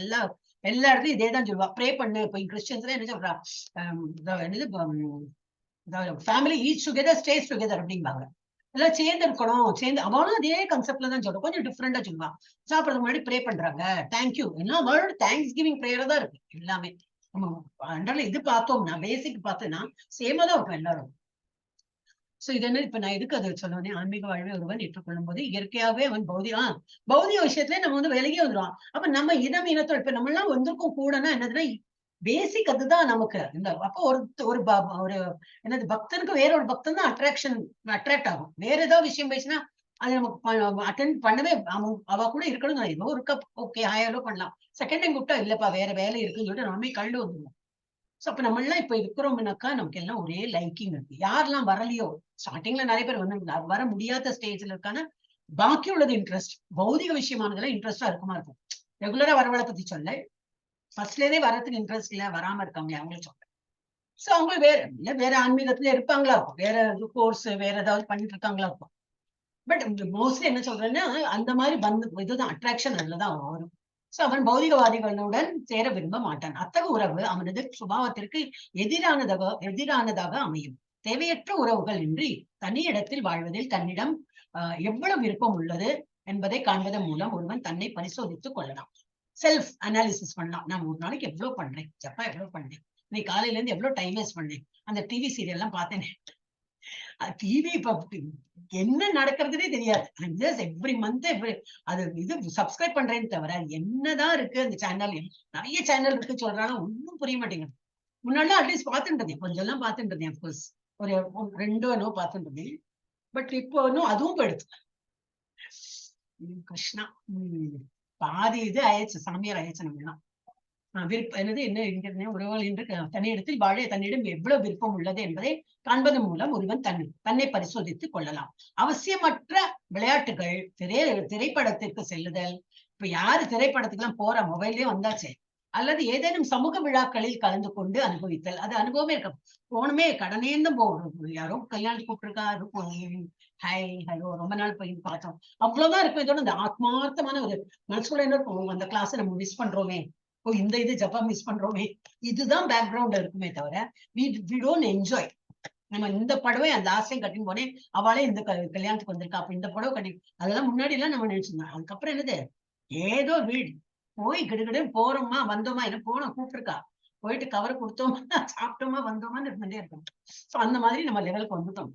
எல்லா இடத்துலயும் இதேதான் சொல்லுவா. ப்ரே பண்ணு. இப்போ கிறிஸ்டியன்ஸ்ல என்ன சொல்றா? Family each together stay together அப்படிம்பாங்க. எல்லாம் சேர்ந்து இருக்கணும். அவனும் அதே கான்செப்ட்ல தான் சொல்றோம். கொஞ்சம் டிஃப்ரெண்டா சொல்லுவா. சாப்பிடறதுக்கு முன்னாடி ப்ரே பண்றாங்க. தேங்க்யூ. எல்லாம் அவளோட தேங்க்ஸ் கிவிங் ப்ரேயரா தான் இருக்கு எல்லாமே. நம்ம அண்டர்ல இது பார்த்தோம்னா பேசிக் பார்த்தோம்னா சேமா தான் இருக்கும் எல்லாரும். சோ இது என்ன, இப்ப நான் எதுக்கு அதை சொன்னேன்? ஆன்மீக வாழ்வை ஒருவன் ஏற்றுக்கொள்ளும் போது இயற்கையாவே அவன் பௌதிக விஷயத்துல நம்ம வந்து விலகி வந்துடுவான். அப்ப நம்ம இனத்தோட இப்ப நம்ம எல்லாம் வந்திருக்கோம் கூடனா என்னதுன்னா பேசிக் அதுதான் நமக்கு. இந்த அப்போ ஒரு என்னது பக்தனுக்கு வேற ஒரு பக்தன் தான் அட்ராக்ட் ஆகும். வேற ஏதாவது விஷயம் பேசினா அது நமக்கு அட்டென்ட் பண்ணவே அவ கூட இருக்கணும். ஏதோ ஒரு கப் ஓகே ஹாயாலோ பண்ணலாம். செகண்ட் டைம் கூப்பிட்டா இல்லப்பா வேற வேலை இருக்குன்னு சொல்லிட்டு நம்ம கண்டு வந்துடுவோம். சோ அப்ப நம்ம எல்லாம் இப்ப இருக்கிறோம்னாக்கா நமக்கு எல்லாம் ஒரே லைக்கிங் இருக்கு. யாரெல்லாம் வரலையோ ஸ்டார்டிங்ல நிறைய பேர் வந்து வர முடியாத ஸ்டேஜ்ல இருக்கான பாக்கி உள்ளது இன்ட்ரெஸ்ட் பௌதிக விஷயமானதுல இன்ட்ரெஸ்டா இருக்குமா இருக்கும். ரெகுலரா வரவளை பத்தி சொல்ல ஃபர்ஸ்ட்ல இருந்தே வரதுக்கு இன்ட்ரெஸ்ட் இல்ல வராம இருக்காங்க அவங்களும் சொல்றேன். சோ அவங்க வேற ஆன்மீகத்துல இருப்பாங்களா இருக்கும். வேற கோர்ஸ் வேற ஏதாவது பண்ணிட்டு இருக்காங்களா இருக்கும். பட் மோஸ்ட்லி என்ன சொல்றேன்னா அந்த மாதிரி இதுதான் அட்ராக்ஷன் அதுலதான் வரும். சோ அவன் பௌதிகவாதிகளுடன் சேர விரும்ப மாட்டான். அத்தகைய உறவு அவனது சுபாவத்திற்கு எதிரானதாக அமையும். தேவையற்ற உறவுகள் இன்றி தனி இடத்தில் வாழ்வதில் தன்னிடம் எவ்வளவு விருப்பம் உள்ளது என்பதை காண்பதன் மூலம் ஒருவன் தன்னை பரிசோதித்துக் கொள்ளலாம். செல்ஃப் அனாலிசிஸ் பண்ணலாம். நான் ஒரு நாளைக்கு எவ்வளவு பண்றேன், ஜப்பா எவ்வளவு பண்றேன், இன்னைக்கு காலையில இருந்து எவ்வளவு டைம் வேஸ்ட் பண்ணேன், அந்த டிவி சீரியல் எல்லாம் பார்த்தேனே, டிவி இப்ப என்ன நடக்கிறதுனே தெரியாது. எவ்ரி மந்த் அது இது சப்ஸ்கிரைப் பண்றேன்னு தவிர என்னதான் இருக்கு அந்த சேனல், நிறைய சேனல் இருக்கு சொல்றாலும் ஒன்னும் புரிய மாட்டேங்குது. முன்னாடி அட்லீஸ்ட் பாத்துட்டு இருந்தேன், கொஞ்சம் எல்லாம் பாத்துட்டு இருந்தேன். அப்கோர்ஸ் ஒரு 2 என்னோ பாத்துட்டு இருந்தேன். பட் இப்போ இன்னும் அதுவும் போயிடுச்சு. கிருஷ்ணா பாதி இது ஆயிடுச்சு, சாமியார் ஆயிடுச்சு. நம்ம எல்லாம் என்னது என்ன உறவுகள் என்று தன்னிடத்தில் வாழ தன்னிடம் எவ்வளவு விருப்பம் உள்ளது என்பதை காண்பதன் மூலம் ஒருவன் தன்னை பரிசோதித்துக் கொள்ளலாம். அவசியமற்ற விளையாட்டுகள், திரைப்படத்திற்கு செல்லுதல். இப்ப யாரு திரைப்படத்துக்கு எல்லாம் போற, மொபைல்லயே வந்தாச்சே. அல்லது ஏதேனும் சமூக விழாக்களில் கலந்து கொண்டு அனுபவித்தல். அது அனுபவமே இருக்க போனமே கடனேந்தும் போகணும். யாரோ கல்யாணத்துக்கு கூப்பிட்டுருக்கா, ஹாய் ஹலோ ரொம்ப நாள் போய் பார்த்தோம், அவ்வளவுதான் இருக்கும். இதோட இந்த ஆத்மார்த்தமான ஒரு மனசுக்குள்ள என்ன இருக்கும், அந்த கிளாஸ் நம்ம மிஸ் பண்றோமே, இந்த இது ஜப்பா மிஸ் பண்றோமே, இதுதான் பேக்ரவுண்ட் இருக்குமே தவிர we don't enjoy. நம்ம இந்த படவை அந்த லாஸ்ட் கட்டிங் போனேன், அவளே இந்த கல்யாணத்துக்கு வந்திருக்கா, அப்ப இந்த படவை கட்டி அதெல்லாம் முன்னாடி எல்லாம் நம்ம நினைச்சிருந்தோம். அதுக்கப்புறம் என்னது, ஏதோ வீடு போய் கிடுகிடுன்னு போறோமா வந்தோமா, என்ன போனோம் கூப்பிட்டுருக்கா, போயிட்டு கவர் கொடுத்தோமா சாப்பிட்டோமா வந்தோமான்னு இருந்துட்டே இருக்கும். சோ அந்த மாதிரி நம்ம லெவலுக்கு வந்துட்டோம்.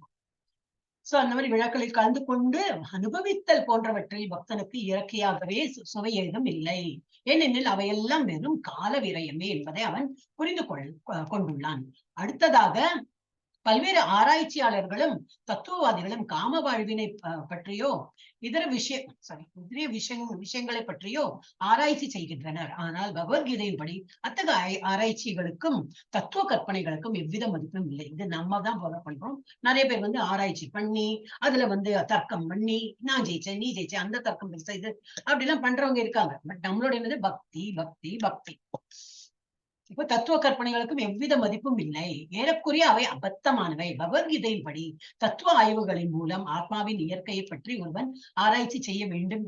சோ அந்த மாதிரி விழாக்களில் கலந்து கொண்டு அனுபவித்தல் போன்றவற்றில் பக்தனுக்கு இயற்கையாகவே சுவை ஏதும் இல்லை. ஏனெனில் அவையெல்லாம் வெறும் கால விரயமே என்பதை அவன் புரிந்து கொண்டுள்ளான். அடுத்ததாக பல்வேறு ஆராய்ச்சியாளர்களும் தத்துவவாதிகளும் காம வாழ்வினை பற்றியோ இதர விஷயங்களை பற்றியோ ஆராய்ச்சி செய்கின்றனர். ஆனால் பகவத்கீதையின்படி அத்தகைய ஆராய்ச்சிகளுக்கும் தத்துவ கற்பனைகளுக்கும் எவ்வித மதிப்பும் இல்லை. இது நம்ம தான் ஃபாலோ பண்றோம். நிறைய பேர் வந்து ஆராய்ச்சி பண்ணி அதுல வந்து தர்க்கம் பண்ணி நான் ஜெயிச்சேன் நீ ஜெயிச்சேன், அந்த தர்க்கம் பெருசா இது அப்படி எல்லாம் பண்றவங்க இருக்காங்க. பட் நம்மளோட என்னது பக்தி பக்தி பக்தி. இப்ப தத்துவ கற்பனைகளுக்கும் எவ்வித மதிப்பும் இல்லை. ஏறக்குறைய அவை அபத்தமானவை. பகவத்கீதையின்படி தத்துவ ஆய்வுகளின் மூலம் ஆத்மாவின் இயற்கையை பற்றி ஒருவன் ஆராய்ச்சி செய்ய வேண்டும்.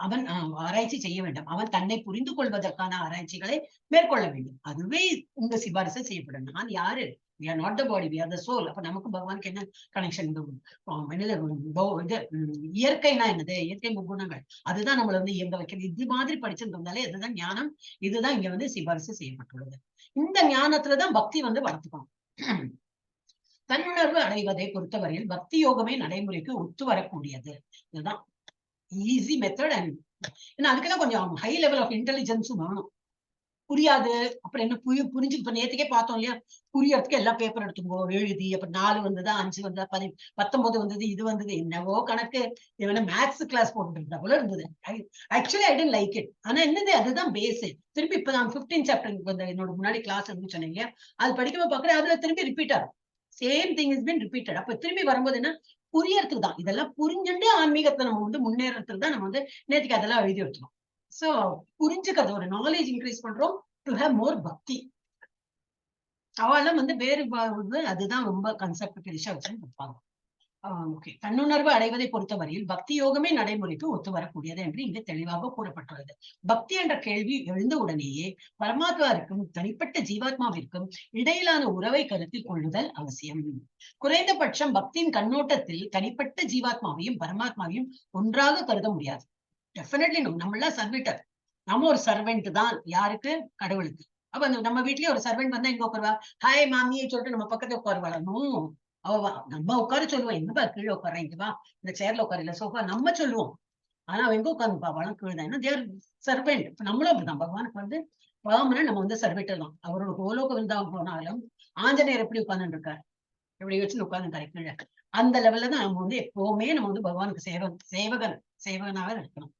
அவன் ஆராய்ச்சி செய்ய வேண்டும். அவன் தன்னை புரிந்து கொள்வதற்கான ஆராய்ச்சிகளை மேற்கொள்ள வேண்டும். அதுவே இந்த சிபாரிசு செய்யப்படும். நான் யாரு? we are not the body, we are the soul. அப்ப நமக்கு பகவானுக்கு என்ன கனெக்ஷன்? இயற்கைனா என்னது? இயற்கை முக்குணங்கள், அதுதான் நம்மள வந்து இயங்க வைக்கிறது. இது மாதிரி படிச்சிருந்தாலே இதுதான் ஞானம். இதுதான் இங்க வந்து சிபாரிசு செய்யப்பட்டுள்ளது. இந்த ஞானத்துலதான் பக்தி வந்து வளர்த்துக்கணும். தன்னுணர்வு அடைவதை பொறுத்தவரையில் பக்தி யோகமே நடைமுறைக்கு ஒத்து வரக்கூடியது. இதுதான் ஈஸி மெத்தட். அண்ட் ஏன்னா அதுக்கெல்லாம் கொஞ்சம் ஹை லெவல் ஆஃப் இன்டெலிஜென்ஸும் வேணும். புரியாது அப்புறம் என்ன புரிஞ்சு இப்ப நேற்றுக்கே பார்த்தோம் இல்லையா, புரியறதுக்கு எல்லா பேப்பர் எடுத்துக்கோ எழுதி, அப்புறம் 4 வந்ததா 5 வந்ததா 19 வந்தது, இது வந்தது, என்னவோ கணக்கு. இவன மேத்ஸ் கிளாஸ் போட்டு இருந்தா போல இருந்தது. Actually I tend like it. ஆனா என்னது, அதுதான் பேஸ். திருப்பி இப்ப நான் 15 சாப்டர் என்னோட முன்னாடி கிளாஸ் இருந்து சொன்னேன் இல்லையா, அது படிக்க பாக்குறேன், அதுல திரும்பி ரிப்பீட் ஆகும். Same thing is been repeated. அப்ப திரும்பி வரும்போது என்ன, புரியறதுக்கு தான். இதெல்லாம் புரிஞ்சுட்டு ஆன்மீகத்தை நம்ம வந்து முன்னேறதுக்கு தான் நம்ம வந்து நேற்றுக்கு அதெல்லாம் எழுதி வச்சிருக்கோம். சோ புரிஞ்சுக்கிறது, ஒரு நாலேஜ் இன்க்ரீஸ் பண்றோம் டு ஹேவ் மோர் பக்தி. அவெல்லாம் வந்து வேறு அதுதான் ரொம்ப கன்செப்ட் பெருசா வச்சு கொடுப்பாங்க. ஓகே. தன்னுணர்வு அடைவதை பொறுத்தவரையில் பக்தி யோகமே நடைமுறைக்கு ஒத்து வரக்கூடியது என்று இங்கு தெளிவாக கூறப்பட்டுள்ளது. பக்தி என்ற கேள்வி எழுந்த உடனேயே பரமாத்மாவிற்கும் தனிப்பட்ட ஜீவாத்மாவிற்கும் இடையிலான உறவை கருத்தில் கொள்ளுதல் அவசியம். குறைந்தபட்சம் பக்தியின் கண்ணோட்டத்தில் தனிப்பட்ட ஜீவாத்மாவையும் பரமாத்மாவையும் ஒன்றாக கருத முடியாது. டெஃபினெட்லி நம்ம எல்லாம் சர்வீட்டர். நம்ம ஒரு சர்வெண்ட் தான். யாருக்கு? கடவுளுக்கு. அப்ப நம்ம வீட்லயே ஒரு சர்வெண்ட் வந்தா எங்க உட்காருவா? ஹாய் மாமியை சொல்லிட்டு நம்ம பக்கத்துல உட்காருவாளணும். நம்ம உட்கார சொல்லுவோம், எங்கப்பா கீழே உட்கார, இங்க வா இந்த சேர்ல உட்கார, இல்ல சோஃபா, நம்ம சொல்லுவோம். ஆனா அவ எங்க உட்காந்துப்பா? வளம் கீழே. ஏன்னா தேர் சர்வெண்ட். இப்ப நம்மளும் அப்படிதான். பகவானுக்கு வந்து பாமன நம்ம வந்து சர்வெண்டர் தான். அவரோட கோலோக விருந்தாவன் போனாலும் ஆஞ்சநேயர் எப்படி உட்கார்ந்து இருக்காரு, எப்படி வச்சு உட்கார்ந்து கீழே. அந்த லெவல்ல தான் நம்ம வந்து எப்பவுமே நம்ம வந்து பகவானுக்கு சேவகனாக இருக்கணும்.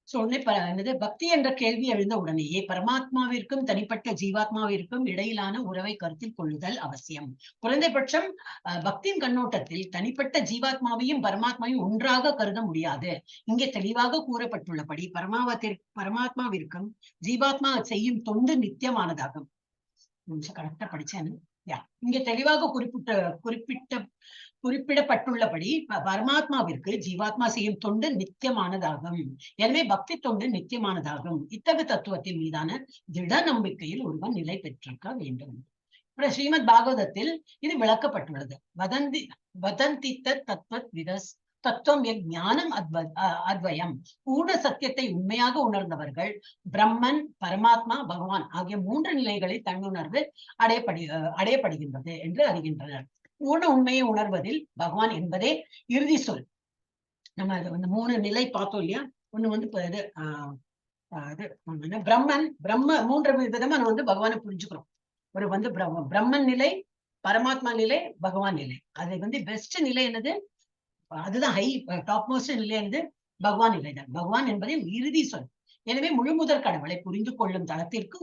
என்னது, பக்தி என்ற கேள்வி எழுந்த உடனேயே பரமாத்மாவிற்கும் தனிப்பட்ட ஜீவாத்மாவிற்கும் இடையிலான உறவை கருத்தில் கொள்ளுதல் அவசியம். குறைந்தபட்சம் பக்தியின் கண்ணோட்டத்தில் தனிப்பட்ட ஜீவாத்மாவையும் பரமாத்மாவையும் ஒன்றாக கருத முடியாது. இங்கே தெளிவாக கூறப்பட்டுள்ளபடி பரமாத்மாவிற்கும் ஜீவாத்மா செய்யும் தொண்டு நித்தியமானதாகும். கரெக்டா படிச்சேன். இங்கே தெளிவாக குறிப்பிடப்பட்டுள்ளபடி பரமாத்மாவிற்கு ஜீவாத்மா செய்யும் தொண்டு நித்தியமானதாகும். எனவே பக்தி தொண்டு நித்தியமானதாகும். இத்தகு தத்துவத்தின் மீதான திட நம்பிக்கையில் ஒருவன் நிலை பெற்றிருக்க வேண்டும். ஸ்ரீமத் பாகவதத்தில் இது விளக்கப்பட்டுள்ளது. வதந்தித்த தத்துவத் விதஸ் தத்துவம் ஞானம் அத்வயம். பூர்ண சத்தியத்தை உண்மையாக உணர்ந்தவர்கள் பிரம்மன், பரமாத்மா, பகவான் ஆகிய 3 நிலைகளில் தன்னுணர்வு அடையப்படுகின்றது என்று அறிகின்றனர். பூர்ண உண்மையை உணர்வதில் பகவான் என்பதே இறுதி சொல். நம்ம இந்த 3 நிலை பார்த்தோம் இல்லையா. ஒண்ணு வந்து பிரம்மன், 3 விதமா நம்ம வந்து பகவானை புரிஞ்சுக்கிறோம். ஒரு வந்து பிரம்மன் நிலை, பரமாத்மா நிலை, பகவான் நிலை. அது வந்து பெஸ்ட் நிலை என்னது, அதுதான் ஹை டாப் மோஸ்ட் நிலை என்னது, பகவான் நிலை தான். பகவான் என்பதே இறுதி சொல். எனவே முழுமுதற் கடவுளை புரிந்து கொள்ளும் தளத்திற்கு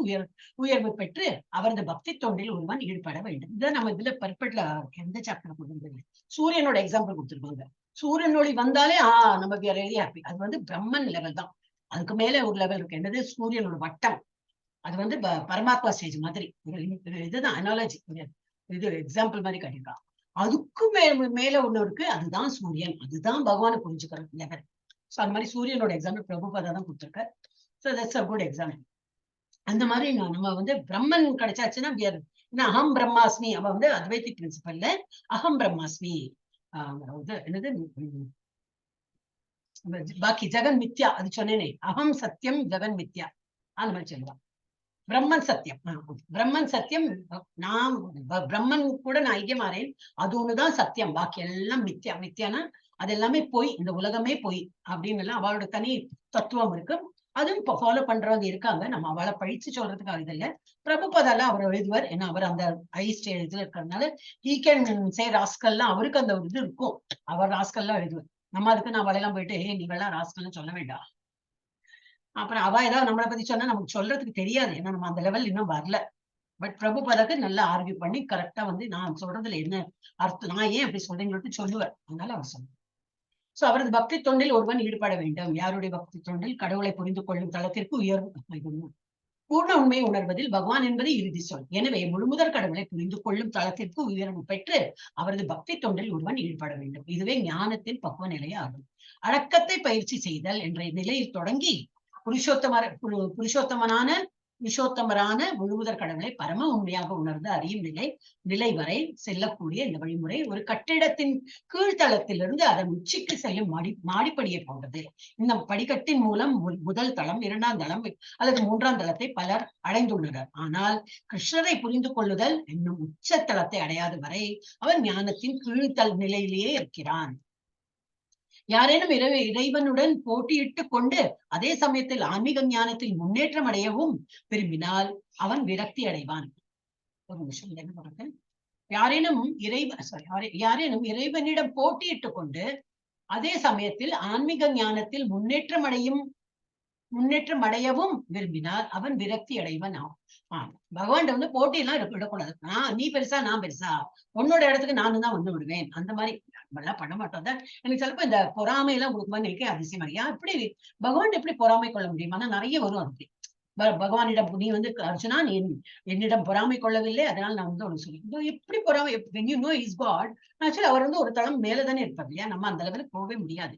உயர்வு பெற்று அவரது பக்தி தொண்டில் ஒருவன் ஈடுபட வேண்டும். இதான் நம்ம இதுல பர்ஃபெக்ட்ல எந்த சாப்டர் கொடுத்துருக்காங்க, சூரியனோட எக்ஸாம்பிள் கொடுத்துருக்காங்க. சூரியன் ஒளி வந்தாலே நம்ம வெரி ஹாப்பி. அது வந்து பிரம்மன் லெவல் தான். அதுக்கு மேல ஒரு லெவல் இருக்கு, என்னது, சூரியனோட வட்டம். அது வந்து பரமாத்மா ஸ்டேஜ் மாதிரி. இதுதான் அனாலஜி, இது எக்ஸாம்பிள் மாதிரி காட்டியிருக்கான். அதுக்கு மேல ஒண்ணு இருக்கு, அதுதான் சூரியன். அதுதான் பகவானை புரிஞ்சுக்கிற லெவல். சோ அந்த மாதிரி சூரியனோட எக்ஸாம்பிள் பிரபுபாதா தான் கொடுத்திருக்காரு. So that's a good example. அந்த மாதிரி நம்ம வந்து பிரம்மன் கிடைச்சாச்சுன்னா அகம் பிரம்மாஸ்மி. அவ வந்து அத்வைத்திக் பிரின்சிபல்ல அகம் பிரம்மாஸ்மி, என்னது பாக்கி ஜெகன் மித்யா, அது சொன்னேனே, அகம் சத்தியம் ஜெகன் மித்யா, அந்த மாதிரி சொல்லுவான். பிரம்மன் சத்தியம், பிரம்மன் சத்தியம். நான் பிரம்மன் கூட நான் ஐக்கியமாறேன், அது ஒண்ணுதான் சத்தியம், பாக்கி எல்லாம் மித்யா. மித்யானா அது எல்லாமே போய், இந்த உலகமே போய் அப்படின்னு எல்லாம் அவளோட தனி தத்துவம் இருக்கு. அதுவும் ஃபாலோ பண்றவங்க இருக்காங்க. நம்ம அவளை பழிச்சு சொல்றதுக்காக இது இல்ல. பிரபுபாதால அவர் எழுதுவார், ஏன்னா அவர் அந்த ஹை ஸ்டேஜ்ல இருக்கிறதுனால ஹீ கேன் சே ராஸ்கல்லாம். அவருக்கு அந்த இது இருக்கும், அவர் ராஸ்கல்லாம் எழுதுவார். நம்ம அதுக்கு நான் அவளையெல்லாம் போயிட்டு நீங்கெல்லாம் ராஸ்கல்னு சொல்ல வேண்டாம். அப்புறம் அவ ஏதாவது நம்மளை பத்தி சொன்னா நமக்கு சொல்றதுக்கு தெரியாது, ஏன்னா நம்ம அந்த லெவல் இன்னும் வரல. பட் பிரபுபாதாக்கு நல்லா ஆர்கியூ பண்ணி கரெக்டா வந்து நான் சொல்றதுல என்ன அர்த்தம், நான் ஏன் அப்படி சொல்றேன்னு சொல்லுவார். அதனால அவர் சொல்லுவார். சோ அவரது பக்தி தொண்டில் ஒருவன் ஈடுபட வேண்டும். யாருடைய பக்தி தொண்டில்? கடவுளை புரிந்து கொள்ளும் தளத்திற்கு உயர்வு. பூர்ண உண்மையை உணர்வதில் பகவான் என்பது இறுதி சொல். எனவே முழுமுதற் கடவுளை புரிந்து கொள்ளும் தளத்திற்கு உயர்வு பெற்று அவரது பக்தி தொண்டில் ஒருவன் ஈடுபட வேண்டும். இதுவே ஞானத்தின் பக்குவ நிலை ஆகும். அடக்கத்தை பயிற்சி செய்தல் என்ற நிலையில் தொடங்கி புருஷோத்தமரான முழுமுதற் கடவுளை பரம உண்மையாக உணர்ந்து அறியும் நிலை வரை செல்லக்கூடிய இந்த வழிமுறை ஒரு கட்டிடத்தின் கீழ்த்தளத்திலிருந்து அதன் உச்சிக்கு செல்லும் மாடிப்படியை போன்றது. இந்த படிக்கட்டின் மூலம் முதல் தளம், 2ஆம் தளம் அல்லது 3ஆம் தளத்தை பலர் அடைந்துள்ளனர். ஆனால் கிருஷ்ணரை புரிந்து கொள்ளுதல் என்னும் உச்சத்தளத்தை அடையாத வரை அவன் ஞானத்தின் கீழ்த்தல் நிலையிலேயே இருக்கிறான். யாரேனும் இறைவனுடன் போட்டியிட்டு கொண்டு அதே சமயத்தில் ஆன்மீக ஞானத்தில் முன்னேற்றம் அடையவும் விரும்பினால் அவன் விரக்தி அடைவான். ஒரு நிமிஷம் என்ன சொல்றேன். யாரேனும் இறைவனிடம் போட்டியிட்டு கொண்டு அதே சமயத்தில் ஆன்மீக ஞானத்தில் முன்னேற்றம் அடையவும் விரும்பினால் அவன் விரக்தி அடைவன் ஆகும். பகவான் வந்து போட்டியெல்லாம் விடக்கூடாது. நீ பெருசா நான் பெருசா, உன்னோட இடத்துக்கு நானும் தான் வந்து விடுவேன், அந்த மாதிரி நம்மளாம் பண்ண மாட்டோம். எனக்கு சிலப்போ இந்த பொறாமை எல்லாம் கொடுக்கும்போது எனக்கே அதிசயமா எப்படி பகவான் எப்படி பொறாமை கொள்ள முடியுமா? நிறைய வரும் அதுக்கு. பகவானிடம் நீ வந்து அர்ஜுனா, நீ என்னிடம் பொறாமை கொள்ளவில்லை, அதனால நான் வந்து உனக்கு சொல்லி எப்படி பொறாமை? when you know he is God, actually அவர் வந்து ஒரு தளம் மேலதானே இருப்பார் இல்லையா? நம்ம அந்த லெவலுக்கு போகவே முடியாது.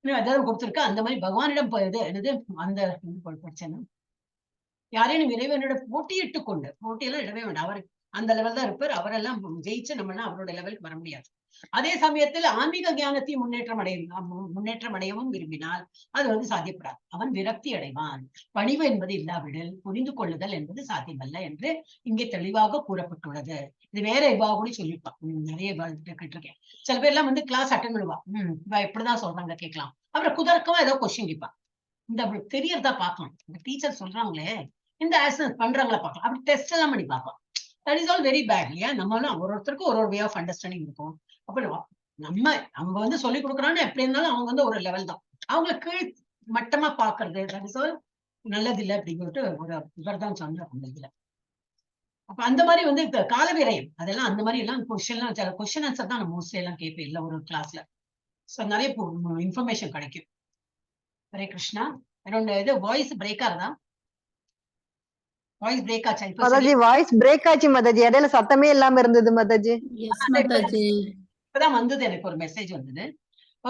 அதாவது கொடுத்திருக்க அந்த மாதிரி பகவானிடம் என்னது அந்த படிச்சேன்னா, யாரேனும் இறைவனிடம் போட்டியிட்டு கொண்டு, போட்டியெல்லாம் இடவே வேண்டாம், அவர் அந்த லெவல் தான் இருப்பார். அவரெல்லாம் ஜெயிச்சு நம்மளாம் அவரோட லெவலுக்கு வர முடியாது. அதே சமயத்தில் ஆன்மீக ஞானத்தையும் முன்னேற்றம் அடையவும் விரும்பினால் அது வந்து சாத்தியப்படாது. அவன் விரக்தி அடைவான். பணிவு என்பது இல்லாவிடில் புரிந்து கொள்ளுதல் என்பது சாத்தியமல்ல என்று இங்கே தெளிவாக கூறப்பட்டுள்ளது. இது வேற இவா கூட சொல்லியிருப்பான். நிறைய கேட்டிருக்கேன். சில பேர் எல்லாம் வந்து கிளாஸ் அட்டன் பண்ணுவா, இவ எப்படிதான் சொல்றாங்க கேட்கலாம். அப்புறம் குதர்க்கமா ஏதோ கொஸ்டின் கேட்பான். இந்த தெரியறதா பார்க்கணும். இந்த டீச்சர் சொல்றாங்களே இந்த ஆன்சர் பண்றாங்களா பார்க்கலாம். அப்படி டெஸ்ட் எல்லாம் பண்ணி பார்க்கலாம். That is all very bad இல்லையா? நம்மளும் ஒருத்தருக்கு ஒரு வே ஆஃப் அண்டர்ஸ்டாண்டிங் இருக்கும். அப்ப அவங்க வந்து சொல்லி கொடுக்குறான்னு எப்படி இருந்தாலும் அவங்க வந்து ஒரு லெவல் தான். அவங்களை கீழ் மட்டமா பாக்குறது தட் இஸ் ஆல் நல்லது இல்லை அப்படின்னு சொல்லிட்டு ஒரு இவர் தான் சொன்னார் இதுல. அப்ப அந்த மாதிரி வந்து கால விரயம் அதெல்லாம் அந்த மாதிரி எல்லாம் கொஸ்டின் ஆன்சர் தான் நான் மோஸ்ட்லி எல்லாம் கேட்பேன் இல்லை ஒரு கிளாஸ்ல. ஸோ நிறைய இன்ஃபர்மேஷன் கிடைக்கும். ஹரே கிருஷ்ணா. என்னோட இது வாய்ஸ் பிரேக் ஆகுதா? வாய்ஸ் பிரேக் ஆச்சா? மாதாஜி வாய்ஸ் பிரேக் ஆச்சு மாதாஜி, இடையில சத்தமே இல்லாம இருந்தது மாதாஜி. இப்பதான் வந்தது, எனக்கு ஒரு மெசேஜ் வந்தது.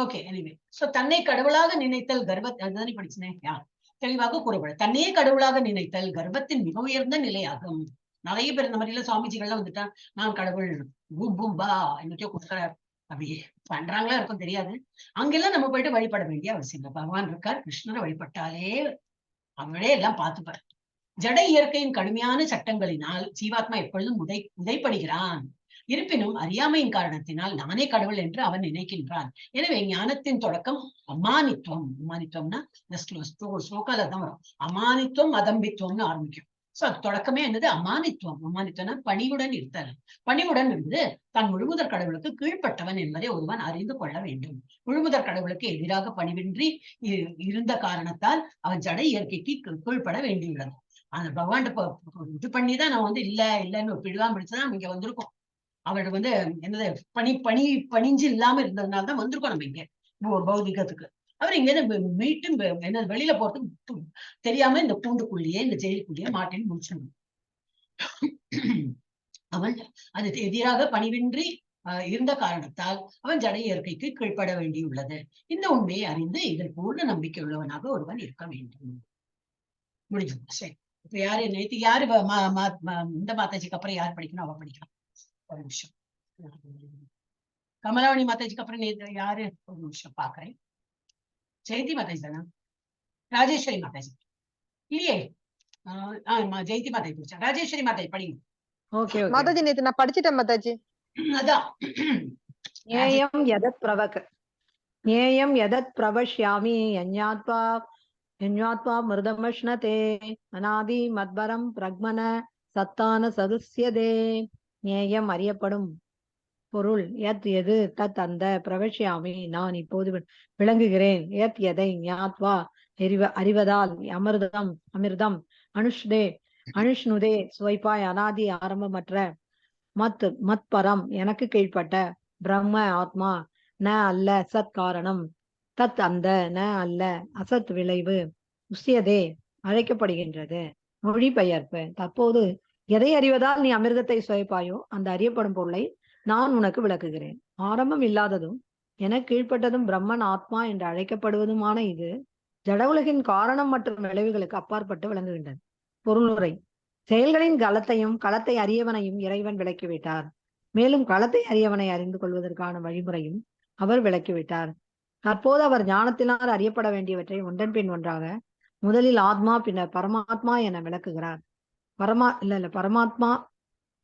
Okay, anyway. சோ தன்னை கடவுளாக நினைத்தல் அதுதானே படிச்சேன். தெளிவாக கூறப்படும். தன்னையே கடவுளாக நினைத்தல் கர்வத்தின் மிக உயர்ந்த நிலையாகும். நிறைய பேர் இந்த மாதிரி எல்லாம் சுவாமிஜிகள்லாம் வந்துட்டா நான் கடவுள் பூம் பூம் பா என்னத்தையோ கொடுக்குறாரு அப்படி பண்றாங்களா இருக்கும் தெரியாது. அங்கெல்லாம் நம்ம போயிட்டு வழிபட வேண்டிய அவசியம் இல்லை. பகவான் இருக்கார், கிருஷ்ணரை வழிபட்டாலே அவங்களே எல்லாம் பார்த்துப்பார். ஜட இயற்கையின் கடுமையான சட்டங்களினால் ஜீவாத்மா எப்பொழுதும் உதைப்படுகிறான். இருப்பினும் அறியாமையின் காரணத்தினால் நானே கடவுள் என்று அவன் நினைக்கின்றான். எனவே ஞானத்தின் தொடக்கம் அமானித்துவம்னா இந்த ஸ்லோகால தான் வரும். அமானித்துவம் அதம்பித்துவம்னு ஆரம்பிக்கும். சோ அது தொடக்கமே என்னது? அமானித்துவம்னா பணிவுடன் இருத்தல். பணிவுடன் இருந்து தான் முழுமுதற் கடவுளுக்கு கீழ்ப்பட்டவன் என்பதை ஒருவன் அறிந்து கொள்ள வேண்டும். முழுமுதற் கடவுளுக்கு எதிராக பணிவின்றி இருந்த காரணத்தால் அவன் ஜட இயற்கைக்கு கீழ்ப்பட வேண்டியுள்ளது. அந்த பகவான் இது பண்ணிதான் நான் வந்து இல்லன்னு ஒரு பிடிவாம பிடிச்சுதான் இங்க வந்திருக்கோம். அவருக்கு வந்து என்னது பணிஞ்சு இல்லாம இருந்ததுனாலதான் வந்திருக்கோம் நம்ம இங்க பௌதிகத்துக்கு. அவர் இங்க மீட்டும் என்ன வெளியில போறதுக்கு தெரியாம இந்த கூண்டுக்குள்ளேயே இந்த ஜெயிலுக்குள்ளேயே மாட்டின்னு முடிச்சிடணும். அவன் அது எதிராக பணிவின்றி இருந்த காரணத்தால் அவன் ஜட இயற்கைக்கு கீழ்ப்பட வேண்டியுள்ளது. இந்த உண்மையை அறிந்து இதில் பூர்ண நம்பிக்கை உள்ளவனாக ஒருவன் இருக்க வேண்டும். முடிஞ்சது. சரி, இப்ப யாரு நேற்று யாரு இந்த மாதாஜிக்கு அப்புறம் யார் படிக்கணும்? அவ படிக்கலாம். ஒரு நிமிஷம். கமலாவணி மாதாஜிக்கு அப்புறம் நேற்று யாரு? ஒரு நிமிஷம் பாக்குறேன். ஜெயந்தி மாதாஜி தானா? ராஜேஸ்வரி மாதாஜி இல்லையே? ஜெயந்தி மாதாஜி பிடிச்சா. ராஜேஸ்வரி மாதாஜி படிங்க. ஓகே மாதாஜி நேத்து நான் படிச்சிட்டேன் மாதாஜி. அதான் ஞேயம் யதத் பிரவஷ்யாமி யஞ்ஞாத்வா மிருதமஷ்ணதே அநாதி மத்பரம் பிரக்மன சத்தான சதுஸ்யதே. ஞேயம் அறியப்படும் பொருள். யத் எது, தத் அந்த, பிரவஷ்யாமி நான் இப்போது விளங்குகிறேன், யத் எதை, ஞாத்வா அறிவதால், அமிர்தம் அனுஷ்ணுதே ஸ்வைபாய் அனாதி ஆரம்பமற்ற, மத்பரம் எனக்கு கீழ்ப்பட்ட, பிரம்ம ஆத்மா, ந அல்ல சத் காரணம், தத் அந்த, ந அல்ல அசத் விளைவு, உஸ்யதே அழைக்கப்படுகின்றது. மொழிபெயர்ப்பு. தற்போது எதை அறிவதால் நீ அமிர்தத்தை சுவைப்பாயோ அந்த அறியப்படும் பொருளை நான் உனக்கு விளக்குகிறேன். ஆரம்பம் இல்லாததும் என கீழ்ப்பட்டதும் பிரம்மன் ஆத்மா என்று அழைக்கப்படுவதுமான இது ஜட உலகின் காரணம் மற்றும் விளைவுகளுக்கு அப்பாற்பட்டு விளங்குகின்றது. பொருளுரை. செயல்களின் களத்தை அறியவனையும் இறைவன் விளக்கிவிட்டார். மேலும் களத்தை அறியவனை அறிந்து கொள்வதற்கான வழிமுறையும் அவர் விளக்கிவிட்டார். தற்போது அவர் ஞானத்தினால் அறியப்பட வேண்டியவற்றை ஒன்றன் பின் ஒன்றாக முதலில் ஆத்மா பின்னர் பரமாத்மா என விளக்குகிறார்.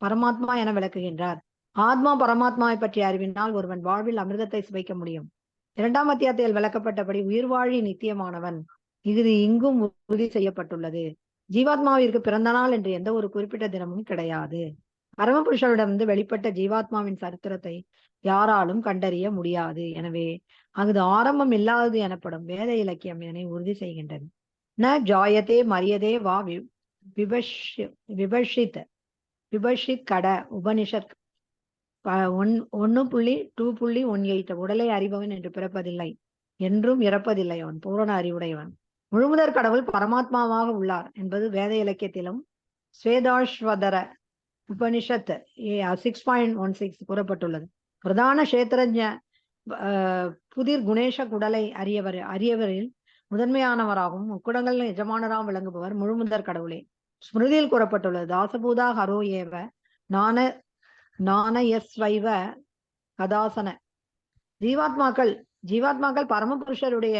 பரமாத்மா என விளக்குகின்றார். ஆத்மா பரமாத்மாவை பற்றிய அறிவினால் ஒருவன் வாழ்வில் அமிர்தத்தை சுவைக்க முடியும். 2ஆம் அத்தியாயத்தில் விளக்கப்பட்டபடி உயிர் வாழி நித்தியமானவன். இது இங்கும் உறுதி செய்யப்பட்டுள்ளது. ஜீவாத்மாவிற்கு பிறந்த நாள் என்று எந்த ஒரு குறிப்பிட்ட தினமும் கிடையாது. பரமபுருஷரிடமிருந்து வெளிப்பட்ட ஜீவாத்மாவின் சரித்திரத்தை யாராலும் கண்டறிய முடியாது. எனவே அது ஆரம்பம் இல்லாதது எனப்படும் வேத இலக்கியம் இதனை உறுதி செய்கின்றது. ந ஜாயதே மரியதே வா விபஷித் கட உபனிஷத் 1.2.18 உடலை அறிபவன் என்று பிறப்பதில்லை, என்றும் இறப்பதில்லை. அவன் பூரண அறிவுடையவன். முழுமுதற் கடவுள் பரமாத்மாவாக உள்ளார் என்பது வேத இலக்கியத்திலும் ஸ்வேதாஸ்வதர உபனிஷத் 6.16 கூறப்பட்டுள்ளது. பிரதான கஷேத்திரஜ புதிர் குணேஷ குடலை அறியவரில் முதன்மையானவராகவும் முக்குடங்கள் எஜமானராகவும் விளங்குபவர் முழுமுதற் கடவுளே. ஸ்மிருதியில் கூறப்பட்டுள்ளது, தாசபூதா ஹரோ ஏவ நானயஸ்வைவ கதாசன. ஜீவாத்மாக்கள் பரமபுருஷருடைய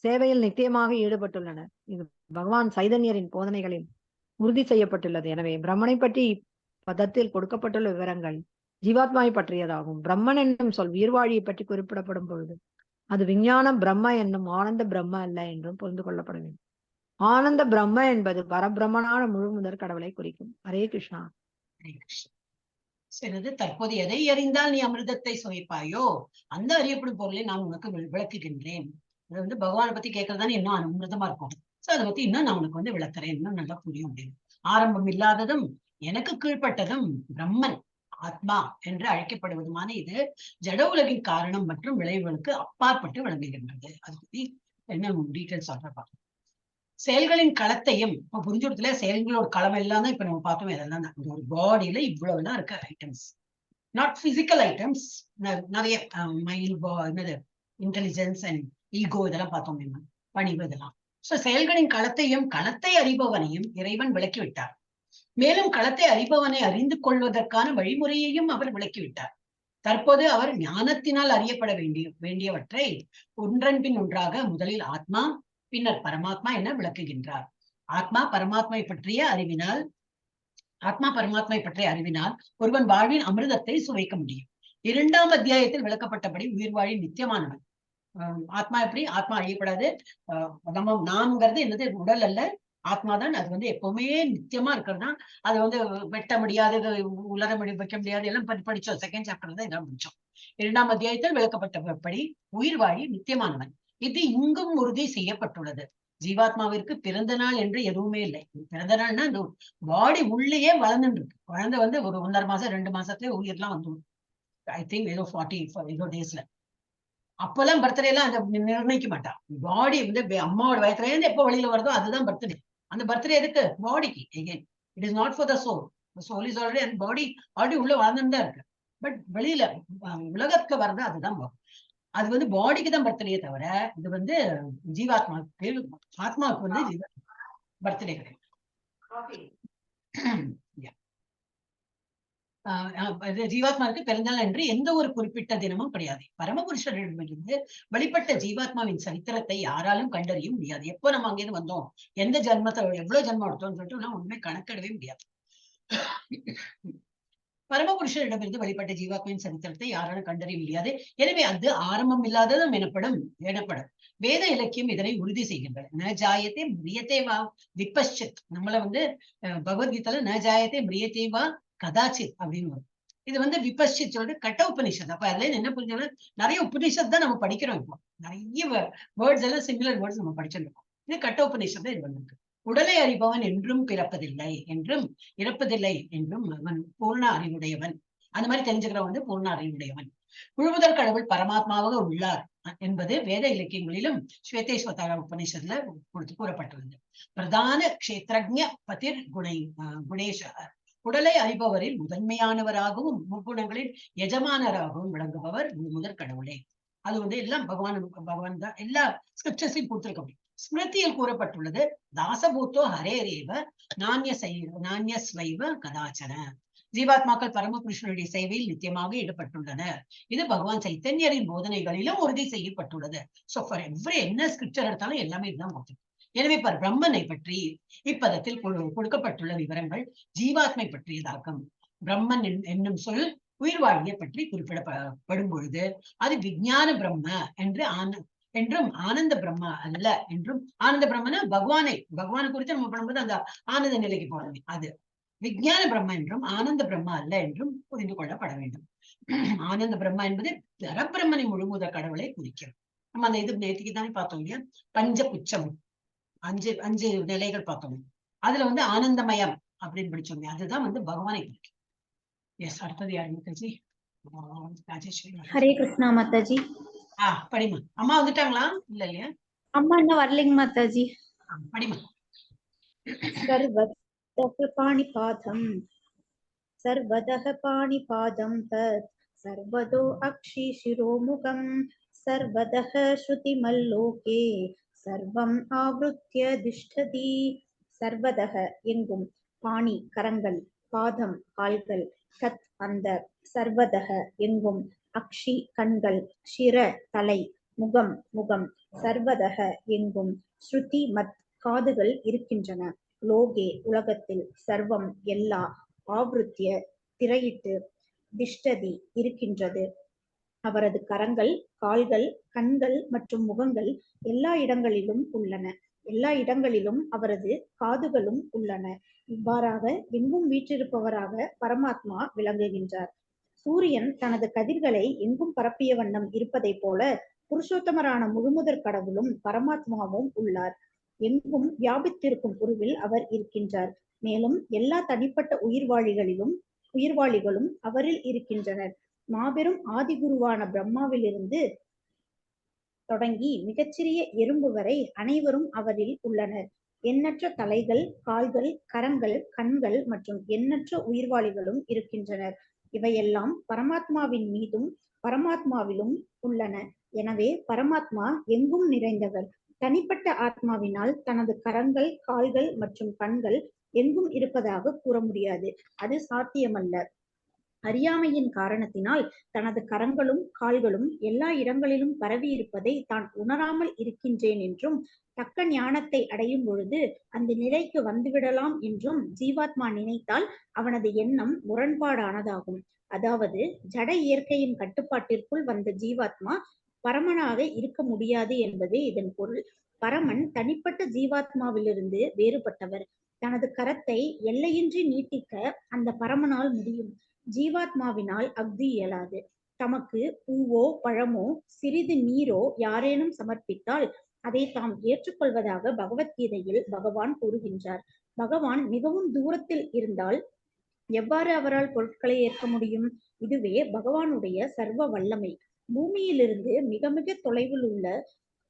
சேவையில் நித்தியமாக ஈடுபட்டுள்ளனர். இது பகவான் சைதன்யரின் போதனைகளில் உறுதி செய்யப்பட்டுள்ளது. எனவே பிரம்மனை பற்றி பதத்தில் கொடுக்கப்பட்டுள்ள விவரங்கள் ஜீவாத்மாவை பற்றியதாகும். பிரம்மன் என்னும் சொல் உயிர்வாழியை பற்றி குறிப்பிடப்படும் பொழுது அது விஞ்ஞான பிரம்ம என்னும் ஆனந்த பிரம்ம அல்ல என்றும் புரிந்து கொள்ளப்பட வேண்டும். ஆனந்த பிரம்ம என்பது பரபிரம்மனான முழு முதற் கடவுளை குறிக்கும். ஹரே கிருஷ்ணா. சிலது தற்போது எதை அறிந்தால் நீ அமிர்தத்தை சுவைப்பாயோ அந்த அறியப்படும் பொருளை நான் உனக்கு விளக்குகின்றேன். அது வந்து பகவானை பத்தி கேட்கறதானே இன்னும் அமிர்தமா இருக்கும். சோ அதை பத்தி இன்னும் நான் உனக்கு வந்து விளக்குறேன், இன்னும் நல்லா புரியும் அப்படின்னு. ஆரம்பம் இல்லாததும் எனக்கு கீழ்ப்பட்டதும் பிரம்மன் ஆத்மா என்று அழைக்கப்படுவதுமான இது ஜட உலகின் காரணம் மற்றும் விளைவுகளுக்கு அப்பாற்பட்டு விளங்குகின்றது. அது பத்தி என்ன டீட்டெயில்ஸ் சொல்றப்பா. செயல்களின் களத்தையும் இப்ப புரிஞ்சுடுத்துல செயல்களோட களம் எல்லாம் தான் இப்ப நம்ம பார்த்தோம். இதெல்லாம் தான் ஒரு பாடியில இவ்வளவுதான் இருக்க ஐட்டம்ஸ், நாட் பிசிக்கல் ஐட்டம்ஸ். நிறைய என்னது இன்டெலிஜென்ஸ் அண்ட் ஈகோ இதெல்லாம் பார்த்தோம், பணிவு இதெல்லாம். சோ செயல்களின் களத்தை அறிபவனையும் இறைவன் விளக்கிவிட்டார். மேலும் களத்தை அறிபவனை அறிந்து கொள்வதற்கான வழிமுறையையும் அவர் விளக்கிவிட்டார். தற்போது அவர் ஞானத்தினால் அறியப்பட வேண்டியவற்றை ஒன்றன் பின் ஒன்றாக முதலில் ஆத்மா பின்னர் பரமாத்மா என விளக்குகின்றார். ஆத்மா பரமாத்மை பற்றிய அறிவினால் ஒருவன் வாழ்வின் அமிர்தத்தை சுவைக்க முடியும். 2ஆம் அத்தியாயத்தில் விளக்கப்பட்டபடி உயிர் வாழி நித்தியமானவன். ஆத்மா எப்படி? ஆத்மா அழியப்படாது. நம்ம நான்கிறது என்னது? உடல் அல்ல, ஆத்மாதான். அது வந்து எப்பவுமே நித்தியமா இருக்கிறது தான். அது வந்து வெட்ட முடியாது, உலர வைக்க முடியாது, எல்லாம் படிச்சோம். 2nd சாப்டர்ல தான் இதெல்லாம் படிச்சோம். 2ஆம் அத்தியாயத்தில் விளக்கப்பட்டபடி உயிர் வாழி நித்தியமானவன். இது இங்கும் உறுதி செய்யப்பட்டுள்ளது. ஜீவாத்மாவிற்கு பிறந்த நாள் என்று எதுவுமே இல்லை. பிறந்த நாள்னா இந்த பாடி உள்ளேயே வளர்ந்துட்டு இருக்கு. குழந்தை வந்து ஒரு 1.5 மாசம் 2 மாசத்துலயே உயிர்லாம் வந்து ஐ திங்க் ஏதோ 40 டேஸ்ல. அப்பெல்லாம் பர்த்டே எல்லாம் அந்த நிர்ணயிக்க மாட்டான். பாடி வந்து அம்மாவோட வயசுல இருந்து எப்போ வெளியில வருதோ அதுதான் பர்த்டே. அந்த பர்த்டே எதுக்கு? பாடிக்கு. Again it is not for the soul. Soul is already and body already உள்ள வாழ்ந்துட்டு தான் இருக்கு. பட் வெளியில உலகத்துக்கு வர்றது அதுதான். அது வந்து பாடிக்கு தான் பர்த்டே தவிர இது வந்து ஜீவாத்மாவுக்கு, ஆத்மாவுக்கு வந்து பர்த்டே கிடையாது. ஜீவாத்மாவுக்கு பிறந்தநாள் என்று எந்த ஒரு குறிப்பிட்ட தினமும் கிடையாது. பரமபுருஷரிடமிருந்து வெளிப்பட்ட ஜீவாத்மாவின் சரித்திரத்தை யாராலும் கண்டறிய முடியாது. எப்போ நம்ம அங்கேயிருந்து வந்தோம், எந்த ஜென்மத்தை எவ்வளவு ஜென்மம் எடுத்தோம்னு சொல்லிட்டு நான் உண்மை கணக்கிடவே முடியாது. பரமபுருஷரிடமிருந்து வெளிப்பட்ட ஜீவாத்மாவின் சரித்திரத்தை யாராலும் கண்டறிய முடியாது. எனவே அது ஆரம்பம் இல்லாததும் எனப்படும். வேத இலக்கியம் இதனை உறுதி செய்கின்றன. ந ஜாயத்தே மிரியத்தே வா விபஷ்சித். நம்மள வந்து பகவத்கீதையில ந ஜாயத்தே மிரியத்தே வா கதாச்சித் அப்படின்னு வரும். இது வந்து விபஷ்சித் சொல்லிட்டு கட்ட உபநிஷத். அப்ப அதுல என்ன புரிஞ்சோம்னா நிறைய உபநிஷத் தான் நம்ம படிக்கிறோம். இப்போ நிறைய வேர்ட்ஸ் எல்லாம் சிமிலர் வேர்ட்ஸ் நம்ம படிச்சிருக்கோம். இது கட்ட உபநிஷத் தான் இது வந்திருக்கு. உடலை அறிபவன் என்றும் பிறப்பதில்லை என்றும் இறப்பதில்லை என்றும் அவன் பூர்ண அறிவுடையவன். அந்த மாதிரி தெரிஞ்சுக்கிறவன் வந்து பூர்ண அறிவுடையவன். முழுமுதல் கடவுள் பரமாத்மாவாக உள்ளார் என்பது வேத இலக்கியங்களிலும் ஸ்வேதேஸ்வர உபநிஷத்துல கூறப்பட்டுள்ளது. பிரதான க்ஷேத்ரஜ்ஞ பதிர் குணேஷ, உடலை அறிபவரில் முதன்மையானவராகவும் முக்குணங்களில் எஜமானராகவும் விளங்குபவர் முதற் கடவுளே. அது வந்து எல்லாம் பகவான் தான் எல்லா ஸ்கிரிப்சர்ஸையும் கொடுத்திருக்க. ஸ்மிருதியில் கூறப்பட்டுள்ளது, தாசபூத்தோ ஹரேரேவ நானியஸ்வைவ கதாச்சன. ஜீவாத்மாக்கள் பரமகிருஷ்ணனுடைய சேவையில் நித்தியமாக ஈடுபட்டுள்ளனர். இது பகவான் சைத்தன்யரின் போதனைகளிலும் உறுதி செய்யப்பட்டுள்ளது. சோ ஃபார் எவ்ரி என்ன ஸ்கிரிப்சர் எடுத்தாலும் எல்லாமே இதுதான் பார்த்து. எனவே பிரம்மனை பற்றி இப்பதத்தில் கொடுக்கப்பட்டுள்ள விவரங்கள் ஜீவாத்மை பற்றியதாகும். பிரம்மன் என்னும் சொல் உயிர்வாழியை பற்றி குறிப்பிடப்படும் பொழுது அது விஞ்ஞான பிரம்ம என்றும் ஆனந்த பிரம்மா அல்ல என்றும், ஆனந்த பிரம்மனா பகவானை குறித்து நம்ம பண்ணும்போது அந்த ஆனந்த நிலைக்கு போறது, அது விஞ்ஞான பிரம்மா என்றும் ஆனந்த பிரம்மா அல்ல என்றும் புரிந்து கொள்ளப்பட வேண்டும். ஆனந்த பிரம்மா என்பது பரபிரம்மனை முழுமுதற் கடவுளை குறிக்கிறது. நம்ம அந்த இது நேற்றுக்கு தானே பார்த்தோம் இல்லையா, பஞ்ச புச்சம், அஞ்சு நிலைகள் பார்த்தோம். அதுல வந்து ஆனந்தமயம் அப்படின்னு படிச்சோம், அதுதான் வந்து பகவானை குறிக்கும். எஸ், அடுத்தது யாரு மாதாஜி? ராஜேஸ்வரி. ஹரே கிருஷ்ணா மாதாஜி. படிமா. அம்மா வந்துட்டாங்களா? இல்ல இல்லையா? அம்மா இன்னும் வரலைங்க மாதாஜி. படிமா. சர்வதः பாணிபாதம் தத் சர்வதோ அக்ஷி சிரோமுகம் சர்வதः ஸ்ருதிமல்லோகே சர்வம் ஆவ்ருத்ய திஷ்டதி. சர்வதः எங்கும், பாணி கரங்கள், பாதம் கால்கள், தத் அந்த, சர்வதः எங்கும், அக்ஷி கண்கள், ஷிர தலை, முகம் முகம், சர்வதக எங்கும், ஸ்ருதி மத் காதுகள் இருக்கின்றன, லோகே உலகத்தில், சர்வம் எல்லா, ஆவ்ருத்திய திரையிட்டு, திஷ்டதி இருக்கின்றது. அவரது கரங்கள், கால்கள், கண்கள் மற்றும் முகங்கள் எல்லா இடங்களிலும் உள்ளன. எல்லா இடங்களிலும் அவரது காதுகளும் உள்ளன. இவ்வாறாக எங்கும் வீற்றிருப்பவராக பரமாத்மா விளங்குகின்றார். சூரியன் தனது கதிர்களை எங்கும் பரப்பிய வண்ணம் இருப்பதை போல புருஷோத்தமரான முழுமுதற் கடவுளும் பரமாத்மாவும் உள்ளார். எங்கும் வியாபித்திருக்கும் உருவில் அவர் இருக்கின்றார். மேலும் எல்லா தனிப்பட்ட உயிர்வாளிகளும் அவரில் இருக்கின்றனர். மாபெரும் ஆதிகுருவான பிரம்மாவிலிருந்து தொடங்கி மிகச்சிறிய எறும்பு வரை அனைவரும் அவரில் உள்ளனர். எண்ணற்ற தலைகள், கால்கள், கரங்கள், கண்கள் மற்றும் எண்ணற்ற உயிர்வாளிகளும் இருக்கின்றனர். இவையெல்லாம் பரமாத்மாவின் மீதும் பரமாத்மாவிலும் உள்ளன. எனவே பரமாத்மா எங்கும் நிறைந்தவர். தனிப்பட்ட ஆத்மாவினால் தனது கரங்கள், கால்கள் மற்றும் கண்கள் எங்கும் இருப்பதாக கூற முடியாது. அது சாத்தியமல்ல. அறியாமையின் காரணத்தினால் தனது கரங்களும் கால்களும் எல்லா இடங்களிலும் பரவி இருப்பதை தான் உணராமல் இருக்கின்றேன் என்றும், தக்க ஞானத்தை அடையும் பொழுது அந்த நிலைக்கு வந்துவிடலாம் என்றும் ஜீவாத்மா நினைத்தால் அவனது எண்ணம் முரண்பாடானதாகும். அதாவது ஜட இயற்கையின் கட்டுப்பாட்டிற்குள் வந்த ஜீவாத்மா பரமனாக இருக்க முடியாது என்பதே இதன் பொருள். பரமன் தனிப்பட்ட ஜீவாத்மாவிலிருந்து வேறுபட்டவர். தனது கரத்தை எல்லையின்றி நீட்டிக்க அந்த பரமனால் முடியும். ஜீவாத்மாவினால் அஃது இயலாது. தமக்கு பூவோ பழமோ சிறிது நீரோ யாரேனும் சமர்ப்பித்தால் அதை தாம் ஏற்றுக்கொள்வதாக பகவத்கீதையில் பகவான் கூறுகின்றார். பகவான் மிகவும் தூரத்தில் இருந்தால் எவ்வாறு அவரால் பொருட்களை ஏற்க முடியும்? இதுவே பகவானுடைய சர்வ வல்லமை. பூமியிலிருந்து மிக மிக தொலைவில் உள்ள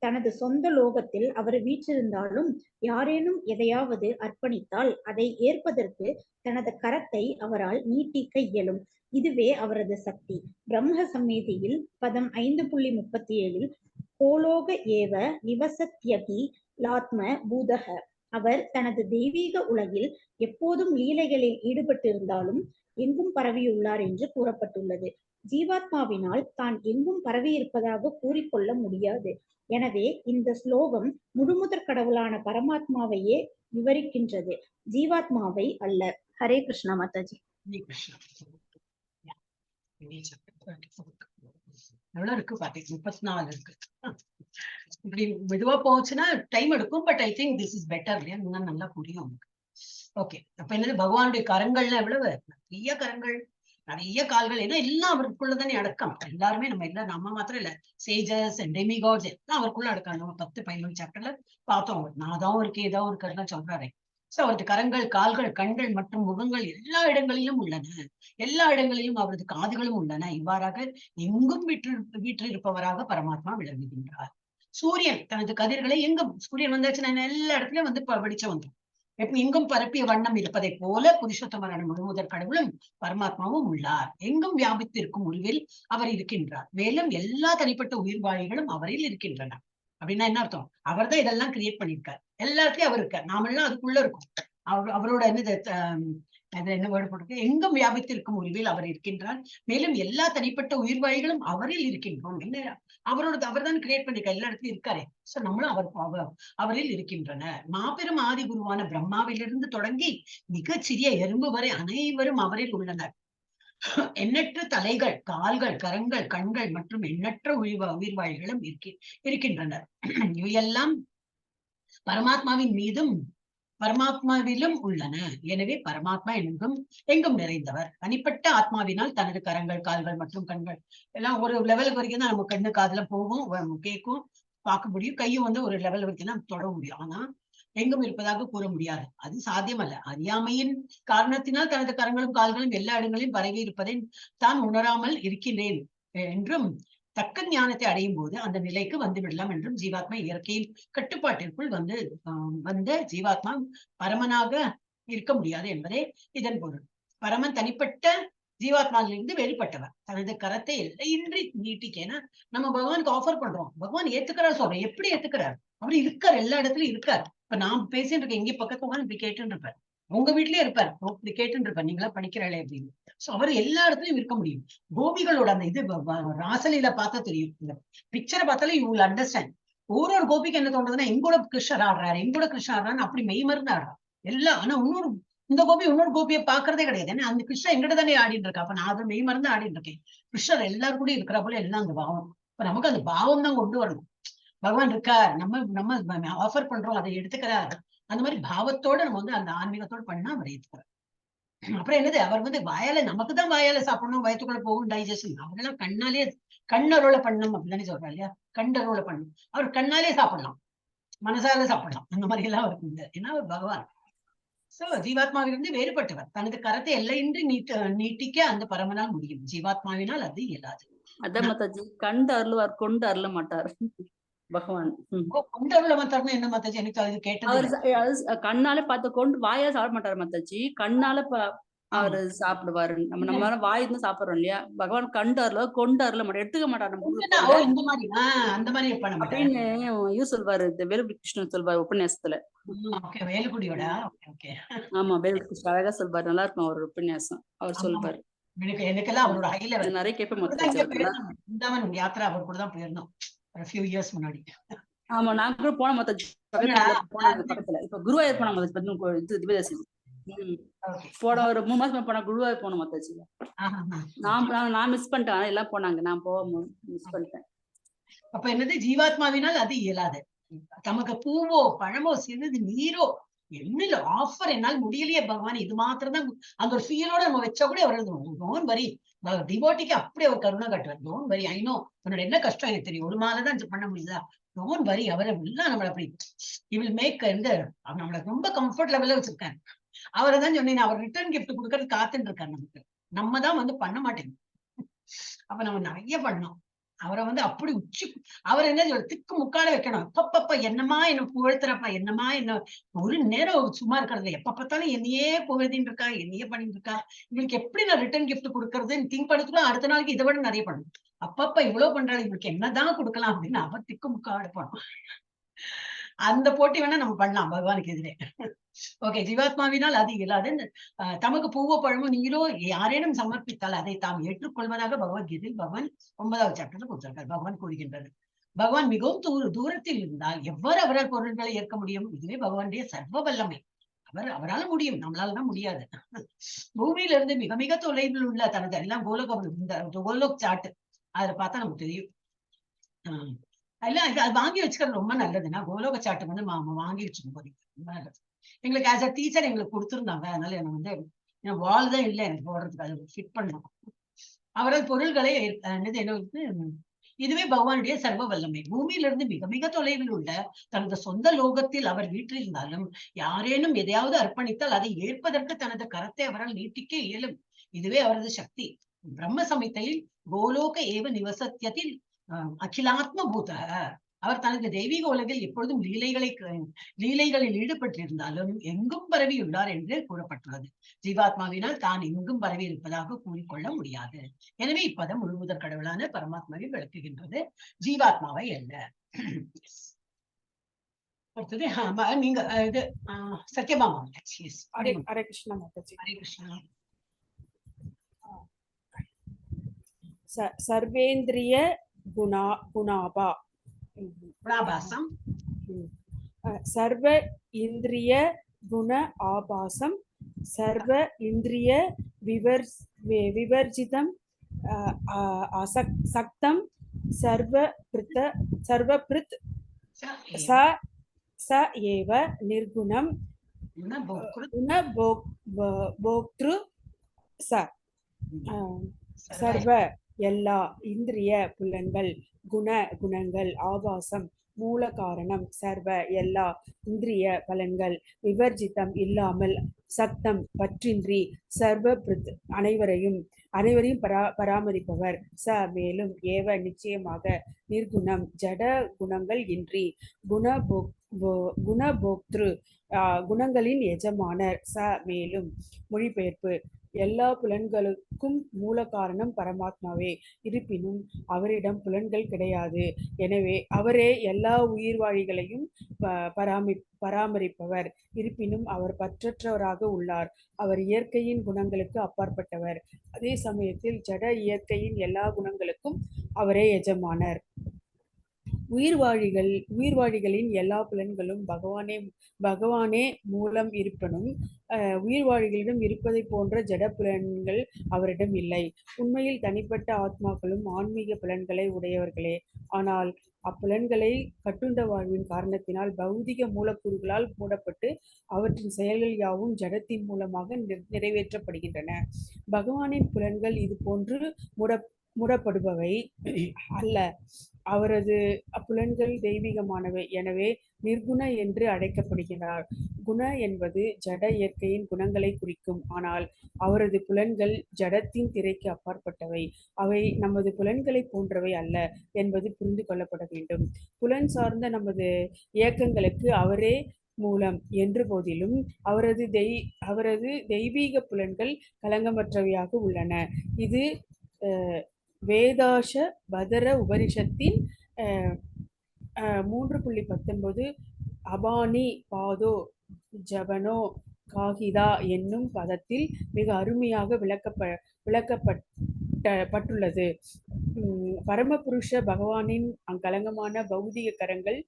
தனது சொந்த லோகத்தில் அவர் வீற்றிருந்தாலும் யாரேனும் எதையாவது அர்ப்பணித்தால் அதை ஏற்பதற்கு தனது கரத்தை அவரால் நீட்டிக்க இயலும். இதுவே அவரது சக்தி. பிரம்ம சம்மேதியில் பதம் 5.37 கோலோக ஏவ நிவசத்யகி லாத்ம பூதக. அவர் தனது தெய்வீக உலகில் எப்போதும் லீலைகளில் ஈடுபட்டிருந்தாலும் எங்கும் பரவியுள்ளார் என்று கூறப்பட்டுள்ளது. ஜீவாத்மாவினால் தான் எங்கும் பரவி இருப்பதாக கூறிக்கொள்ள முடியாது. எனவே இந்த ஸ்லோகம் முழுமுதற் கடவுளான பரமாத்மாவையே விவரிக்கின்றது, ஜீவாத்மாவை அல்ல. ஹரே கிருஷ்ணா மாதாஜி. எவ்வளவு இருக்கு பாத்தீங்க? 34 இருக்கு. இப்படி மெதுவா போச்சுன்னா டைம் எடுக்கும். But I think this is better இல்லையா? இன்னும் நல்லா புரியும். ஓகே, அப்ப என்னது, பகவானுடைய கரங்கள்லாம் எவ்வளவு நிறைய கரங்கள், நிறைய கால்கள், ஏன்னா எல்லாம் அவருக்குள்ளதானே அடக்கம். எல்லாருமே நம்ம மாத்திரம் இல்ல, சேஜஸ் அண்ட் டெமிகாட்ஸ் எல்லாம் அவருக்குள்ள அடக்கம். நம்ம 10-11 சாப்டர்ல பார்த்தோம். நான் தான் இருக்கு ஏதாவது இருக்கிறதுலாம் சொல்றாரு. சோ அவரது கரங்கள், கால்கள், கண்கள் மற்றும் முகங்கள் எல்லா இடங்களிலும் உள்ளன. எல்லா இடங்களிலும் அவரது காதுகளும் உள்ளன. இவ்வாறாக எங்கும் வீற்றிருப்பவராக பரமாத்மா விளங்குகின்றார். சூரியன் தனது கதிர்களை எங்கும், சூரியன் வந்தாச்சுன்னா எல்லா இடத்துலயும் வந்து வெளிச்சம் வந்துடும். எங்கும் பரப்பிய வண்ணம் இருப்பதை போல புருஷோத்தமரான முழுமுதற் கடவுளும் பரமாத்மாவும் உள்ளார். எங்கும் வியாபித்திருக்கும் உருவில் அவர் இருக்கின்றார். மேலும் எல்லா தனிப்பட்ட உயிர்வாழிகளும் அவரில் இருக்கின்றன. அப்படின்னா என்ன அர்த்தம்? அவர் தான் இதெல்லாம் கிரியேட் பண்ணியிருக்காரு. எல்லாத்தையும் அவர் இருக்கார், நாமெல்லாம் அதுக்குள்ள இருக்கோம். அவரோட என்ன வேர்டு போட்டிருக்கு? எங்கும் வியாபித்திருக்கும் உருவில் அவர் இருக்கின்றார். மேலும் எல்லா தனிப்பட்ட உயிர்வாழிகளும் அவரில் இருக்கின்றோம். என்ன அவர் தான் கிரியேட் பண்ணிருக்காரு, எல்லா இடத்துலயும் இருக்காரு. சோ நம்மளும் அவரில் இருக்கின்றன. மாபெரும் ஆதி குருவான பிரம்மாவிலிருந்து தொடங்கி மிகச்சிறிய எறும்பு வரை அனைவரும் அவரில் உள்ளனர். எண்ணற்ற தலைகள், கால்கள், கரங்கள், கண்கள் மற்றும் எண்ணற்ற உயிர்வாழிகளும் இருக்கின்றனர். இவையெல்லாம் பரமாத்மாவின் மீதும் பரமாத்மாவிலும் உள்ளன. எனவே பரமாத்மா எங்கும் நிறைந்தவர். தனிப்பட்ட ஆத்மாவினால் தனது கரங்கள், கால்கள் மற்றும் கண்கள் எல்லாம் ஒரு லெவலுக்கு வரைக்கும் தான் நம்ம கண்ணு காதுல போகும், கேட்கும், பார்க்க முடியும். கையும் வந்து ஒரு லெவல் வரைக்கும் தான் தொட முடியும். ஆனா எங்கும் இருப்பதாக கூற முடியாது, அது சாத்தியமல்ல. அறியாமையின் காரணத்தினால் தனது கரங்களும் கால்களும் எல்லா இடங்களிலும் பரவி இருப்பதை தான் உணராமல் இருக்கின்றேன் என்றும், தக்க ஞானத்தை அடையும் போது அந்த நிலைக்கு வந்து விடலாம் என்றும், ஜீவாத்மா இயற்கையின் கட்டுப்பாட்டிற்குள் வந்த ஜீவாத்மா பரமனாக இருக்க முடியாது என்பதே இதன் பொருள். பரமன் தனிப்பட்ட ஜீவாத்மாவிலிருந்து வெளிப்பட்டவர். தனது கரத்தை எல்லையின்றி நீட்டிக்கேன்னா நம்ம பகவானுக்கு ஆஃபர் பண்றோம். பகவான் ஏத்துக்கிறார் சொல்றோம். எப்படி ஏத்துக்கிறார்? அவர் இருக்கார், எல்லா இடத்துலயும் இருக்கார். இப்ப நான் பேசிட்டு இருக்கேன், எங்க பக்கத்துல இப்படி கேட்டுன்னு இருப்பார். உங்க வீட்லயே இருப்பார், இப்படி கேட்டுன்னு இருப்பார், நீங்களா படிக்கிறாளே அப்படின்னு. சோ அவர் எல்லா இடத்துலயும் இருக்க முடியும். கோபிகளோட அந்த இது ராசலீல பார்த்தா தெரியும். இந்த பிக்சரை பார்த்தாலே யூ வில் அண்டர்ஸ்டாண்ட். ஒரு கோபிக்கு என்ன தோன்றதுன்னா, எங்கூட கிருஷ்ணர் ஆடுறாரு, எங்கூட கிருஷ்ணர் ஆடுறான்னு அப்படி மெய்மருந்து ஆடுறான் எல்லாம். ஆனா இந்த கோபி இன்னொரு கோபியை பாக்குறதே கிடையாது. ஏன்னா அந்த கிருஷ்ணர் எங்கிட்ட தானே ஆடிட்டு இருக்கா. அப்ப நான் அதை மெய்மருந்து ஆடிட்டு இருக்கேன். கிருஷ்ணர் எல்லாரும் கூட இருக்கிற போல எல்லாம் அந்த பாவம். இப்ப நமக்கு அந்த பாவம் தான் கொண்டு வரணும். பகவான் இருக்கார், நம்ம ஆஃபர் பண்றோம், அதை எடுத்துக்கிறார். அந்த மாதிரி பாவத்தோட நம்ம வந்து அந்த ஆன்மீகத்தோட பண்ணா அவர் ஏத்துக்கிறார். அப்புறம் என்னது, அவர் வந்து வாயால, நமக்கு தான் வாயால சாப்பிடணும், வயிற்றுக்குள்ள போகும் டைஜஷன். அவரெல்லாம் கண்ணரோல பண்ணணும் அப்படிதானே சொல்றாரு இல்லையா? கண்டரோல பண்ணணும். அவர் கண்ணாலே சாப்பிடலாம், மனசால சாப்பிடலாம். அந்த மாதிரி எல்லாம் அவருக்கு ஏன்னா அவர் பகவான். சோ ஜீவாத்மாவிலிருந்து வேறுபட்டவர். தனது கரத்தை எல்லையின்றி நீட்டிக்க அந்த பரமனால் முடியும். ஜீவாத்மாவினால் அது இயலாது. அதான் மாதாஜி, கண்டு அருள்வார், கொண்டு அருள மாட்டார் பகவான். கொண்டு அருள மாட்டாருன்னு என்ன மாதாஜி? எனக்கு அது கேட்டது. கண்ணால பார்த்து கொண்டு வாயால சாப்பிட மாட்டாரு மாதாஜி. கண்ணால அவரு சாப்பிடுவாரு. நம்ம வாய் இருந்து சாப்பிடுறோம் இல்லையா? பகவான் கண்டு அருள, கொண்டு அருள மாட்டார், எடுத்துக்க மாட்டாரு. அந்த மாதிரி அப்படின்னு இவர் சொல்வாரு, வேலுக்குடி கிருஷ்ணன் சொல்வாரு உபன்யாசத்துல. வேலுக்குடியோட. ஆமா, வேலுக்குடி கிருஷ்ணன் அழகா சொல்வாரு. நல்லா இருக்கும் அவரோட உபன்யாசம். அவர் சொல்வாரு. எனக்கெல்லாம் அவரோட ஹை லெவல் நிறைய கேட்பேன் மாதாஜி. யாத்திரா அவர் கூட தான் போயிருந்தோம் ஒரு few years முன்னாடி. ஆமா, நான் கூட போன மாதாஜி பக்கத்துல. இப்ப குருவாயூர் போன மாதாஜி, திவ்யதர்சி போன ஒரு 3 மாசம் போனா குருவாயூர் போன மாதாஜி. நான் மிஸ் பண்ணிட்டேன், எல்லாம் போனாங்க, நான் போக மிஸ் பண்ணிட்டேன். அப்ப என்னது, ஜீவாத்மாவினால் அது இயலாது. தமக்கு பூவோ பழமோ சிறிது நீரோ என்ன ஆஃபர் என்னால் முடியலையே பகவான், இது மாத்திரம் தான் அந்த ஒரு ஃபீலோட நம்ம வச்சா கூட அவர் டோன்ட் வரி, டிவோட்டிக்கு அப்படி அவர் கருணை காட்டுவார். டோன்ட் வரி, ஐநோ உன்னோட என்ன கஷ்டம் எனக்கு தெரியும், ஒரு மாலை தான் பண்ண முடியுதா, டோன்ட் வரி. அவரை எல்லாம் நம்மள அப்படி இவில் மேக் நம்மள ரொம்ப கம்ஃபர்ட் லெவல்ல வச்சிருக்காரு. அவரை தான் சொன்னேன், அவர் ரிட்டர்ன் கிஃப்ட் கொடுக்கறது காத்துட்டு இருக்காரு நமக்கு. நம்ம தான் வந்து பண்ண மாட்டேங்க. அப்ப நம்ம நிறைய பண்ணோம். அவரை வந்து அப்படி அவர் என்ன திக்கு முக்கால வைக்கணும். எப்பப்ப என்னமா என்ன புகழ்த்துறப்பா, என்னமா என்ன ஒரு நேரம் சும்மா இருக்கிறது, எப்ப பார்த்தாலும் என்னையே புகழ்த்தின்னு இருக்கா, என்னையே பண்ணிட்டு இருக்கா, இவளுக்கு எப்படி நான் ரிட்டர்ன் கிஃப்ட் கொடுக்கறதுன்னு திங்க் பண்ணிட்டு அடுத்த நாளைக்கு இதை விட நிறைய பண்ணணும். அப்பப்ப இவ்வளவு பண்றாள், இவளுக்கு என்னதான் கொடுக்கலாம் அப்படின்னு அவர் திக்கு முக்காடு பண்ணும். அந்த போட்டி வேணா நம்ம பண்ணலாம் பகவானுக்கு எதிரே. ஓகே, ஜீவாத்மாவினால் அது இயலாது. தமக்கு பூவோ பழமோ நீரோ யாரேனும் சமர்ப்பித்தால் அதை தாம் ஏற்றுக்கொள்வதாக பகவத்கீதையில் பகவான் 9வது சாப்டர்ல கொடுத்திருக்கார். பகவான் கூறுகின்றது, பகவான் மிகவும் தூரத்தில் இருந்தால் எவ்வாறு அவரால் பொருள்களை ஏற்க முடியும்? இதுவே பகவானுடைய சர்வ வல்லமை. அவரால் முடியும், நம்மளால தான் முடியாது. பூமியில இருந்து மிக மிக தொலைவில் உள்ள தனது எல்லாம் கோலோக் சாட்டு அதுல பார்த்தா நமக்கு தெரியும். அது வாங்கி வச்சுக்கிறது ரொம்ப நல்லதுன்னா, கோலோக சாட்டு வந்து வாங்கி வச்சுக்கணும் ரொம்ப நல்லது. எங்களுக்கு ஆஸ் அ டீச்சர் எங்களுக்கு கொடுத்துருந்தாங்க. அதனால எனக்கு வந்து என் வால் தான் இல்லை எனக்கு போடுறதுக்கு, அது ஃபிட் பண்ணணும். அவரால் பொருள்களை இதுவே பகவானுடைய சர்வ வல்லமை. பூமியிலிருந்து மிக மிக தொலைவில் உள்ள தனது சொந்த லோகத்தில் அவர் வீற்றிருந்தாலும் யாரேனும் எதையாவது அர்ப்பணித்தால் அதை ஏற்பதற்கு தனது கரத்தை அவரால் நீட்டிக்க இயலும். இதுவே அவரது சக்தி. பிரம்ம சமித்தையில் கோலோக ஏவ நிவசத்தியத்தில் அகிலாத்ம பூத. அவர் தனது தெய்வீக உலகில் எப்பொழுதும் லீலைகளில் ஈடுபட்டிருந்தாலும் எங்கும் பரவியுள்ளார் என்று கூறப்பட்டுள்ளது. ஜீவாத்மாவினால் தான் எங்கும் பரவி இருப்பதாக கூறிக்கொள்ள முடியாது. எனவே இப்பதம் முழுமுதற் கடவுளான பரமாத்மாவை விளக்குகின்றது, ஜீவாத்மாவை அல்ல. அடுத்தது நீங்க இது சத்யபாமா. ஹரே கிருஷ்ணா மாதாஜி. ஹரே கிருஷ்ணா. சர்வேந்திரிய குணாபா குணாபாசம். சர்வ இந்திரிய குண ஆபாசம் சர்வ இந்திரிய விவர்ஜிதம் சக்தம் சர்வபிருத் ச ஏவ நிர்குணம் குண போக்த்ரு ச. சர்வ எல்லா, இந்திரிய புலன்கள், குணங்கள், ஆபாசம் மூல காரணம், சர்வ எல்லா இந்திரிய பலன்கள், விவர்ஜிதம் இல்லாமல், சக்தம் பற்றின்றி, சர்வ அனைவரையும் பராமரிப்பவர், ச மேலும், ஏவ நிச்சயமாக, நிர்குணம் ஜட குணங்கள் இன்றி, குணபோக்திரு குணங்களின் எஜமானர், ச மேலும். மொழிபெயர்ப்பு. எல்லா புலன்களுக்கும் மூல காரணம் பரமாத்மாவே, இருப்பினும் அவரிடம் புலன்கள் கிடையாது. எனவே அவரே எல்லா உயிர்வாழிகளையும் பராமரிப்பவர். இருப்பினும் அவர் பற்றற்றவராக உள்ளார். அவர் இயற்கையின் குணங்களுக்கு அப்பாற்பட்டவர். அதே சமயத்தில் ஜட இயற்கையின் எல்லா குணங்களுக்கும் அவரே எஜமானர். உயிர்வாழிகளின் எல்லா புலன்களும் பகவானே மூலம் இருப்பினும் உயிர்வாழிகளிடம் இருப்பதை போன்ற ஜட புலன்கள் அவரிடம் இல்லை. உண்மையில் தனிப்பட்ட ஆத்மாக்களும் ஆன்மீக புலன்களை உடையவர்களே. ஆனால் அப்புலன்களை கட்டுண்ட வாழ்வின் காரணத்தினால் பௌதிக மூலக்கூறுகளால் மூடப்பட்டு அவற்றின் செயல்கள் யாவும் ஜடத்தின் மூலமாக நிறைவேற்றப்படுகின்றன. பகவானின் புலன்கள் இது போன்று மூடப்படுபவை அல்ல. அவரது புலன்கள் தெய்வீகமானவை. எனவே நிர்குண என்று அழைக்கப்படுகிறார். குண என்பது ஜட இயற்கையின் குணங்களை குறிக்கும். ஆனால் அவரது புலன்கள் ஜடத்தின் திரைக்கு அப்பாற்பட்டவை. அவை நமது புலன்களை போன்றவை அல்ல என்பது புரிந்து கொள்ளப்பட வேண்டும். புலன் சார்ந்த நமது இயக்கங்களுக்கு அவரே மூலம் என்ற போதிலும் அவரது தெய்வீக புலன்கள் களங்கமற்றவையாக உள்ளன. இது வேதாச பதர உபனிஷத்தின் 3.19 அபானி பாதோ ஜபனோ காகிதா என்னும் பதத்தில் மிக அருமையாக விளக்கப்பட்டுள்ளது. பரமபுருஷ பகவானின் கலங்கமான பௌதிக கரங்கள்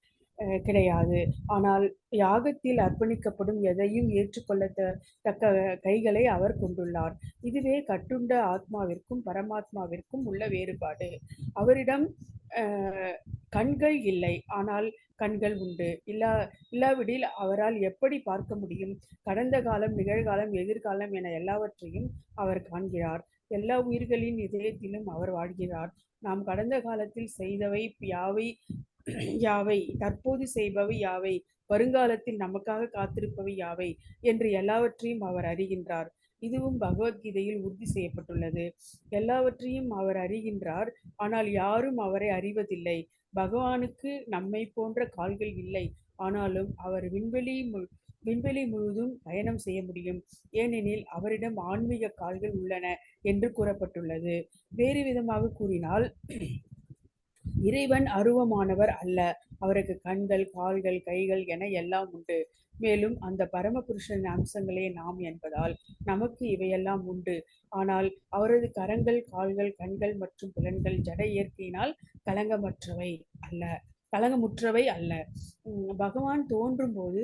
கிடையாது. ஆனால் யாகத்தில் அர்ப்பணிக்கப்படும் எதையும் ஏற்றுக்கொள்ளத்தக்க கைகளை அவர் கொண்டுள்ளார். இதுவே கட்டுண்ட ஆத்மாவிற்கும் பரமாத்மாவிற்கும் உள்ள வேறுபாடு. அவரிடம் கண்கள் இல்லை, ஆனால் கண்கள் உண்டு. இல்லாவிடில் அவரால் எப்படி பார்க்க முடியும்? கடந்த காலம், நிகழ்காலம், எதிர்காலம் என எல்லாவற்றையும் அவர் காண்கிறார். எல்லா உயிர்களின் இதயத்திலும் அவர் வாழ்கிறார். நாம் கடந்த காலத்தில் செய்தவை யாவை, தற்போது செய்பவை யாவை, வருங்காலத்தில் நமக்காக காத்திருப்பவை யாவை என்று எல்லாவற்றையும் அவர் அறிகின்றார். இதுவும் பகவத்கீதையில் உறுதி செய்யப்பட்டுள்ளது. எல்லாவற்றையும் அவர் அறிகின்றார், ஆனால் யாரும் அவரை அறிவதில்லை. பகவானுக்கு நம்மை போன்ற கால்கள் இல்லை, ஆனாலும் அவர் விண்வெளி முழுவதும் பயணம் செய்ய முடியும். ஏனெனில் அவரிடம் ஆன்மீக கால்கள் உள்ளன என்று கூறப்பட்டுள்ளது. வேறு விதமாக கூறினால், இறைவன் அருவமானவர் அல்ல. அவருக்கு கண்கள், கால்கள், கைகள் என எல்லாம் உண்டு. மேலும் அந்த பரமபுருஷனின் அம்சங்களே நாம் என்பதால் நமக்கு இவையெல்லாம் உண்டு. ஆனால் அவரது கரங்கள், கால்கள், கண்கள் மற்றும் புலன்கள் ஜட இயற்கையினால் களங்கமுற்றவை அல்ல. பகவான் தோன்றும் போது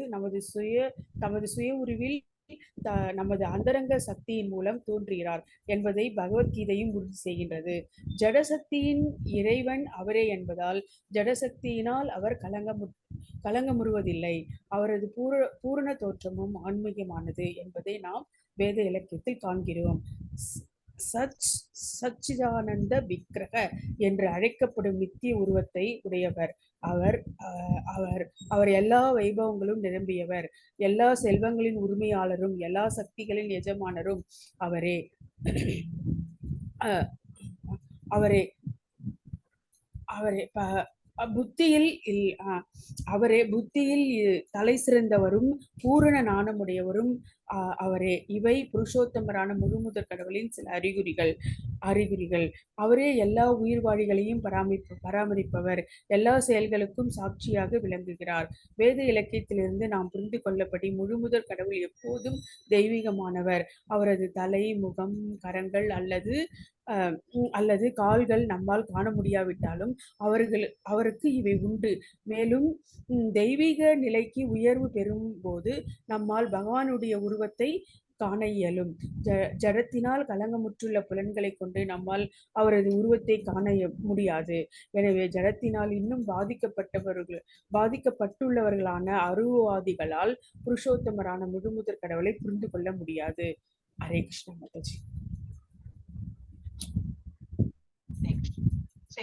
தமது சுய உருவில் நமது அந்தரங்க சக்தியின் மூலம் தோன்றுகிறார் என்பதை பகவத்கீதையும் உறுதி செய்கின்றது. ஜடசக்தியின் இறைவன் அவரே என்பதால் ஜடசக்தியினால் அவர் கலங்கமுறுவதில்லை. அவரது பூரண தோற்றமும் ஆன்மீகமானது என்பதை நாம் வேத இலக்கியத்தில் காண்கிறோம். சச்சிதானந்த விக்கிரக என்று அழைக்கப்படும் நித்திய உருவத்தை உடையவர். அவர் அவர் அவர் எல்லா வைபவங்களும் நிரம்பியவர், எல்லா செல்வங்களின் உரிமையாளரும் எல்லா சக்திகளின் எஜமானரும் அவரே. அவரே அவரே புத்தியில் தலை சிறந்தவரும் பூரண ஞானமுடையவரும் அவரே. இவை புருஷோத்தமரான முழுமுதற் கடவுளின் சில அறிகுறிகள். அவரே எல்லா உயிர்வாழிகளையும் பராமரிப்பவர், எல்லா செயல்களுக்கும் சாட்சியாக விளங்குகிறார். வேத இலக்கியத்திலிருந்து நாம் புரிந்து கொள்ளப்படி முழுமுதற் கடவுள் எப்போதும் தெய்வீகமானவர். அவரது தலை, முகம், கரங்கள் அல்லது கால்கள் நம்மால் காண முடியாவிட்டாலும் அவருக்கு இவை உண்டு. மேலும் தெய்வீக நிலைக்கு உயர்வு பெறும் போது நம்மால் பகவானுடைய உருவத்தை காண இயலும். ஜடத்தினால் கலங்கமுற்றுள்ள புலன்களை கொண்டு நம்மால் அவரது உருவத்தை காண முடியாது. எனவே ஜடத்தினால் இன்னும் பாதிக்கப்பட்டுள்ளவர்களான அருவவாதிகளால் புருஷோத்தமரான முழுமுதற் கடவுளை புரிந்து கொள்ள முடியாது. ஹரே கிருஷ்ண மாதாஜி.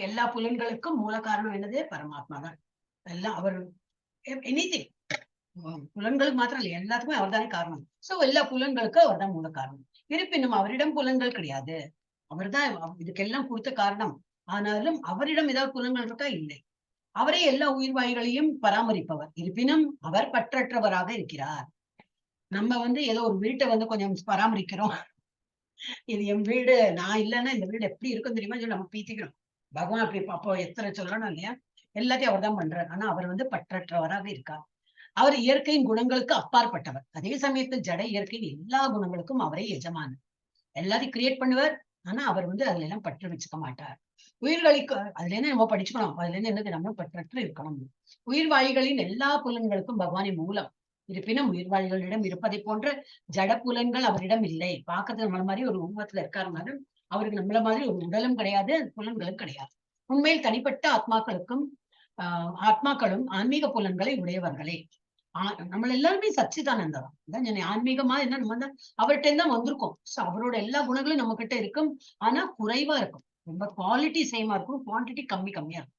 எல்லா புலன்களுக்கும் மூல காரணம் என்னது? பரமாத்மா தான். எல்லாம் அவர் எனிதிங் புலன்களுக்கு மாத்திரம் இல்லை, எல்லாத்துக்குமே அவர் தானே காரணம். சோ எல்லா புலன்களுக்கும் அவர் தான் மூல காரணம். இருப்பினும் அவரிடம் புலன்கள் கிடையாது, அவர் தான் இதுக்கெல்லாம் கொடுத்த காரணம். ஆனாலும் அவரிடம் ஏதாவது புலன்கள் இருக்கா? இல்லை. அவரே எல்லா உயிர்வாய்களையும் பராமரிப்பவர். இருப்பினும் அவர் பற்றற்றவராக இருக்கிறார். நம்ம ஏதோ ஒரு வீட்டை கொஞ்சம் பராமரிக்கிறோம், இது என் வீடு, நான் இல்லைன்னா இந்த வீடு எப்படி இருக்கும் தெரியுமா சொல்லி நம்ம பீத்திக்கிறோம். பகவான் அப்படி அப்போ எத்தனை சொல்லணும் இல்லையா? எல்லாத்தையும் அவர் தான் பண்றார். ஆனா அவர் பற்றற்றவராக இருக்கார். அவர் இயற்கையின் குணங்களுக்கு அப்பாற்பட்டவர். அதே சமயத்தில் ஜட இயற்கையின் எல்லா குணங்களுக்கும் அவரே எஜமானர். எல்லாத்தையும் கிரியேட் பண்ணுவார். ஆனா அவர் அதுல எல்லாம் பற்று வச்சுக்க மாட்டார். உயிர்களுக்கு அதுல இருந்து நம்ம படிச்சுக்கணும். அதுல இருந்து என்னது? நம்ம பற்றற்று இருக்கணும். உயிர்வாழிகளின் எல்லா புலன்களுக்கும் பகவானின் மூலம். இருப்பினும் உயிர்வாழிகளிடம் இருப்பதை போன்ற ஜட புலன்கள் அவரிடம் இல்லை. பார்க்கறது நம்மள மாதிரி ஒரு உருவத்துல இருக்காருனாலும் அவருக்கு நம்மள மாதிரி ஒரு உடலும் கிடையாது, புலன்களும் கிடையாது. உண்மையில் தனிப்பட்ட ஆத்மாக்களும் ஆன்மீக புலன்களை உடையவர்களே. நம்ம எல்லாருமே சச்சிதானந்தம் தான். ஆன்மீகமா என்ன நம்ம அவர்கிட்ட தான் வந்திருக்கோம். சோ அவரோட எல்லா குணங்களும் நம்ம கிட்ட இருக்கும். ஆனா குறைவா இருக்கும். ரொம்ப குவாலிட்டி சேமா இருக்கும், குவான்டிட்டி கம்மியா இருக்கும்.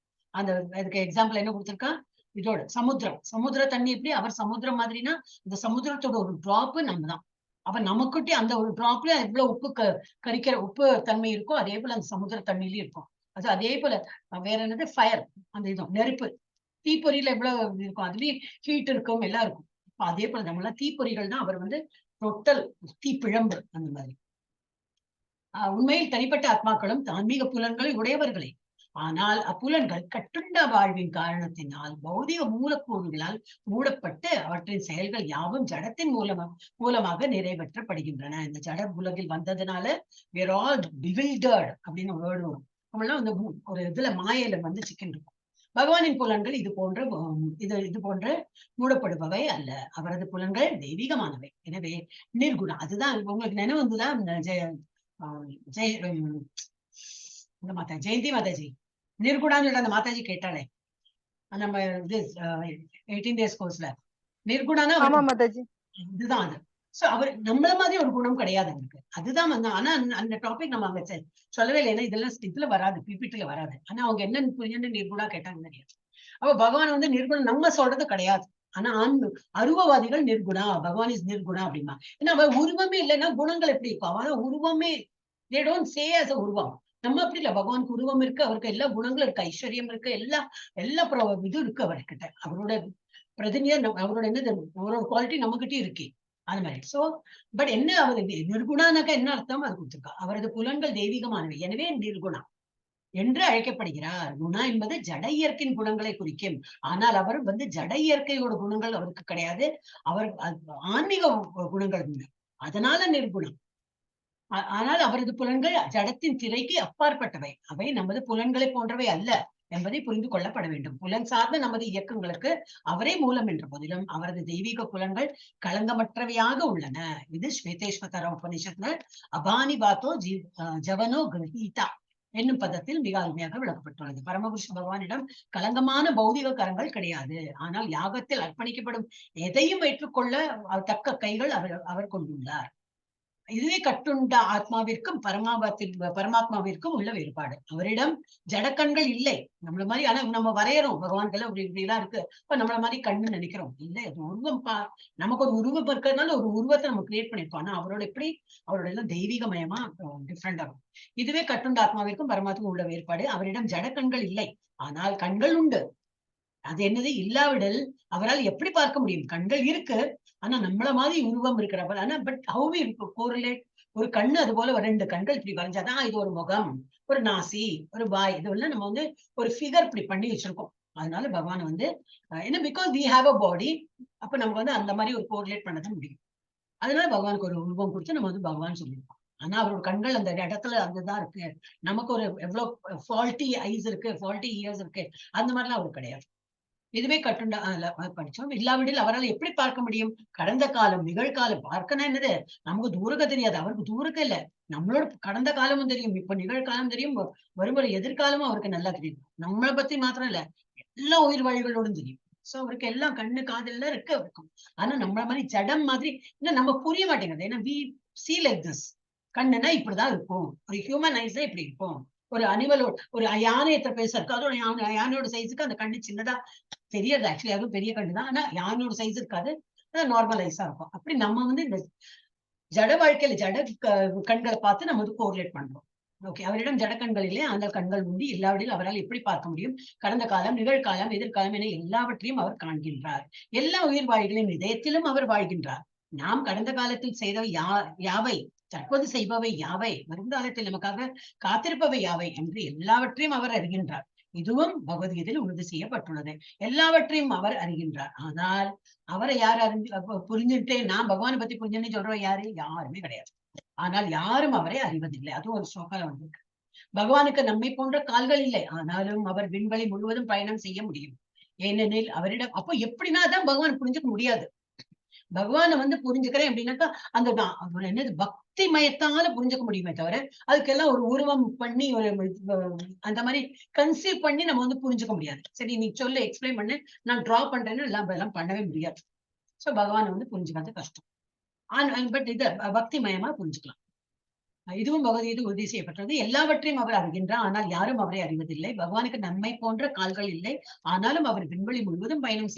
அதுக்கு எக்ஸாம்பிள் என்ன கொடுத்திருக்கா? இதோட சமுத்திர தண்ணி எப்படி? அவர் சமுத்திரம் மாதிரினா இந்த சமுத்திரத்தோட ஒரு டிராப் நம்ம தான். அப்ப நமக்கிட்டே அந்த ஒரு டிராப்ல எவ்வளவு கரிக்கிற உப்பு தன்மை இருக்கோ அதே போல அந்த சமுத்திர தண்ணியிலயும் இருக்கும். அதே போல வேற என்னது? ஃபயர், அந்த நெருப்பு, தீப்பொறியில எவ்வளவு இருக்கும், அதுலயும் ஹீட் இருக்கும், எல்லாம் இருக்கும். அதே போல நம்மளாம் தீப்பொறிகள் தான். அவர் டோட்டல் தீப்பிழம்பு அந்த மாதிரி. உண்மையில் தனிப்பட்ட ஆத்மாக்களும் ஆன்மீக புலன்களை உடையவர்களே. ஆனால் அப்புலன்கள் கட்டுண்ட வாழ்வின் காரணத்தினால் பௌதிக மூலக்கூறுகளால் மூடப்பட்டு அவற்றின் செயல்கள் யாவும் ஜடத்தின் மூலமாக நிறைவேற்றப்படுகின்றன. இந்த ஜட உலகில் வந்ததுனால we're all bewildered அப்படின்னு ஒரு வேர்டு வரும். நம்மளாம் ஒரு இதுல மாயையில சிக்கன் இருக்கும். பகவானின் புலன்கள் இது போன்ற மூடப்படுபவை அல்ல. அவரது புலன்கள் தெய்வீகமானவை. எனவே நிர்குணம். அதுதான் உங்களுக்கு நினைவு வந்துதான் ஜெயந்தி மாதாஜி நிர்குணான்னு சொல்ற அந்த மாதாஜி கேட்டாலே நம்ம 18 days கோர்ஸ்ல நிர்குணானா இதுதான் அது. சோ அவர் நம்மள மாதிரி ஒரு குணம் கிடையாது அவருக்கு. அதுதான் ஆனா அந்த டாபிக் நம்ம அங்க சொல்லவே இல்லை. ஏன்னா இதுல வராது, பிபிடில வராது. ஆனா அவங்க என்ன புரிஞ்சு நிர்குணா கேட்டாங்க தெரியாது. அப்ப பகவான் நிர்குணம் நம்ம சொல்றது கிடையாது. ஆனா அருவவாதிகள் நிர்குணா, பகவான் இஸ் நிர்குணா அப்படிமா. ஏன்னா அவர் உருவமே இல்லைன்னா குணங்கள் எப்படி இருக்கும்? அவன் உருவமே they don't say as a உருவம். நம்ம அப்படி இல்ல. பகவானுக்கு உருவம் இருக்கு, அவருக்கு எல்லா குணங்களும் இருக்கு, ஐஸ்வர்யம் இருக்கு, எல்லா இது இருக்கு அவர்கிட்ட. அவரோட பிரதிநிதியா அவரோட என்னது, அவரோட குவாலிட்டி நம்ம கிட்டே இருக்கு. அது மாதிரி. சோ பட் என்ன அவர் நிர்குணானாக்கா என்ன அர்த்தம்? அது கொடுத்திருக்கா. அவரது புலன்கள் தெய்வீகமானவை, எனவே நிர்குணா என்று அழைக்கப்படுகிறார். குணா என்பது ஜட இயற்கையின் குணங்களை குறிக்கும். ஆனால் அவர் ஜட இயற்கையோட குணங்கள் அவருக்கு கிடையாது. அவர் ஆன்மீக குணங்கள் உண்டு, அதனால நிர்குணம். ஆனால் அவரது புலன்கள் ஜடத்தின் திரைக்கு அப்பாற்பட்டவை. அவை நமது புலன்களை போன்றவை அல்ல என்பதை புரிந்து கொள்ளப்பட வேண்டும். புலன் சார்ந்த நமது இயக்கங்களுக்கு அவரே மூலம் என்ற போதிலும் அவரது தெய்வீக புலன்கள் களங்கமற்றவையாக உள்ளன. இது ஸ்வேதேஸ்வர உபநிஷத்துல அபானி பாத்தோ ஜவனோ கிரஹீதா என்னும் பதத்தில் மிக அருமையாக விளக்கப்பட்டுள்ளது. பரமபுருஷ பகவானிடம் களங்கமான பௌதிக கரங்கள் கிடையாது. ஆனால் யாகத்தில் அர்ப்பணிக்கப்படும் எதையும் ஏற்றுக்கொள்ள தக்க கைகள் அவர் கொண்டுள்ளார். இதுவே கட்டுண்ட ஆத்மாவிற்கும் பரமாத்மாவிற்கும் உள்ள வேறுபாடு. அவரிடம் ஜடக்கண்கள் இல்லை நம்மள மாதிரி. ஆனா நம்ம வரையறோம் பகவான்கள் இப்படி எல்லாம் இருக்கு, இப்ப நம்மள மாதிரி கண்ணு நினைக்கிறோம். இல்ல, அது உருவம். நமக்கு ஒரு உருவம் இருக்கிறதுனால ஒரு உருவத்தை நம்ம கிரியேட் பண்ணிருக்கோம். ஆனா அவரோட எப்படி, அவரோட எல்லாம் தெய்வீகமயமா டிஃப்ரெண்ட் ஆகும். இதுவே கட்டுண்ட ஆத்மாவிற்கும் பரமாத்மாவுக்கும் உள்ள வேறுபாடு. அவரிடம் ஜடக்கண்கள் இல்லை, ஆனால் கண்கள் உண்டு. அது என்னது, இல்லாவிடல் அவரால் எப்படி பார்க்க முடியும்? கண்கள் இருக்கு, ஆனா நம்மள மாதிரி உருவம் இருக்கிறப்ப. ஆனா பட் ஹவு கோரிலேட், ஒரு கண்ணு அது போல 2 கண்கள் இப்படி வரைஞ்சாதான் இது ஒரு முகம், ஒரு நாசி, ஒரு வாய், இதெல்லாம் நம்ம வந்து ஒரு ஃபிகர் இப்படி பண்ணி வச்சிருக்கோம். அதனால பகவான் வந்து என்ன, பிகாஸ் வி ஹாவ் அ பாடி, அப்ப நமக்கு வந்து அந்த மாதிரி ஒரு கோரிலேட் பண்ணதான் முடியும். அதனால பகவானுக்கு ஒரு உருவம் கொடுத்து நம்ம வந்து பகவான் சொல்லியிருக்கோம். ஆனா அவரோட கண்கள் அந்த இடத்துல அங்கதான் இருக்கு. நமக்கு ஒரு எவ்வளவு ஃபால்ட்டி ஐஸ் இருக்கு, ஃபால்ட்டி இயர்ஸ் இருக்கு, அந்த மாதிரிலாம் அவருக்கு கிடையாது. இதுவே கட்டுண்டா படிச்சோம். இல்லாவிடில் அவரால் எப்படி பார்க்க முடியும்? கடந்த காலம், நிகழ்காலம். பார்க்கனா என்னது, நமக்கு தூரக்க தெரியாது, அவருக்கு தூரக்க இல்ல. நம்மளோட கடந்த காலமும் தெரியும், இப்ப நிகழ்காலம் தெரியும், வருமுறை எதிர்காலமும் அவருக்கு நல்லா தெரியும். நம்மளை பத்தி மாத்திரம் இல்ல, எல்லா உயிர் வாழிகளோடும் தெரியும். சோ அவருக்கு எல்லாம் கண்ணு காது எல்லாம் இருக்கு அவருக்கும். ஆனா நம்மள மாதிரி ஜடம் மாதிரி இன்னும் நம்ம புரிய மாட்டேங்குது. ஏன்னா we see like this. கண்ணுனா இப்படிதான் இருக்கும், ஒரு ஹியூமன் ஐஸ் இப்படி இருக்கும். ஒரு அனிமலோட, ஒரு யானை எத்தனை பேச இருக்கு, அதோட யானையோட சைஸுக்கு அந்த கண்ணு சின்னதா தெரியாது. ஆக்சுவலி அதுவும் பெரிய கண்ணு தான், ஆனா யானையோட சைஸ் இருக்காது, நார்மல் ஐஸா இருக்கும். அப்படி நம்ம வந்து இந்த ஜட வாழ்க்கையில ஜட கண்களை பார்த்து நம்ம வந்து கோரிலேட் பண்றோம். ஓகே, அவரிடம் ஜட கண்கள் இல்லை, அந்த கண்கள் உண்டு. இல்லாவிடில் அவரால் எப்படி பார்க்க முடியும்? கடந்த காலம், நிகழ்காலம், எதிர்காலம் என எல்லாவற்றையும் அவர் காண்கின்றார். எல்லா உயிர் வாழிகளின் இதயத்திலும் அவர் வாழ்கின்றார். நாம் கடந்த காலத்தில் செய்தவை யாவை, தற்போது செய்பவை யாவை, வருங்காலத்தில் நமக்காக காத்திருப்பவை யாவை என்று எல்லாவற்றையும் அவர் அறிகின்றார். இதுவும் பகவத்கீதையில் உறுதி செய்யப்பட்டுள்ளது. எல்லாவற்றையும் அவர் அறிகின்றார். ஆனால் அவரை யார் புரிஞ்சுட்டே, நான் பகவானை பத்தி புரிஞ்சுன்னு சொல்றோம் யாருமே கிடையாது. ஆனால் யாரும் அவரை அறிவதில்லை. அதுவும் ஒரு ஸ்லோகால வந்திருக்கு. பகவானுக்கு நம்மை போன்ற கால்கள் இல்லை, ஆனாலும் அவர் விண்வெளி முழுவதும் பயணம் செய்ய முடியும். ஏனெனில் அவரிடம், அப்போ எப்படின்னா தான் பகவான் புரிஞ்சுக்க முடியாது. பகவானை வந்து புரிஞ்சுக்கிறேன் அப்படின்னாக்கா அந்த என்னது பக்தி மயத்தால புரிஞ்சுக்க முடியுமே தவிர, அதுக்கெல்லாம் ஒரு உருவம் பண்ணி ஒரு அந்த மாதிரி கன்சீவ் பண்ணி நம்ம வந்து புரிஞ்சுக்க முடியாது. சரி நீ சொல்லு, எக்ஸ்பிளைன் பண்ணு, நான் டிரா பண்றேன்னு எல்லாம் பண்ணவே முடியாது. சோ பகவானை வந்து புரிஞ்சுக்கிறது கஷ்டம். பட் இத பக்தி மயமா புரிஞ்சுக்கலாம். இதுவும் பகவத்கீதை உறுதி செய்யப்பட்டது. எல்லாவற்றையும் அவர் அறிகின்றார், ஆனால் யாரும் அவரை அறிவதில்லை. பகவானுக்கு நம்மை போன்ற கால்கள் இல்லை, ஆனாலும் அவர் விண்வெளி முழுவதும் பயணம்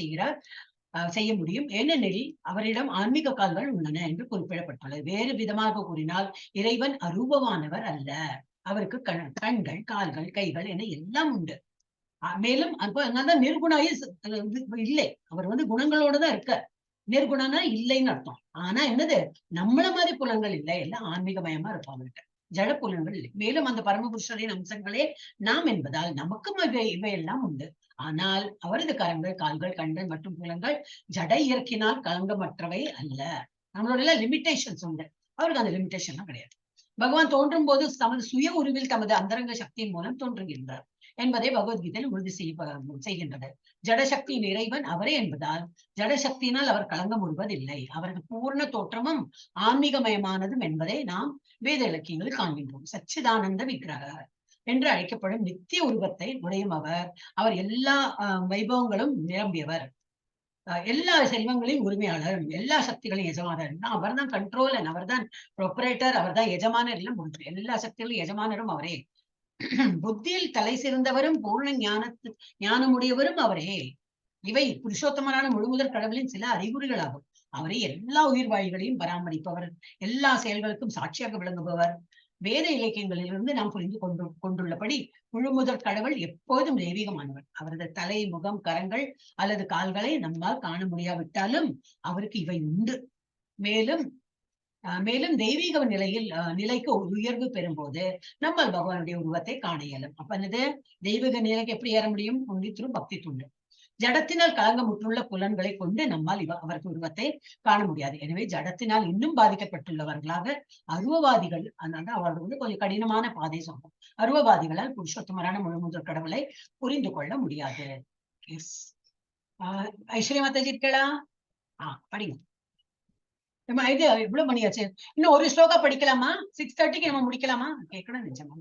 செய்ய முடியும். ஏனெனில் அவரிடம் ஆன்மீக கால்கள் உள்ளன என்று குறிப்பிடப்பட்டுள்ளது. வேறு விதமாக கூறினால் இறைவன் அரூபமானவர் அல்ல, அவருக்கு கண்கள், கால்கள், கைகள் என எல்லாம் உண்டு. மேலும் அதனாலதான் நிர்குணாயி இல்லை, அவர் வந்து குணங்களோடதான் இருக்க. நிர்குணம்னா இல்லைன்னு அர்த்தம். ஆனா என்னது, நம்மள மாதிரி புலன்கள் இல்லை, எல்லாம் ஆன்மீகமயமா இருக்கும் அவர்கிட்ட, ஜட புலன்கள் இல்லை. மேலும் அந்த பரமபுருஷரின் அம்சங்களே நாம் என்பதால் நமக்கும் இவையெல்லாம் உண்டு. ஆனால் அவரது கரங்கள், கால்கள், கண்கள் மற்றும் புலன்கள் ஜட இயற்கையினால் கலங்கமற்றவை அல்ல. நம்மளோட எல்லாம் லிமிடேஷன்ஸ் உண்டு, அவருக்கு அந்த லிமிடேஷன் எல்லாம் கிடையாது. பகவான் தோன்றும் போது தமது சுய உருவில் தமது அந்தரங்க சக்தியின் மூலம் தோன்றுகின்றார் என்பதை பகவத்கீதையில் உறுதி செய்கின்றது. ஜடசக்தியின் இறைவன் அவரே என்பதால் ஜடசக்தியினால் அவர் கலங்க முடிவதில்லை. அவரது பூர்ண தோற்றமும் ஆன்மீகமயமானதும் என்பதை நாம் வேத இலக்கியங்களில் காண்கின்றோம். சச்சிதானந்த விக்கிரக என்று அழைக்கப்படும் நித்திய உருவத்தை உடையும் அவர் எல்லா வைபவங்களும் நிரம்பியவர், எல்லா செல்வங்களையும் உரிமையாளர், எல்லா சக்திகளையும் எஜமானர். அவர் தான் கண்ட்ரோலர், அவர் தான் ப்ரொப்ரேட்டர், அவர் தான் எஜமானர். எல்லாம் முடிச்சு எல்லா சக்திகளும் எஜமானரும் அவரே. புத்தியில் தலை சிறந்தவரும் பூர்ண ஞானமுடையவரும் அவரே. இவை புருஷோத்தமரான முழுமுதற் கடவுளின் சில அறிகுறிகளாகும். அவரே எல்லா உயிர் வாழிகளையும் பராமரிப்பவர், எல்லா செயல்களுக்கும் சாட்சியாக விளங்குபவர். வேத இலக்கியங்களிலிருந்து நாம் புரிந்து கொண்டுள்ளபடி முழுமுதற் கடவுள் எப்போதும் தெய்வீகமானவர். அவரது தலை, முகம், கரங்கள் அல்லது கால்களை நம்மால் காண முடியாவிட்டாலும் அவருக்கு இவை உண்டு. மேலும் தெய்வீக நிலைக்கு உயர்வு பெறும்போது நம்மால் பகவானுடைய உருவத்தை காண இயலும். அப்ப என்னது, தெய்வீக நிலைக்கு எப்படி ஏற முடியும்? ஒன்லி த்ரூ பக்தி துண்டு. ஜடத்தினால் கலங்கமுற்றுள்ள புலன்களை கொண்டு நம்மால் அவருக்கு உருவத்தை காண முடியாது. எனவே ஜடத்தினால் இன்னும் பாதிக்கப்பட்டுள்ளவர்களாக அருவவாதிகள், அதனால அவர்கள் வந்து கொஞ்சம் கடினமான பாதை சொல்றோம். அருவவாதிகளால் புருஷோத்தமரான முழுமுதற் கடவுளை புரிந்து கொள்ள முடியாது. ஐஸ்வர்யா மாதாஜி இருக்கா? படிங்க. இது எவ்வளவு பண்ணியாச்சு? இன்னும் ஒரு ஸ்லோகா படிக்கலாமா? 6:30க்கு நம்ம முடிக்கலாமா? கேட்கணும் நிஜமா.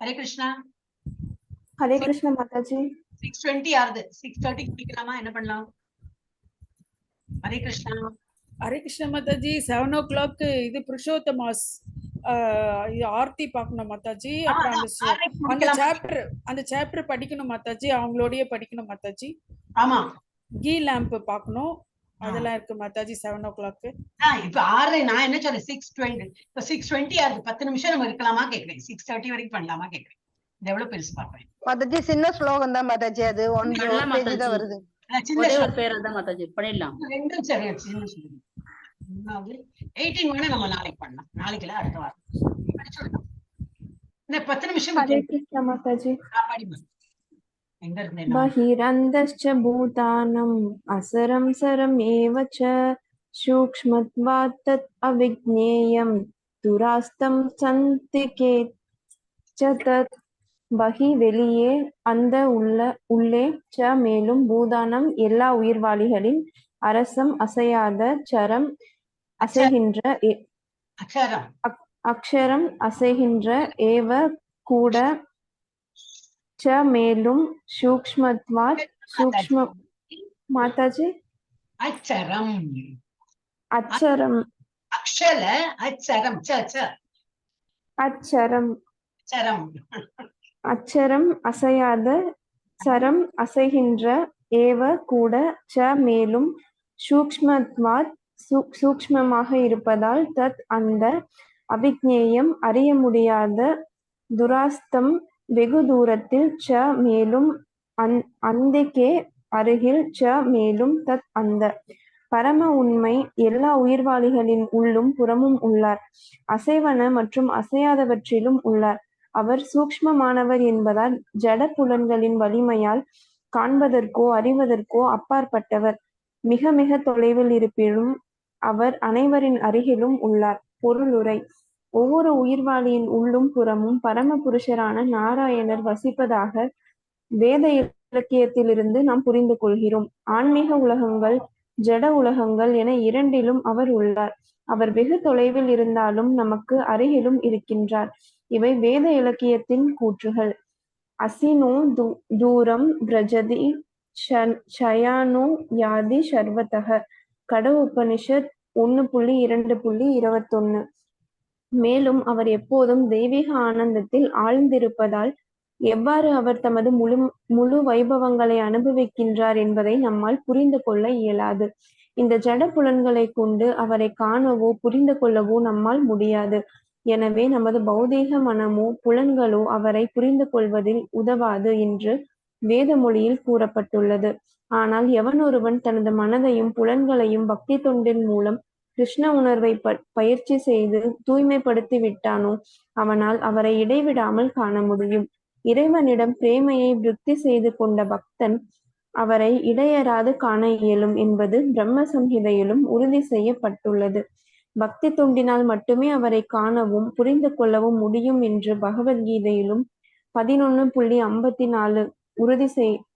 ஹரே கிருஷ்ணா. ஹரே கிருஷ்ணா மாதாஜி. 6:20 ஆறுது. 6:30க்கு முடிக்கலாமா? என்ன பண்ணலாம்? ஹரே கிருஷ்ணா. ஹரே கிருஷ்ண மாதாஜி 7 o'clock இது புருஷோத்தமாஸ் இது ஆர்த்தி பார்க்கணும் மாதாஜி. அப்புறம் அந்த சாப்டர் படிக்கணும் மாதாஜி. அவங்களோடய படிக்கணும் மாதாஜி. ஆமா, கீ லேம்ப் பார்க்கணும். அதெல்லாம் இருக்கு மாதாஜி 7 o'clock. இப்ப 6 நான் என்ன சொல்றேன் 6:20. இப்ப 6:20 ஆகுது. 10 நிமிஷம் நம்ம இருக்கலாமா கேக்குறேன். 6:30 வரைக்கும் பண்ணலாமா கேக்குறேன். இது எவ்வளவு பெருசு பார்ப்பேன் மாதாஜி. சின்ன ஸ்லோகம் தான் மாதாஜி, அது ஒன் பேஜ் தான் வருது. ஒரே ஒரு பேர் தான் மாதாஜி, பண்ணிடலாம். ரெண்டும் சரி. சின்ன சொல்லுங்க. 18 வேணா நம்ம நாளைக்கு பண்ணலாம். நாளைக்கு இல்ல அடுத்த வாரம் படிச்சுடலாம். இந்த 10 நிமிஷம் हरे कृष्ण माताजी। படிமா. எங்க இருந்தேன்? बहिरन्तश्च भूतानम् असरं सरम् एव च सूक्ष्मत्वात् तत् अविज्ञेयं दुरास्तं सन्तिके च तत् பகி வெளியே அந்த உள்ளே ச மேலும் பூதானம் எல்லா உயிர்வாளிகளின் அரசம் அசையாத சரம் அசைகின்ற அக்ஷரம் அசைகின்ற ஏவ கூட ச மேலும் சூக்ஷ்மத்வாத் சூக்ஷ்ம மாதாஜி அச்சரம் அச்சரம் அக்ஷல அச்சரம் அச்சரம் சரம் அச்சரம் அசையாத சரம் அசைகின்ற ஏவ கூட ச மேலும் சூக்ஷ்மத்வாத் சூக்ஷ்மமாக இருப்பதால் தத் அந்த அவிக்ஞேயம் அறிய முடியாத துராஸ்தம் வெகு தூரத்தில் ச மேலும் அந்திக்கே அருகில் ச மேலும் தத் அந்த பரம உண்மை எல்லா உயிர்வாளிகளின் உள்ளும் புறமும் உள்ளார். அசைவன மற்றும் அசையாதவற்றிலும் உள்ளார். அவர் சூக்ஷ்மமானவர் என்பதால் ஜட புலன்களின் வலிமையால் காண்பதற்கோ அறிவதற்கோ அப்பாற்பட்டவர். மிக மிக தொலைவில் இருப்பினும் அவர் அனைவரின் அருகிலும் உள்ளார். பொருளுரை: ஒவ்வொரு உயிர்வாளியின் உள்ளும் புறமும் பரம புருஷரான நாராயணர் வசிப்பதாக வேத இலக்கியத்திலிருந்து நாம் புரிந்து கொள்கிறோம். ஆன்மீக உலகங்கள் ஜட உலகங்கள் என இரண்டிலும் அவர் உள்ளார். அவர் வெகு தொலைவில் இருந்தாலும் நமக்கு அருகிலும் இருக்கின்றார். இவை வேத இலக்கியத்தின் கூற்றுகள். அசினோ தூரம் பிரஜதி ஷயானோ யாதி சர்வதக. கட உபனிஷத் 1.2.21. மேலும் அவர் எப்போதும் தெய்வீக ஆனந்தத்தில் ஆழ்ந்திருப்பதால் எவ்வாறு அவர் தமது முழு வைபவங்களை அனுபவிக்கின்றார் என்பதை நம்மால் புரிந்து கொள்ள இயலாது. இந்த ஜட புலன்களை கொண்டு அவரை காணவோ புரிந்து கொள்ளவோ நம்மால் முடியாது. எனவே நமது பௌதீக மனமோ புலன்களோ அவரை புரிந்து கொள்வதில் உதவாது என்று வேத மொழியில் கூறப்பட்டுள்ளது. ஆனால் எவனொருவன் தனது மனதையும் புலன்களையும் பக்தி தொண்டின் மூலம் கிருஷ்ண உணர்வை பயிற்சி செய்து தூய்மைப்படுத்தி விட்டானோ அவனால் அவரை இடைவிடாமல் காண முடியும். இறைவனிடம் பிரேமையை விருத்தி செய்து கொண்ட பக்தன் அவரை இடையறாது காண இயலும் என்பது பிரம்ம சம்ஹிதையிலும் உறுதி செய்யப்பட்டுள்ளது. பக்தி தொண்டினால் மட்டுமே அவரை காணவும் புரிந்து கொள்ளவும் முடியும் என்று பகவத்கீதையிலும் 11.54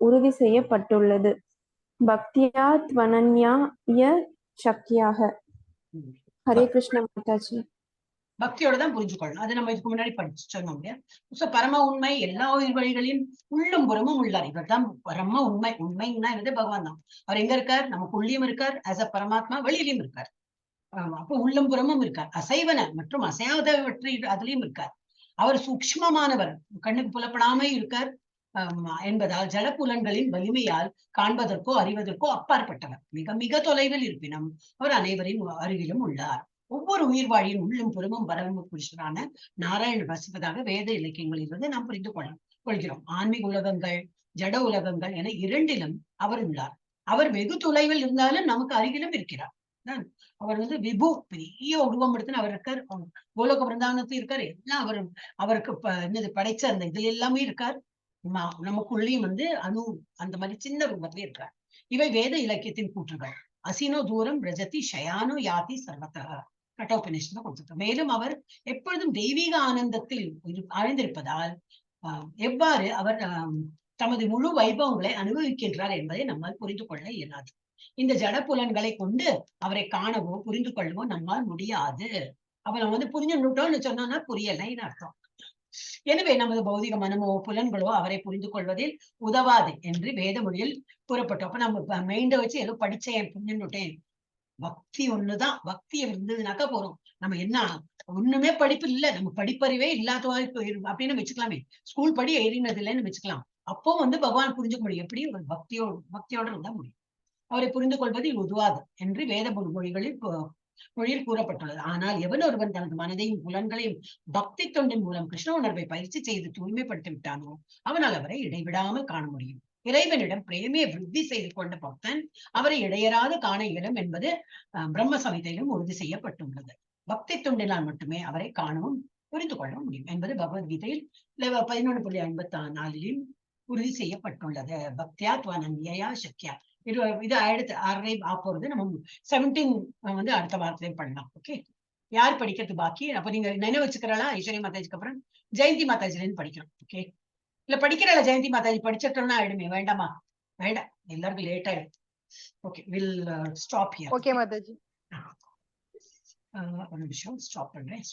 உறுதி செய்யப்பட்டுள்ளது. பக்தியா த்வனன்யாய சக்தியாக. ஹரே கிருஷ்ண மாதாஜி. பக்தியோட தான் புரிஞ்சுக்கொள்ளணும். அது நம்ம இதுக்கு முன்னாடி படிச்சு சொன்னோம் இல்லையா? பரம உண்மை எல்லா உயிர்வழிகளின் உள்ளும் புறமும் உள்ளார். இவர் தான் பரம உண்மை. உண்மைன்னா பகவான் தான். அவர் எங்க இருக்கார்? நமக்கு உள்ளியும் இருக்கார். ஆஸ் அ பரமாத்மா வெளியிலையும் இருக்கார். அப்போ உள்ளம் புறமும் இருக்கார். அசைவன மற்றும் அசையாதவற்றை அதுலயும் இருக்கார். அவர் சூக்ஷ்மமானவர், கண்ணுக்கு புலப்படாம இருக்கார் என்பதால் ஜடப்புலன்களின் வலிமையால் காண்பதற்கோ அறிவதற்கோ அப்பாற்பட்டவர். மிக மிக தொலைவில் இருப்பினும் அவர் அனைவரின் அருகிலும் உள்ளார். ஒவ்வொரு உயிர்வாழியின் உள்ளும் புறமும் பரம புருஷரான நாராயணன் வசிப்பதாக வேத இலக்கியங்களிலிருந்து நாம் புரிந்து கொள்கிறோம். ஆன்மீக உலகங்கள் ஜட உலகங்கள் என இரண்டிலும் அவர் உள்ளார். அவர் வெகு தொலைவில் இருந்தாலும் நமக்கு அருகிலும் இருக்கிறார். அவர் விபு, பெரிய உருவம் எடுத்துன்னு அவர் இருக்கார். கோலோக பிருந்தாவனத்தில் இருக்கார். எல்லாம் அவருக்கு படைச்ச அந்த இதுல எல்லாமே இருக்கார். நமக்குள்ளேயும் அணு அந்த மாதிரி சின்ன ரூபத்திலே இருக்கிறார். இவை வேத இலக்கியத்தின் கூற்றுகள். அசினோ தூரம் பிரஜதி ஷயானோ யாதி சர்வதக. கட்டோபனிஷத்துல கொடுத்திருக்கார். மேலும் அவர் எப்பொழுதும் தெய்வீக ஆனந்தத்தில் ஆழ்ந்திருப்பதால் எவ்வாறு அவர் தமது முழு வைபவங்களை அனுபவிக்கின்றார் என்பதை நம்மால் புரிந்து கொள்ள இயலாது. இந்த ஜட புலன்களை கொண்டு அவரை காணவோ புரிந்து கொள்ளவோ நம்மால் முடியாது. அவரை புரிஞ்சுட்டோம்னு சொன்னோம்னா புரியலைன்னு அர்த்தம். எனவே நமது பௌதிக மனமோ புலன்களோ அவரை புரிந்து கொள்வதில் உதவாது என்று வேத மொழியில் கூறப்பட்டோம். அப்ப நம்ம மைண்ட வச்சு ஏதோ படிச்சேன் புரிஞ்சுட்டேன் பக்தி ஒண்ணுதான். பக்தி இருந்ததுனாக்கா போறோம். நம்ம என்ன ஒண்ணுமே படிப்பு இல்ல, நம்ம படிப்பறிவே இல்லாத அப்படின்னு வச்சுக்கலாமே. ஸ்கூல் படி ஏறினது இல்லைன்னு வச்சுக்கலாம். அப்போ பகவான் புரிஞ்சுக்க முடியும். எப்படி ஒரு பக்தியோட இருந்தா முடியும். அவரை புரிந்து கொள்வது உதுவாது என்று வேத மொழியில் கூறப்பட்டுள்ளது. ஆனால் எவன் ஒருவன் தனது மனதையும் புலன்களையும் பக்தி தொண்டின் மூலம் கிருஷ்ண உணர்வை பயிற்சி செய்து தூய்மைப்படுத்தி விட்டானோ அவனால் அவரை இடைவிடாமல் காண முடியும். இறைவனிடம் பிரேமையை விருத்தி செய்து கொண்ட பக்தன் அவரை இடையராது காண இயலும் என்பது பிரம்ம சமிதையிலும் உறுதி செய்யப்பட்டுள்ளது. பக்தி தொண்டினால் மட்டுமே அவரை காணவும் புரிந்து கொள்ள முடியும் என்பது பகவத்கீதையில் 11.54 உறுதி செய்யப்பட்டுள்ளது. பக்தியா துவனன்யா சக்கியா. இது அடுத்து 6 போறது. நம்ம 17 அடுத்த வாரத்திலையும் பண்ணலாம். ஓகே, யார் படிக்கிறது பாக்கி? அப்ப நீங்க நினைவு வச்சுக்கிறாளா? ஐஸ்வர்யா மாதாஜிக்கு அப்புறம் ஜெயந்தி மாதாஜில இருந்து படிக்கிறோம். ஓகே, இல்ல படிக்கிறாளா ஜெயந்தி மாதாஜி? படிச்சிட்டோம்னா ஆயிடுமே. வேண்டாமா? வேண்டாம், எல்லாருக்கும் லேட் ஆயிடும். Okay, will stop here. Okay Mataji. ஒரு நிமிஷம் ஸ்டாப் பண்றேன்.